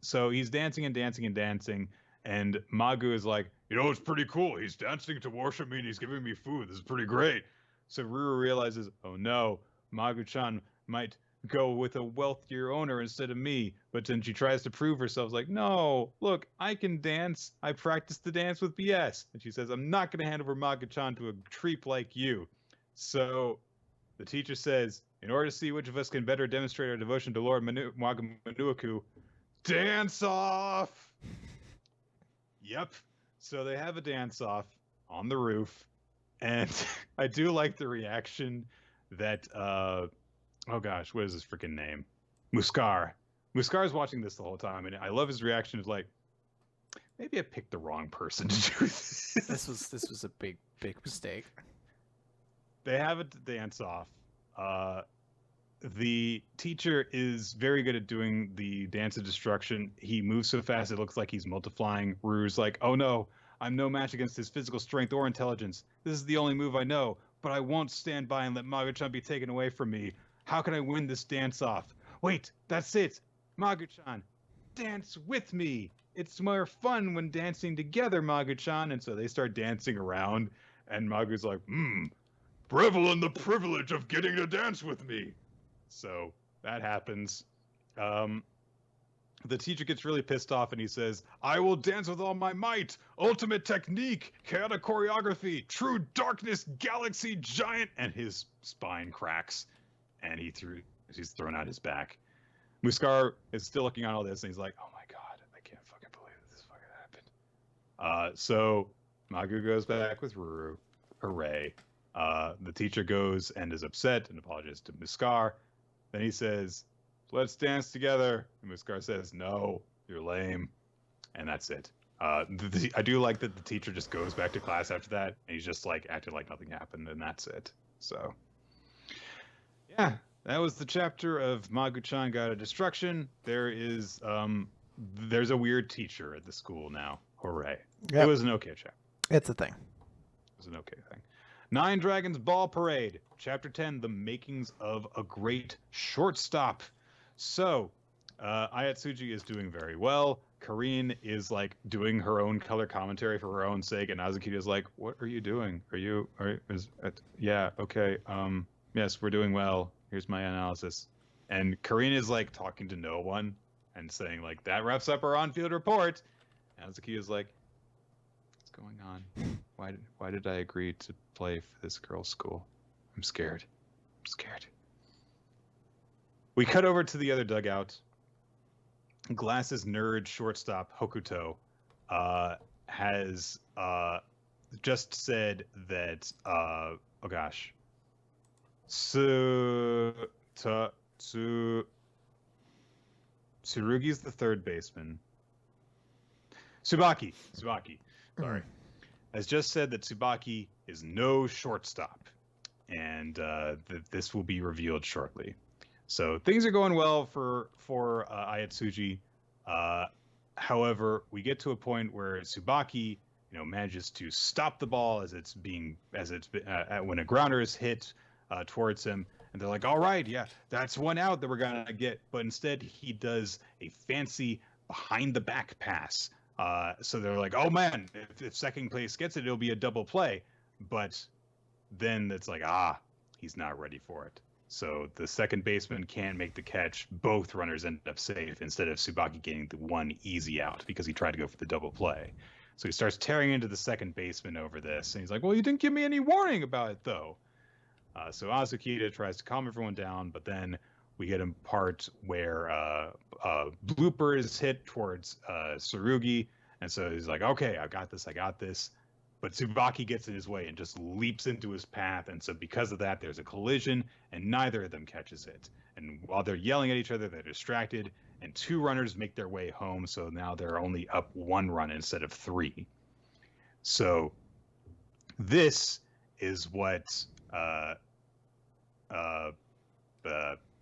So he's dancing and dancing and dancing, and Magu is like, "It's pretty cool. He's dancing to worship me and he's giving me food. This is pretty great." So Ruru realizes, "Oh no, Magu-chan might go with a wealthier owner instead of me." But then she tries to prove herself, like, "No, look, I can dance. I practiced the dance with BS." And she says, "I'm not going to hand over Magu-chan to a creep like you." So the teacher says, "In order to see which of us can better demonstrate our devotion to Lord Magu Manuaku, dance off." Yep. So they have a dance off on the roof, and I do like the reaction that oh gosh, what is his freaking name? Muskar. Muskar's watching this the whole time, and I love his reaction. Is like, maybe I picked the wrong person to do this. This was a big mistake. They have a dance off. The teacher is very good at doing the dance of destruction. He moves so fast it looks like he's multiplying. Ruru's like, "Oh no, I'm no match against his physical strength or intelligence. This is the only move I know, but I won't stand by and let Magu-chan be taken away from me. How can I win this dance off? Wait, that's it. Magu-chan, dance with me. It's more fun when dancing together, Magu-chan." And so they start dancing around, and Magu's like, "Revel in the privilege of getting to dance with me." So that happens. The teacher gets really pissed off and he says, "I will dance with all my might. Ultimate technique, chaotic choreography, true darkness, galaxy giant." And his spine cracks and he's thrown out his back. Muskar is still looking on all this and he's like, "Oh my God, I can't fucking believe this fucking happened." So Magu goes back with Ruru. Hooray. The teacher goes and is upset and apologizes to Muskar. Then he says, "Let's dance together." And Muskar says, "No, you're lame." And that's it. I do like that the teacher just goes back to class after that, and he's just like acting like nothing happened, and that's it. So, yeah, that was the chapter of Magu-chan Guide to Destruction. There's a weird teacher at the school now. Hooray. Yep. It was an okay chapter. It's a thing. It was an okay thing. Nine Dragons Ball Parade, Chapter 10, The Makings of a Great Shortstop. So, Ayatsuji is doing very well. Karine is, like, doing her own color commentary for her own sake, and Azukita is like, "What are you doing? Yeah, okay, yes, we're doing well. Here's my analysis." And Karine is, like, talking to no one and saying, like, "That wraps up our on-field report." And Azukita is like, "Going on? Why did I agree to play for this girls' school? I'm scared. We cut over to the other dugout. Glass's nerd shortstop Hokuto has just said that Tsurugi's the third baseman. Tsubaki, sorry, has just said that Tsubaki is no shortstop, and this will be revealed shortly. So things are going well for Ayatsuji. However, we get to a point where Tsubaki, manages to stop the ball when a grounder is hit towards him, and they're like, "All right, yeah, that's one out that we're gonna get." But instead, he does a fancy behind the back pass. So they're like, "Oh man, if second place gets it, it'll be a double play." But then it's like, he's not ready for it. So the second baseman can't make the catch. Both runners end up safe instead of Tsubaki getting the one easy out because he tried to go for the double play. So he starts tearing into the second baseman over this. And he's like, "Well, you didn't give me any warning about it, though." So Azukita tries to calm everyone down, but then we get a part where Blooper is hit towards Tsurugi. And so he's like, "Okay, I got this. But Tsubaki gets in his way and just leaps into his path. And so because of that, there's a collision, and neither of them catches it. And while they're yelling at each other, they're distracted. and 2 runners make their way home. So now they're only up 1 run instead of 3. So this is what uh,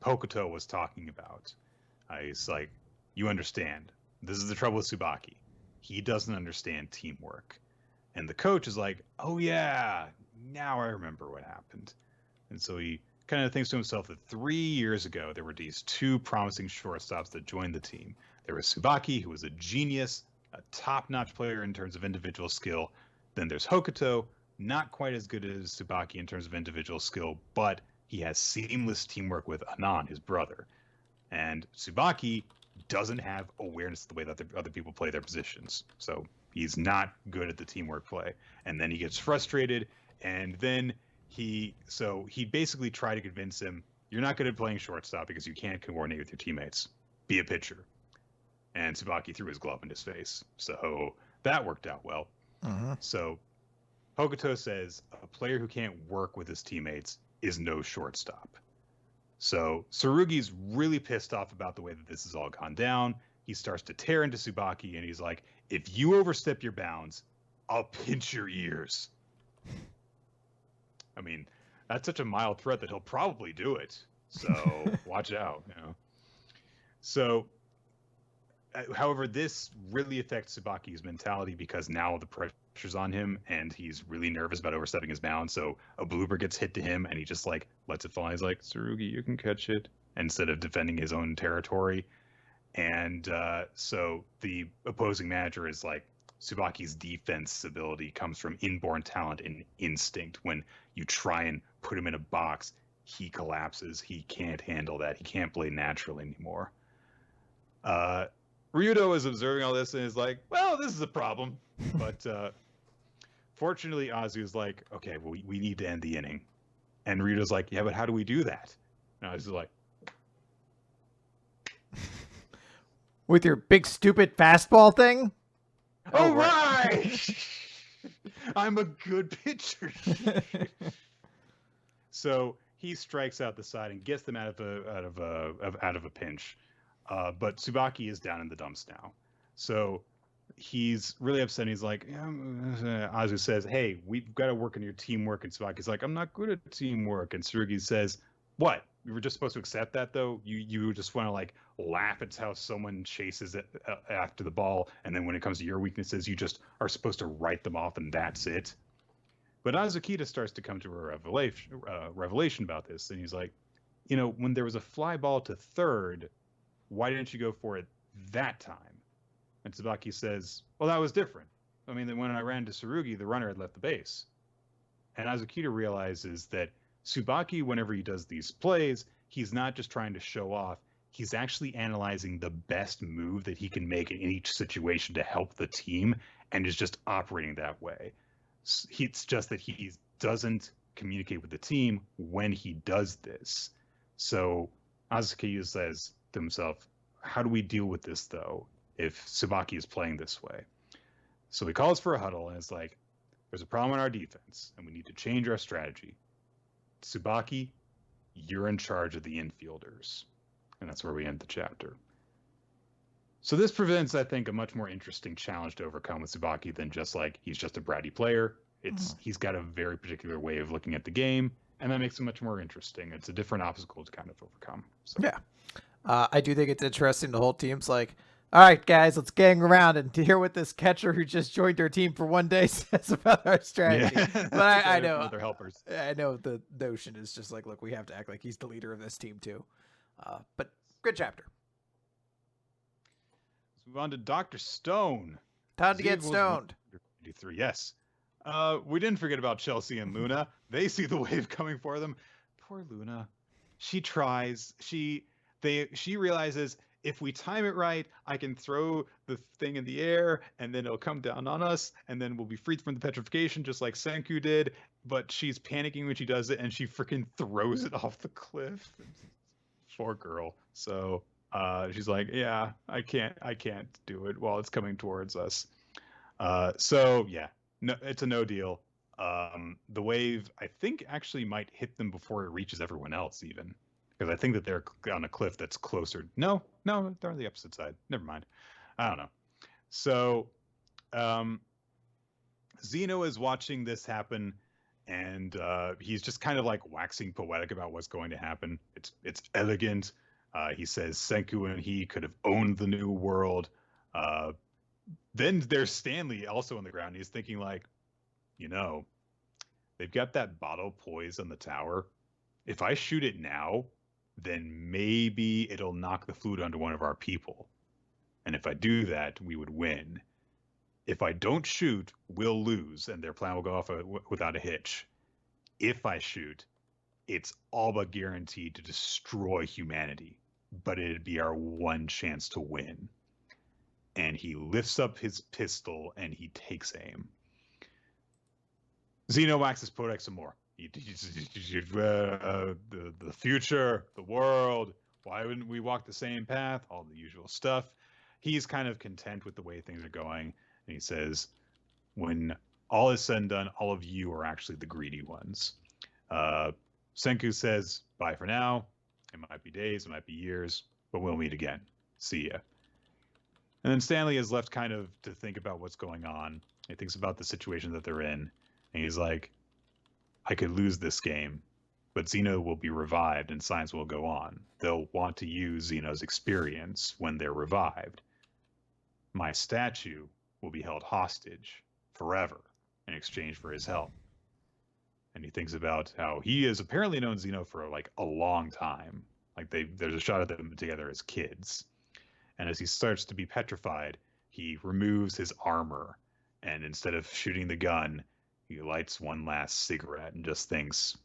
Hokuto was talking about. He's like, you understand. This is the trouble with Tsubaki. He doesn't understand teamwork. And the coach is like, oh yeah, now I remember what happened. And so he kind of thinks to himself that 3 years ago, there were these 2 promising shortstops that joined the team. There was Tsubaki, who was a genius, a top-notch player in terms of individual skill. Then there's Hokuto, not quite as good as Tsubaki in terms of individual skill, but he has seamless teamwork with Anan, his brother. And Tsubaki doesn't have awareness of the way that the other people play their positions. So he's not good at the teamwork play. And then he gets frustrated, and then he basically tried to convince him, you're not good at playing shortstop because you can't coordinate with your teammates. Be a pitcher. And Tsubaki threw his glove in his face. So that worked out well. So Hokuto says a player who can't work with his teammates is no shortstop. So Tsurugi's really pissed off about the way that this has all gone down. He starts to tear into Tsubaki, and he's like, if you overstep your bounds, I'll pinch your ears. I mean, that's such a mild threat that he'll probably do it. So watch out. So, however, this really affects Tsubaki's mentality because now the pressure's on him, and he's really nervous about overstepping his bounds. So a blooper gets hit to him, and he just like lets it fly. He's like, Tsurugi, you can catch it, instead of defending his own territory. And so the opposing manager is like, Tsubaki's defense ability comes from inborn talent and instinct. When you try and put him in a box, he collapses. He can't handle that. He can't play naturally anymore. Ryudo is observing all this and is like, well, this is a problem. But fortunately, Azu's like, okay, well, we need to end the inning. And Ryudo's like, yeah, but how do we do that? And Azu's like, with your big stupid fastball thing? all right. I'm a good pitcher. So he strikes out the side and gets them out of a pinch. But Tsubaki is down in the dumps now. So he's really upset. He's like, Azu says, hey, we've got to work on your teamwork. And Tsubaki's like, I'm not good at teamwork. And Tsurugi says, what? We were just supposed to accept that, though? You just want to like laugh at how someone chases it after the ball, and then when it comes to your weaknesses, you just are supposed to write them off, and that's it. But Azukita starts to come to a revelation about this, and he's like, when there was a fly ball to third, why didn't you go for it that time? And Tsubaki says, well, that was different. I mean, when I ran to Tsurugi, the runner had left the base. And Azukita realizes that Tsubaki, whenever he does these plays, he's not just trying to show off. He's actually analyzing the best move that he can make in each situation to help the team, and is just operating that way. It's just that he doesn't communicate with the team when he does this. So Azuki says to himself, how do we deal with this, though, if Tsubaki is playing this way? So he calls for a huddle, and it's like, there's a problem in our defense, and we need to change our strategy. Tsubaki, you're in charge of the infielders. And that's where we end the chapter. So this presents, I think, a much more interesting challenge to overcome with Tsubaki than just like, he's just a bratty player. He's got a very particular way of looking at the game, and that makes it much more interesting. It's a different obstacle to kind of overcome. So. Yeah. I do think it's interesting. The whole team's like, all right, guys, let's gang around and to hear what this catcher who just joined our team for 1 day says about our strategy. Yeah. But I know they're helpers. I know the notion is just like, look, we have to act like he's the leader of this team too. But good chapter. Let's move on to Dr. Stone. Time to get stoned. 83, yes. We didn't forget about Chelsea and Luna. They see the wave coming for them. Poor Luna. She tries. She realizes, if we time it right, I can throw the thing in the air, and then it'll come down on us, and then we'll be freed from the petrification, just like Senku did. But she's panicking when she does it, and she freaking throws it off the cliff. Poor girl. So she's like, yeah, I can't do it while it's coming towards us. So yeah, no, it's a no deal. The wave, I think, actually might hit them before it reaches everyone else, even. because I think that they're on a cliff that's closer. No, they're on the opposite side. Never mind. I don't know. So, Zeno is watching this happen, and he's just kind of like waxing poetic about what's going to happen. It's elegant. He says Senku and he could have owned the new world. Then there's Stanley also on the ground. He's thinking like, they've got that bottle poised on the tower. If I shoot it now, then maybe it'll knock the fluid onto one of our people. And if I do that, we would win. If I don't shoot, we'll lose, and their plan will go off without a hitch. If I shoot, it's all but guaranteed to destroy humanity, but it'd be our one chance to win. And he lifts up his pistol and he takes aim. Zeno waxes poetic some more. The future, the world, why wouldn't we walk the same path? All the usual stuff. He's kind of content with the way things are going. And he says, when all is said and done, all of you are actually the greedy ones. Senku says, bye for now. It might be days, it might be years, but we'll meet again. See ya. And then Stanley is left kind of to think about what's going on. He thinks about the situation that they're in. And he's like, I could lose this game, but Zeno will be revived and science will go on. They'll want to use Zeno's experience when they're revived. My statue will be held hostage forever in exchange for his help. And he thinks about how he has apparently known Zeno for like a long time. Like there's a shot of them together as kids. And as he starts to be petrified, he removes his armor. And instead of shooting the gun, he lights one last cigarette and just thinks,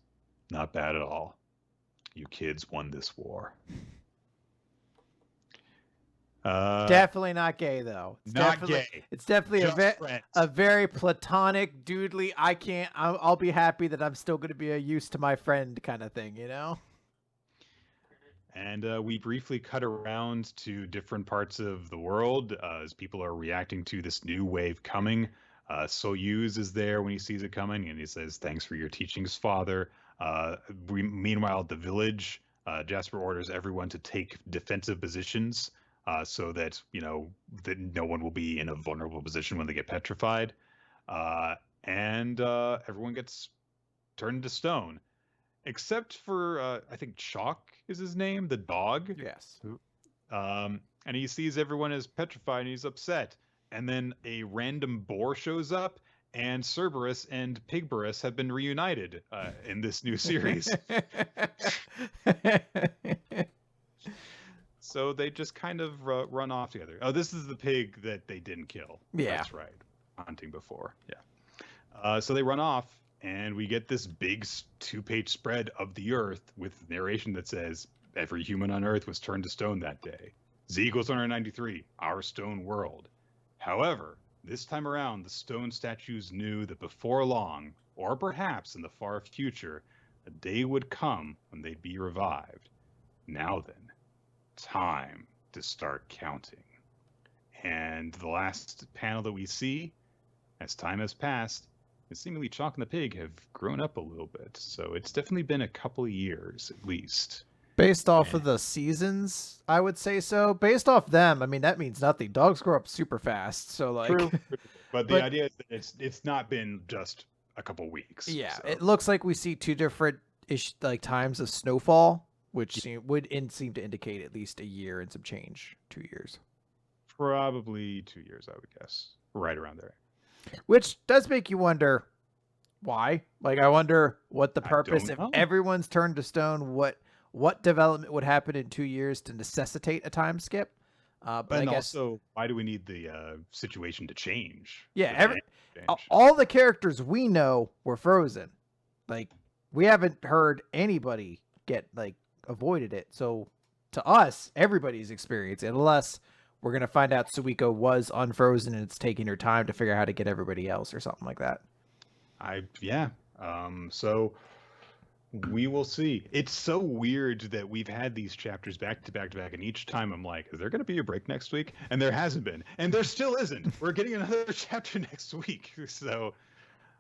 not bad at all. You kids won this war. Definitely not gay, though. Gay. It's definitely a very platonic, doodly, I'll be happy that I'm still going to be a use to my friend kind of thing, And we briefly cut around to different parts of the world as people are reacting to this new wave coming. Soyuz is there when he sees it coming, and he says, thanks for your teachings, father. Meanwhile, at the village, Jasper orders everyone to take defensive positions so that, that no one will be in a vulnerable position when they get petrified. And everyone gets turned to stone. Except for, I think Chalk is his name, the dog. Yes. And he sees everyone is petrified and he's upset. And then a random boar shows up, and Cerberus and Pigberus have been reunited in this new series. So they just kind of run off together. Oh, this is the pig that they didn't kill. Yeah. That's right. Hunting before. Yeah. So they run off. And we get this big 2-page spread of the Earth with narration that says, every human on Earth was turned to stone that day. Z equals 193, our stone world. However, this time around, the stone statues knew that before long, or perhaps in the far future, a day would come when they'd be revived. Now then, time to start counting. And the last panel that we see, as time has passed, seemingly Chalk and the pig have grown up a little bit. So it's definitely been a couple of years at least. Based off of the seasons, I would say so. Based off them, I mean, that means nothing. Dogs grow up super fast. So like, True. But the idea is that it's not been just a couple weeks. Yeah. So. It looks like we see two different times of snowfall, which would seem to indicate at least a year and some change. 2 years. Probably 2 years, I would guess. Right around there. Which does make you wonder why. Like, I wonder what the purpose if everyone's turned to stone. What development would happen in 2 years to necessitate a time skip? But I guess also, why do we need the situation to change? Yeah, all the characters we know were frozen. Like, we haven't heard anybody get avoided it. So to us, everybody's experienced it, unless we're going to find out Suiko was unfrozen and it's taking her time to figure out how to get everybody else or something like that. So we will see. It's so weird that we've had these chapters back to back to back, and each time I'm like, is there going to be a break next week? And there hasn't been. And there still isn't. We're getting another chapter next week. So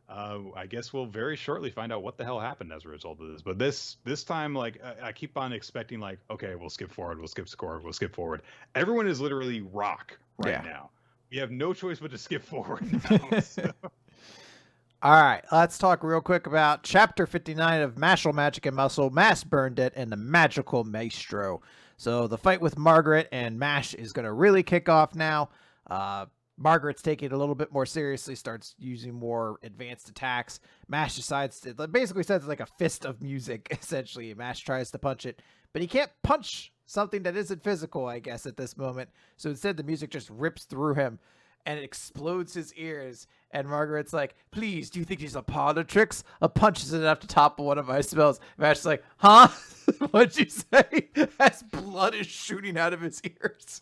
I guess we'll very shortly find out what the hell happened as a result of this. But this time, like I keep on expecting, like, okay, we'll skip forward, we'll skip forward, we'll skip forward. Everyone is literally rock right now. We have no choice but to skip forward now. So. All right, let's talk real quick about Chapter 59 of Mashle, Magic and Muscle, Mass Burned It, and the Magical Maestro. So the fight with Margaret and Mash is going to really kick off now. Margaret's taking it a little bit more seriously, starts using more advanced attacks. Mash decides to, basically says it's like a fist of music, essentially. Mash tries to punch it, but he can't punch something that isn't physical, I guess, at this moment. So instead, the music just rips through him and it explodes his ears. And Margaret's like, please, do you think these are parlor tricks? A punch is enough to topple one of my spells. Mash's like, huh? What'd you say? As blood is shooting out of his ears.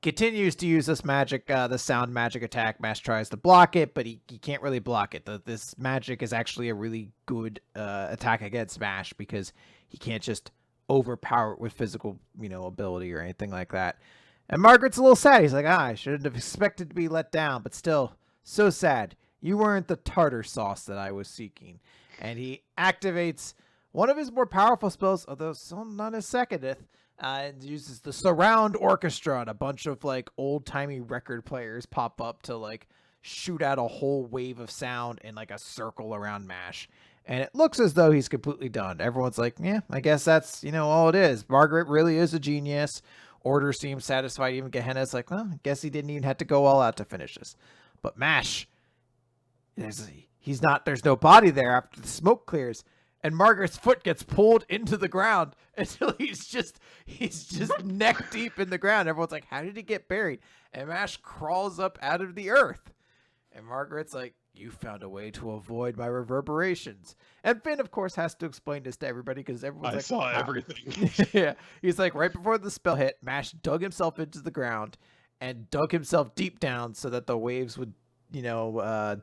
Continues to use this magic, the sound magic attack. Mash tries to block it, but he can't really block it. This magic is actually a really good attack against Mash because he can't just overpower it with physical, ability or anything like that. And Margaret's a little sad. He's like, I shouldn't have expected to be let down, but still, so sad. You weren't the tartar sauce that I was seeking. And he activates one of his more powerful spells, although still not his secondeth, and uses the surround orchestra, and a bunch of like old-timey record players pop up to like shoot out a whole wave of sound in like a circle around Mash. And it looks as though he's completely done. Everyone's like, yeah, I guess that's, all it is. Margaret really is a genius. Order seems satisfied. Even Gehenna's like, well, I guess he didn't even have to go all out to finish this. But Mash, there's no body there after the smoke clears. And Margaret's foot gets pulled into the ground until he's just neck deep in the ground. Everyone's like, how did he get buried? And Mash crawls up out of the earth. And Margaret's like, you found a way to avoid my reverberations. And Finn, of course, has to explain this to everybody because everyone's like, saw everything. Yeah. He's like, right before the spell hit, Mash dug himself into the ground and dug himself deep down so that the waves would,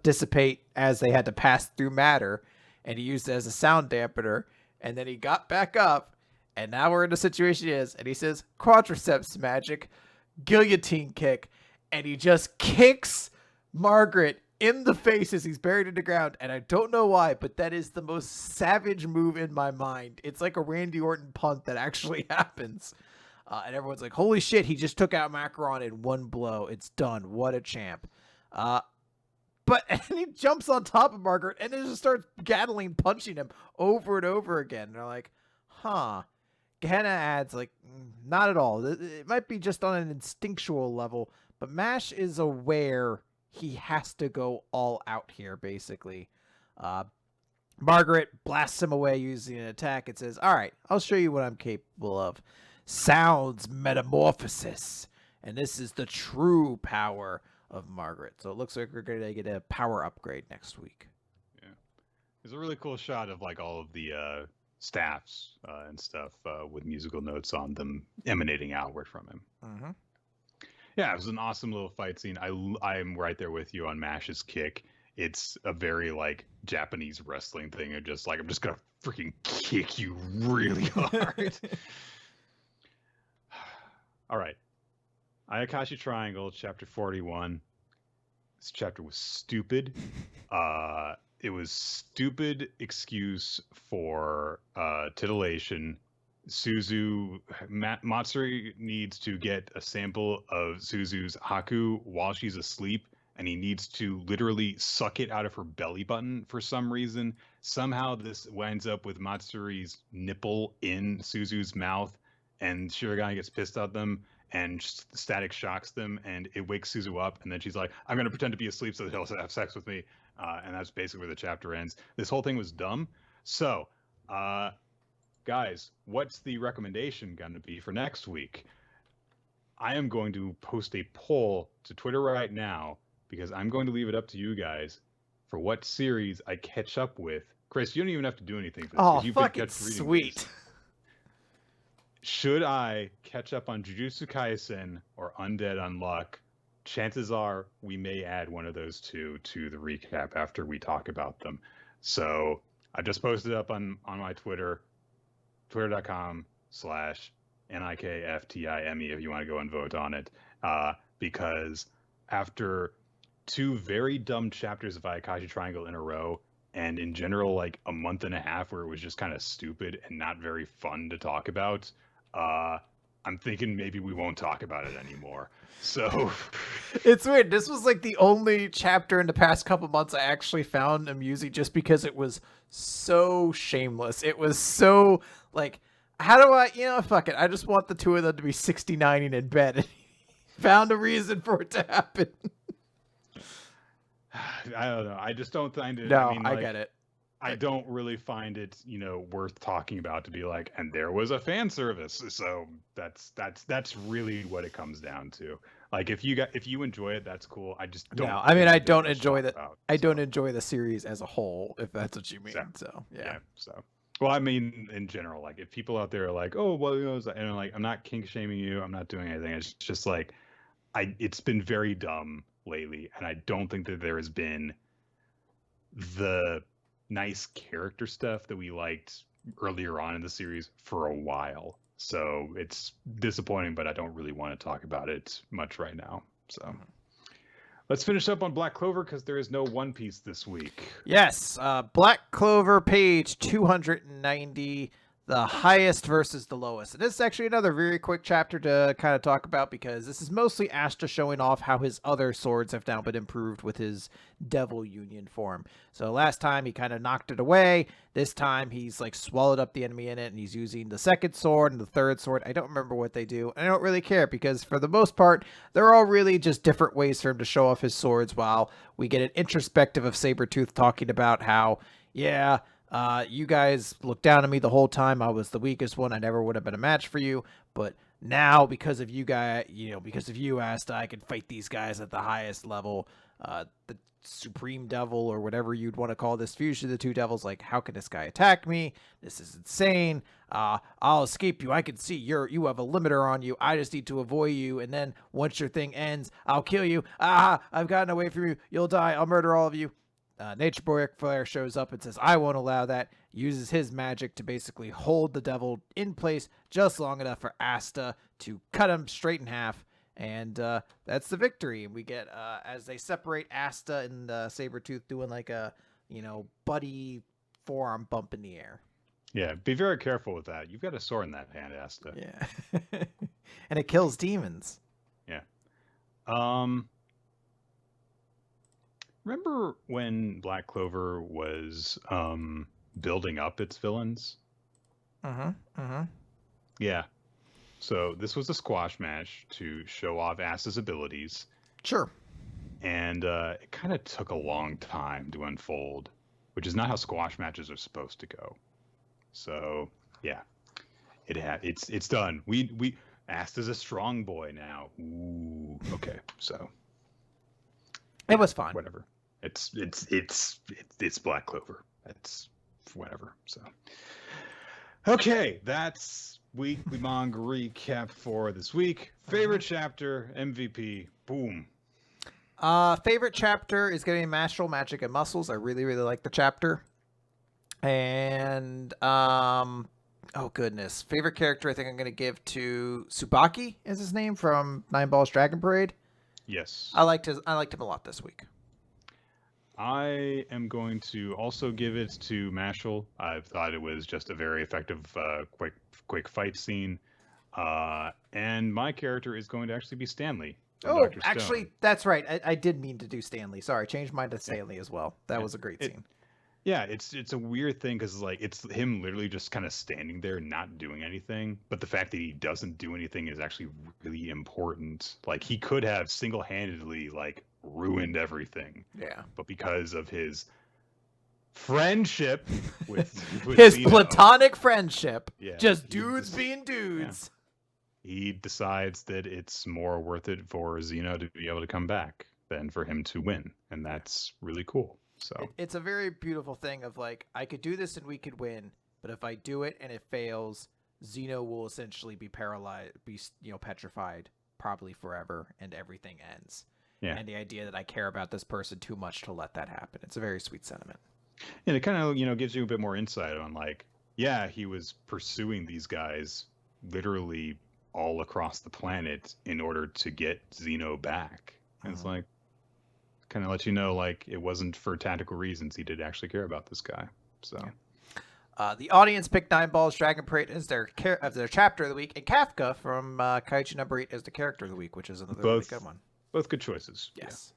dissipate as they had to pass through matter. And he used it as a sound dampener. And then he got back up. And now we're in the situation he is. And he says, quadriceps magic, guillotine kick. And he just kicks Margaret in the face as he's buried in the ground. And I don't know why, but that is the most savage move in my mind. It's like a Randy Orton punt that actually happens. And everyone's like, holy shit, he just took out Macaron in one blow. It's done. What a champ. But and he jumps on top of Margaret and then just starts punching him over and over again. And they're like, huh. Gehenna adds, like, not at all. It might be just on an instinctual level, but Mash is aware he has to go all out here, basically. Margaret blasts him away using an attack. It says, all right, I'll show you what I'm capable of. Sounds metamorphosis. And this is the true power of Margaret. So it looks like we're going to get a power upgrade next week. Yeah. There's a really cool shot of like all of the staffs and stuff with musical notes on them emanating outward from him. Mm-hmm. Yeah, it was an awesome little fight scene. I'm right there with you on Mash's kick. It's a very like Japanese wrestling thing. Of just like, I'm just gonna freaking kick you really hard. All right, Ayakashi Triangle, chapter 41. This chapter was stupid. It was stupid excuse for titillation. Matsuri needs to get a sample of Suzu's Haku while she's asleep, and he needs to literally suck it out of her belly button for some reason. Somehow this winds up with Matsuri's nipple in Suzu's mouth, and Shirogane gets pissed at them, and static shocks them, and it wakes Suzu up, and then she's like, I'm going to pretend to be asleep so that he'll have sex with me, and that's basically where the chapter ends. This whole thing was dumb. So, guys, what's the recommendation going to be for next week? I am going to post a poll to Twitter right now because I'm going to leave it up to you guys for what series I catch up with. Chris, you don't even have to do anything for this. Oh, fucking sweet. These. Should I catch up on Jujutsu Kaisen or Undead Unluck? Chances are we may add one of those two to the recap after we talk about them. So I just posted up on my Twitter. Twitter.com/NIKFTIME if you want to go and vote on it. Because after 2 very dumb chapters of Ayakashi Triangle in a row, and in general, like a month and a half where it was just kind of stupid and not very fun to talk about, I'm thinking maybe we won't talk about it anymore. So it's weird. This was like the only chapter in the past couple months I actually found amusing, just because it was so shameless. It was so like, how do I, fuck it. I just want the two of them to be 69ing in bed. And found a reason for it to happen. I don't know. I just don't find it. No, I mean, I get it. I don't really find it, worth talking about to be like, and there was a fan service. So that's really what it comes down to. Like if you enjoy it, that's cool. I just don't. No, I mean, I don't enjoy that. don't enjoy the series as a whole, if that's what you mean. So yeah. So well, I mean, in general, like if people out there are like, oh well, and like I'm not kink shaming you. I'm not doing anything. It's just like it's been very dumb lately, and I don't think that there has been the nice character stuff that we liked earlier on in the series for a while. So it's disappointing, but I don't really want to talk about it much right now. So let's finish up on Black Clover because there is no One Piece this week. Yes, Black Clover page 290. The highest versus the lowest. And this is actually another very quick chapter to kind of talk about, because this is mostly Asta showing off how his other swords have now been improved with his Devil Union form. So last time he kind of knocked it away. This time he's like swallowed up the enemy in it, and he's using the second sword and the third sword. I don't remember what they do. And I don't really care, because for the most part, they're all really just different ways for him to show off his swords, while we get an introspective of Sabretooth talking about how, yeah, you guys looked down on me the whole time. I was the weakest one. I never would have been a match for you. But now, because of you guys, because of you, Asta, I can fight these guys at the highest level. The Supreme Devil, or whatever you'd want to call this fusion of the two devils. Like, how can this guy attack me? This is insane. I'll escape you. I can see you have a limiter on you. I just need to avoid you. And then once your thing ends, I'll kill you. I've gotten away from you. You'll die. I'll murder all of you. Nature Boy Flare shows up and says, I won't allow that. Uses his magic to basically hold the devil in place just long enough for Asta to cut him straight in half. And that's the victory. We get, as they separate, Asta and Sabretooth doing like a, buddy forearm bump in the air. Yeah, be very careful with that. You've got a sword in that hand, Asta. Yeah. And it kills demons. Yeah. Remember when Black Clover was building up its villains? Yeah. So this was a squash match to show off Asta's abilities. Sure. And it kind of took a long time to unfold, which is not how squash matches are supposed to go. So yeah, it's done. We Asta's a strong boy now. Ooh, okay. So it was fun. Whatever. It's Black Clover. It's whatever. So okay, that's weekly manga recap for this week. Favorite chapter, MVP, boom. Favorite chapter is going to be Mashle, Magic and Muscles. I really, really like the chapter. And oh goodness, favorite character I think I'm going to give to Tsubaki, is his name, from Nine Balls Dragon Parade. Yes, I liked him a lot this week. I am going to also give it to Mashle. I thought it was just a very effective, quick fight scene. And my character is going to actually be Stanley. Oh, actually, that's right. I did mean to do Stanley. Sorry, changed mine to Stanley as well. That was a great scene. Yeah, it's a weird thing because like it's him literally just kind of standing there not doing anything, but the fact that he doesn't do anything is actually really important. Like he could have single-handedly like ruined everything. Yeah. But because of his friendship with his Zeno, platonic friendship, just dudes being dudes. Yeah, he decides that it's more worth it for Zeno to be able to come back than for him to win, and that's really cool. So it's a very beautiful thing of like, I could do this and we could win, but if I do it and it fails, Zeno will essentially be paralyzed, petrified probably forever, and everything ends. Yeah. And the idea that I care about this person too much to let that happen. It's a very sweet sentiment. And it kind of, gives you a bit more insight on like, yeah, he was pursuing these guys literally all across the planet in order to get Zeno back. And it's like, kind of let you know, like, it wasn't for tactical reasons. He did actually care about this guy. So. Yeah. The audience picked Nine Balls Dragon Parade as their chapter of the week, and Kafka from Kaiju No. 8 as the character of the week, which is another really good one. Both good choices. Yes. Yeah.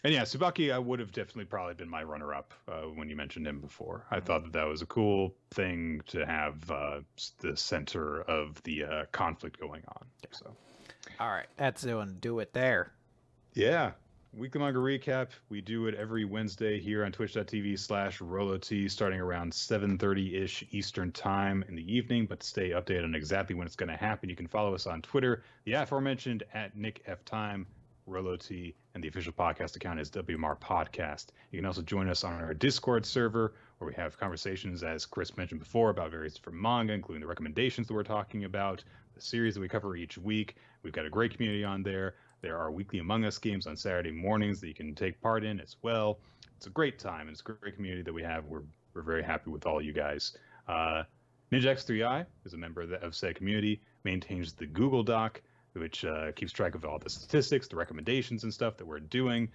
And yeah, Tsubaki, I would have definitely probably been my runner-up when you mentioned him before. I thought that was a cool thing to have the center of the conflict going on. So, all right, that's do it there. Yeah, weekly manga recap. We do it every Wednesday here on twitch.tv/RoloT, starting around 7:30-ish Eastern time in the evening. But to stay updated on exactly when it's going to happen, you can follow us on Twitter, the aforementioned @NickFTime. RoloT, and the official podcast account is WMR Podcast. You can also join us on our Discord server, where we have conversations, as Chris mentioned before, about various different manga, including the recommendations that we're talking about, the series that we cover each week. We've got a great community on there. There are weekly Among Us games on Saturday mornings that you can take part in as well. It's a great time. It's a great community that we have. We're very happy with all you guys. Ninja X3i is a member of said community, maintains the Google Doc, which keeps track of all the statistics, the recommendations and stuff that we're doing.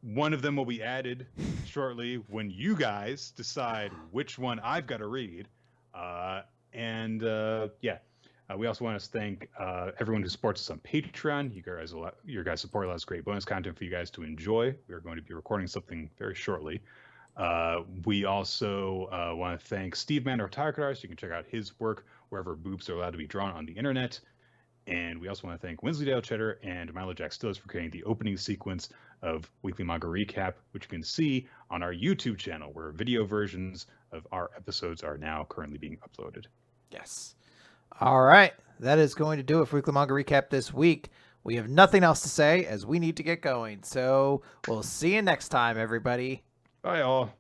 One of them will be added shortly when you guys decide which one I've got to read. We also want to thank everyone who supports us on Patreon. Your guys' support allows great bonus content for you guys to enjoy. We are going to be recording something very shortly. We also want to thank Steve Mann, our Tiger Artist. You can check out his work wherever boobs are allowed to be drawn on the internet. And we also want to thank Winsleydale Cheddar and Milo Jack Stills for creating the opening sequence of Weekly Manga Recap, which you can see on our YouTube channel, where video versions of our episodes are now currently being uploaded. Yes. All right. That is going to do it for Weekly Manga Recap this week. We have nothing else to say as we need to get going. So we'll see you next time, everybody. Bye, all.